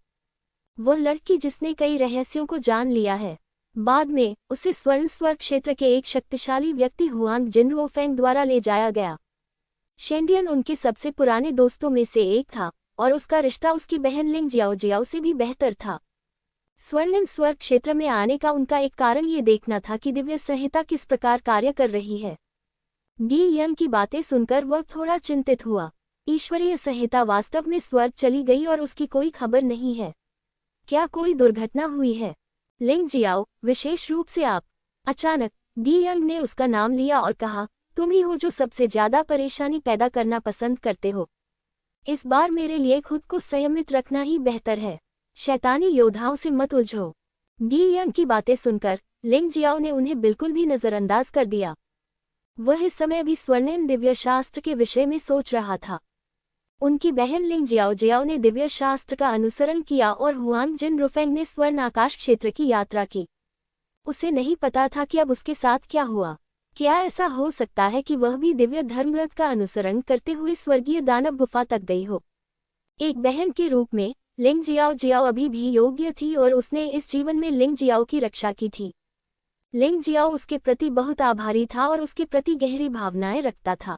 वह लड़की जिसने कई रहस्यों को जान लिया है। बाद में उसे स्वर्ण स्वर्ग क्षेत्र के एक शक्तिशाली व्यक्ति हुआंग जिनरोफेंग द्वारा ले जाया गया। शेंडियन उनके सबसे पुराने दोस्तों में से एक था, और उसका रिश्ता उसकी बहन लिंग जियाओ से भी बेहतर था। स्वर्णिम स्वर्ग क्षेत्र में आने का उनका एक कारण ये देखना था कि दिव्य संहिता किस प्रकार कार्य कर रही है। डी यंग की बातें सुनकर वह थोड़ा चिंतित हुआ। ईश्वरीय संहिता वास्तव में स्वर्ग चली गई और उसकी कोई खबर नहीं है। क्या कोई दुर्घटना हुई है? लिंग जियाओ, विशेष रूप से आप। अचानक डी यंग ने उसका नाम लिया और कहा, तुम ही हो जो सबसे ज्यादा परेशानी पैदा करना पसंद करते हो। इस बार मेरे लिए खुद को संयमित रखना ही बेहतर है। शैतानी योद्धाओं से मत उलझो। डी यंग की बातें सुनकर लिंग जियाओ ने उन्हें बिल्कुल भी नजरअंदाज कर दिया। वह इस समय भी स्वर्णिम दिव्य शास्त्र के विषय में सोच रहा था। उनकी बहन लिंग जियाओ ने दिव्य शास्त्र का अनुसरण किया और हुआंग जिन रुफेंग ने स्वर्ण आकाश क्षेत्र की यात्रा की। उसे नहीं पता था कि अब उसके साथ क्या हुआ। क्या ऐसा हो सकता है कि वह भी दिव्य धर्मरथ का अनुसरण करते हुए स्वर्गीय दानव गुफा तक गई हो? एक बहन के रूप में लिंग जियाओ अभी भी योग्य थी और उसने इस जीवन में लिंग जियाओ की रक्षा की थी। लिंग जियाओ उसके प्रति बहुत आभारी था और उसके प्रति गहरी भावनाएं रखता था।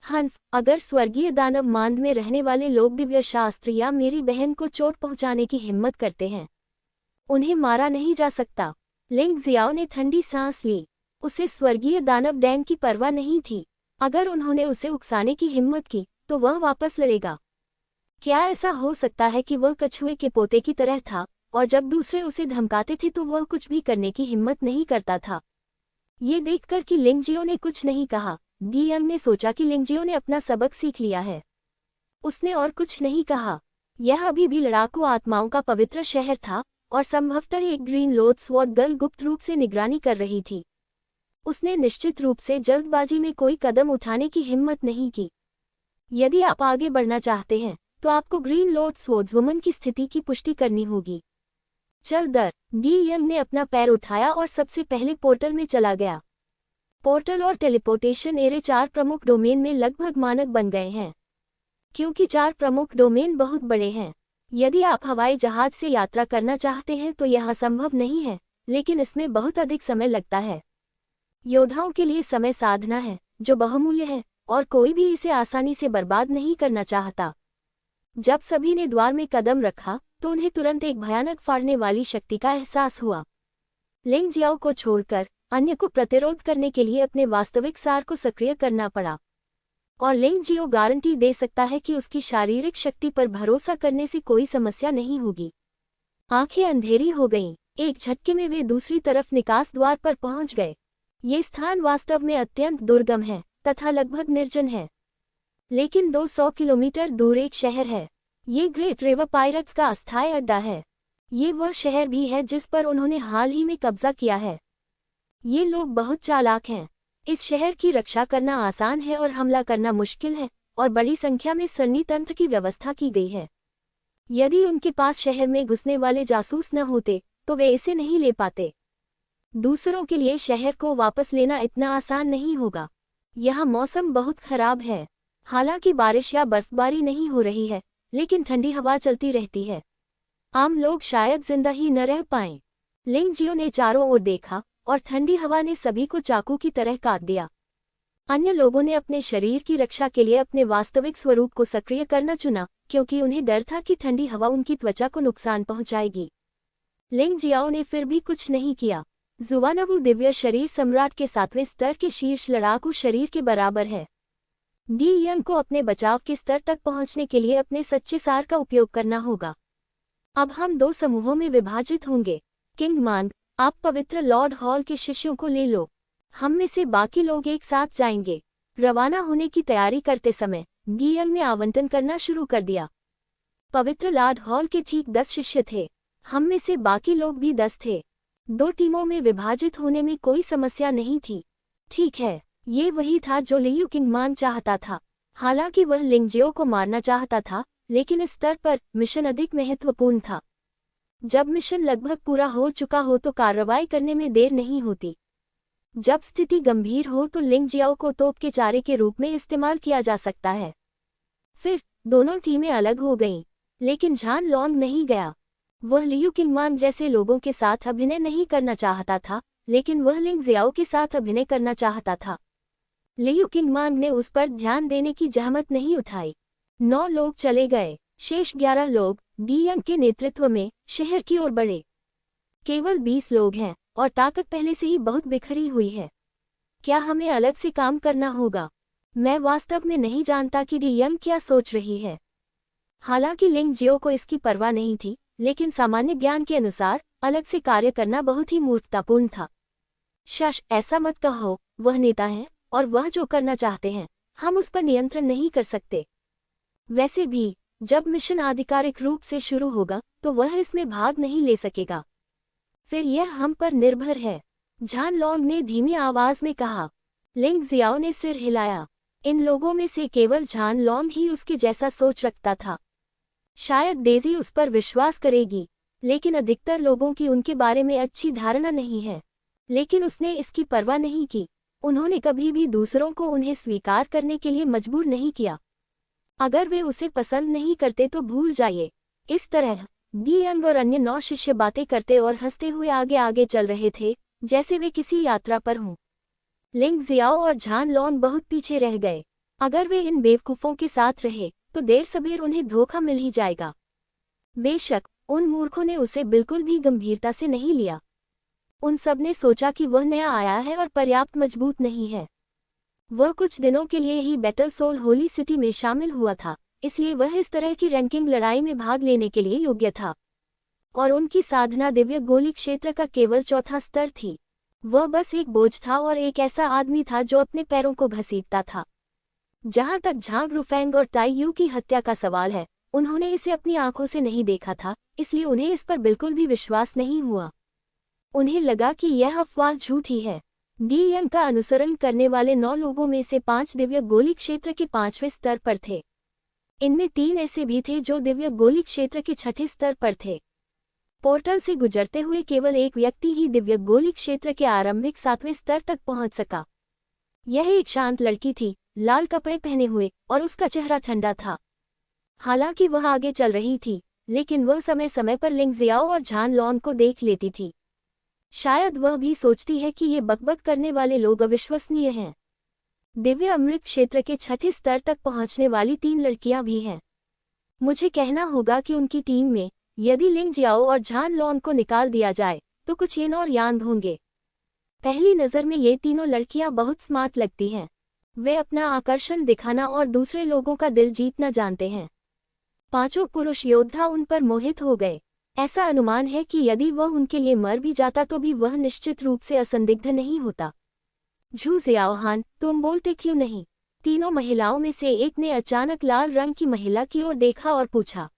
हंफ, अगर स्वर्गीय दानव मांद में रहने वाले लोग दिव्य शास्त्र या मेरी बहन को चोट पहुंचाने की हिम्मत करते हैं, उन्हें मारा नहीं जा सकता। लिंग जियाओ ने ठंडी सांस ली। उसे स्वर्गीय दानव डैंग की परवाह नहीं थी। अगर उन्होंने उसे उकसाने की हिम्मत की तो वह वापस लड़ेगा। क्या ऐसा हो सकता है कि वह कछुए के पोते की तरह था और जब दूसरे उसे धमकाते थे तो वह कुछ भी करने की हिम्मत नहीं करता था? ये देखकर कि लिंग जियो ने कुछ नहीं कहा, डी यंग ने सोचा कि लिंग जियो ने अपना सबक सीख लिया है। उसने और कुछ नहीं कहा। यह अभी भी लड़ाकू आत्माओं का पवित्र शहर था और संभवतः एक ग्रीन लोड स्वॉर्ड गर्ल गुप्त रूप से निगरानी कर रही थी। उसने निश्चित रूप से जल्दबाजी में कोई कदम उठाने की हिम्मत नहीं की। यदि आप आगे बढ़ना चाहते हैं तो आपको ग्रीन लोड स्वॉर्ड्सवुमन की स्थिति की पुष्टि करनी होगी। चल दर, डी यंग ने अपना पैर उठाया और सबसे पहले पोर्टल में चला गया। पोर्टल और टेलीपोर्टेशन एरे 4 प्रमुख डोमेन में लगभग मानक बन गए हैं। क्योंकि 4 प्रमुख डोमेन बहुत बड़े हैं, यदि आप हवाई जहाज से यात्रा करना चाहते हैं तो यह असंभव नहीं है, लेकिन इसमें बहुत अधिक समय लगता है। योद्धाओं के लिए समय साधना है जो बहुमूल्य है और कोई भी इसे आसानी से बर्बाद नहीं करना चाहता। जब सभी ने द्वार में कदम रखा तो उन्हें तुरंत एक भयानक फाड़ने वाली शक्ति का एहसास हुआ। लिंग जियाओ को छोड़कर अन्य को प्रतिरोध करने के लिए अपने वास्तविक सार को सक्रिय करना पड़ा, और लिंग जियो गारंटी दे सकता है कि उसकी शारीरिक शक्ति पर भरोसा करने से कोई समस्या नहीं होगी। आंखें अंधेरी हो गईं। एक झटके में वे दूसरी तरफ निकास द्वार पर पहुंच गए। ये स्थान वास्तव में अत्यंत दुर्गम है तथा लगभग निर्जन है, लेकिन 200 किलोमीटर दूर एक शहर है। ये ग्रेट रिवर पायरेट्स का अस्थायी अड्डा है। ये वह शहर भी है जिस पर उन्होंने हाल ही में कब्जा किया है। ये लोग बहुत चालाक हैं। इस शहर की रक्षा करना आसान है और हमला करना मुश्किल है, और बड़ी संख्या में सैन्य तंत्र की व्यवस्था की गई है। यदि उनके पास शहर में घुसने वाले जासूस न होते तो वे इसे नहीं ले पाते। दूसरों के लिए शहर को वापस लेना इतना आसान नहीं होगा। यहाँ मौसम बहुत खराब है। हालांकि बारिश या बर्फबारी नहीं हो रही है, लेकिन ठंडी हवा चलती रहती है। आम लोग शायद जिंदा ही न रह पाएं। लिंग जियो ने चारों ओर देखा और ठंडी हवा ने सभी को चाकू की तरह काट दिया। अन्य लोगों ने अपने शरीर की रक्षा के लिए अपने वास्तविक स्वरूप को सक्रिय करना चुना, क्योंकि उन्हें डर था कि ठंडी हवा उनकी त्वचा को नुकसान पहुंचाएगी। लिंग जियाओ ने फिर भी कुछ नहीं किया। जुवानवु दिव्य शरीर सम्राट के 7वें स्तर के शीर्ष लड़ाकू शरीर के बराबर है। डी यंग को अपने बचाव के स्तर तक पहुंचने के लिए अपने सच्चे सार का उपयोग करना होगा। अब हम 2 समूहों में विभाजित होंगे। किंग मांग, आप पवित्र लॉर्ड हॉल के शिष्यों को ले लो। हम में से बाकी लोग एक साथ जाएंगे। रवाना होने की तैयारी करते समय डी यंग ने आवंटन करना शुरू कर दिया। पवित्र लॉर्ड हॉल के ठीक 10 शिष्य थे। हम में से बाकी लोग भी 10 थे। 2 टीमों में विभाजित होने में कोई समस्या नहीं थी। ठीक है, ये वही था जो लियू किंगमान चाहता था। हालांकि वह लिंग जियो को मारना चाहता था, लेकिन इस स्तर पर मिशन अधिक महत्वपूर्ण था। जब मिशन लगभग पूरा हो चुका हो तो कार्रवाई करने में देर नहीं होती। जब स्थिति गंभीर हो तो लिंग जियाओ को तोप के चारे के रूप में इस्तेमाल किया जा सकता है। फिर दोनों टीमें अलग हो गईं, लेकिन झान लॉन्ग नहीं गया। वह लियू किंगमान जैसे लोगों के साथ अभिनय नहीं करना चाहता था, लेकिन वह लिंग जियाओ के साथ अभिनय करना चाहता था। लियू किंगमान ने उस पर ध्यान देने की जहमत नहीं उठाई। 9 लोग चले गए। शेष 11 लोग डी यंग के नेतृत्व में शहर की ओर बढ़े। केवल 20 लोग हैं और ताकत पहले से ही बहुत बिखरी हुई है। क्या हमें अलग से काम करना होगा? मैं वास्तव में नहीं जानता कि डी यंग क्या सोच रही है। हालांकि लिंग जियो को इसकी परवाह नहीं थी, लेकिन सामान्य ज्ञान के अनुसार अलग से कार्य करना बहुत ही मूर्खतापूर्ण था। शश, ऐसा मत कहो। वह नेता है और वह जो करना चाहते हैं हम उस पर नियंत्रण नहीं कर सकते। वैसे भी जब मिशन आधिकारिक रूप से शुरू होगा तो वह इसमें भाग नहीं ले सकेगा। फिर यह हम पर निर्भर है, झान लॉन्ग ने धीमी आवाज में कहा। लिंग जियाओ ने सिर हिलाया। इन लोगों में से केवल झान लॉन्ग ही उसके जैसा सोच रखता था। शायद डेजी उस पर विश्वास करेगी, लेकिन अधिकतर लोगों की उनके बारे में अच्छी धारणा नहीं है। लेकिन उसने इसकी परवाह नहीं की। उन्होंने कभी भी दूसरों को उन्हें स्वीकार करने के लिए मजबूर नहीं किया। अगर वे उसे पसंद नहीं करते तो भूल जाइए। इस तरह डी यंग और अन्य 9 शिष्य बातें करते और हंसते हुए आगे आगे चल रहे थे, जैसे वे किसी यात्रा पर हों। लिंग जियाओ और झान लॉन्ग बहुत पीछे रह गए। अगर वे इन बेवकूफ़ों के साथ रहे तो देर सबेर उन्हें धोखा मिल ही जाएगा। बेशक उन मूर्खों ने उसे बिल्कुल भी गंभीरता से नहीं लिया। उन सब ने सोचा कि वह नया आया है और पर्याप्त मजबूत नहीं है। वह कुछ दिनों के लिए ही बैटल सोल होली सिटी में शामिल हुआ था, इसलिए वह इस तरह की रैंकिंग लड़ाई में भाग लेने के लिए योग्य था। और उनकी साधना दिव्य गोली क्षेत्र का केवल 4था स्तर थी। वह बस एक बोझ था और एक ऐसा आदमी था जो अपने पैरों को घसीटता था। जहां तक झांग रुफेंग और टाई यू की हत्या का सवाल है, उन्होंने इसे अपनी आंखों से नहीं देखा था, इसलिए उन्हें इस पर बिल्कुल भी विश्वास नहीं हुआ। उन्हें लगा कि यह अफवाह झूठी है। डी यंग का अनुसरण करने वाले 9 लोगों में से 5 दिव्य गोली क्षेत्र के 5वें स्तर पर थे। इनमें 3 ऐसे भी थे जो दिव्य गोली क्षेत्र के 6ठे स्तर पर थे। पोर्टल से गुजरते हुए केवल एक व्यक्ति ही दिव्य गोली क्षेत्र के आरंभिक 7वें स्तर तक पहुंच सका। यह एक शांत लड़की थी, लाल कपड़े पहने हुए, और उसका चेहरा ठंडा था। हालांकि वह आगे चल रही थी, लेकिन वह समय समय पर लिंग जियाओ और झान लॉन्ग को देख लेती थी। शायद वह भी सोचती है कि ये बकबक करने वाले लोग अविश्वसनीय हैं। दिव्य अमृत क्षेत्र के 6ठे स्तर तक पहुंचने वाली 3 लड़कियां भी हैं। मुझे कहना होगा कि उनकी टीम में यदि लिंग जियाओ और झान लॉन्ग को निकाल दिया जाए तो कुछ येन और यांग होंगे। पहली नज़र में ये तीनों लड़कियां बहुत स्मार्ट लगती हैं। वे अपना आकर्षण दिखाना और दूसरे लोगों का दिल जीतना जानते हैं। 5 पुरुष योद्धा उन पर मोहित हो गए। ऐसा अनुमान है कि यदि वह उनके लिए मर भी जाता तो भी वह निश्चित रूप से असंदिग्ध नहीं होता। झू जियाओहान, तुम बोलते क्यों नहीं? तीनों महिलाओं में से एक ने अचानक लाल रंग की महिला की ओर देखा और पूछा।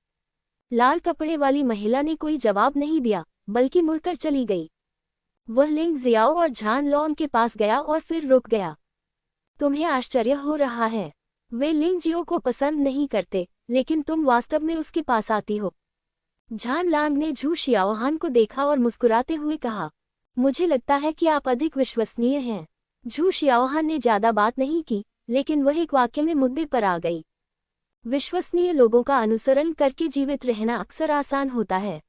लाल कपड़े वाली महिला ने कोई जवाब नहीं दिया, बल्कि मुड़कर चली गई। वह लिंग जियाओ और झान लॉन्ग के पास गया और फिर रुक गया। तुम्हें आश्चर्य हो रहा है। वे लिंग जियो को पसंद नहीं करते, लेकिन तुम वास्तव में उसके पास आती हो। झान लांग ने झू शियाओहान को देखा और मुस्कुराते हुए कहा, मुझे लगता है कि आप अधिक विश्वसनीय हैं। झू शियाओहान ने ज्यादा बात नहीं की, लेकिन वह एक वाक्य में मुद्दे पर आ गई। विश्वसनीय लोगों का अनुसरण करके जीवित रहना अक्सर आसान होता है।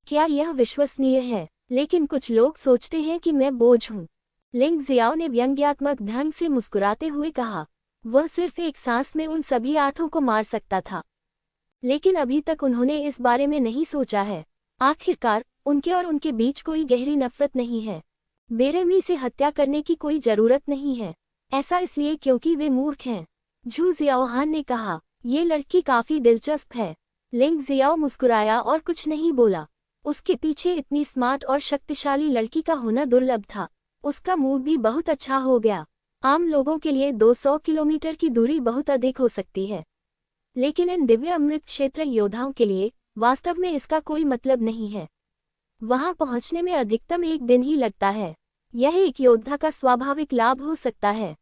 क्या यह विश्वसनीय है? लेकिन कुछ लोग सोचते हैं कि मैं बोझ हूँ। लिंग जियाओ ने व्यंग्यात्मक ढंग से मुस्कुराते हुए कहा। वह सिर्फ एक सांस में उन सभी 8 को मार सकता था, लेकिन अभी तक उन्होंने इस बारे में नहीं सोचा है। आखिरकार उनके और उनके बीच कोई गहरी नफरत नहीं है। बेरहमी से हत्या करने की कोई जरूरत नहीं है। ऐसा इसलिए क्योंकि वे मूर्ख हैं। झू जियाओहान ने कहा, ये लड़की काफी दिलचस्प है। लिंग जियाओ मुस्कुराया और कुछ नहीं बोला। उसके पीछे इतनी स्मार्ट और शक्तिशाली लड़की का होना दुर्लभ था। उसका मूड भी बहुत अच्छा हो गया। आम लोगों के लिए 200 किलोमीटर की दूरी बहुत अधिक हो सकती है, लेकिन इन दिव्य अमृत क्षेत्र योद्धाओं के लिए वास्तव में इसका कोई मतलब नहीं है। वहां पहुंचने में अधिकतम 1 दिन ही लगता है। यह एक योद्धा का स्वाभाविक लाभ हो सकता है।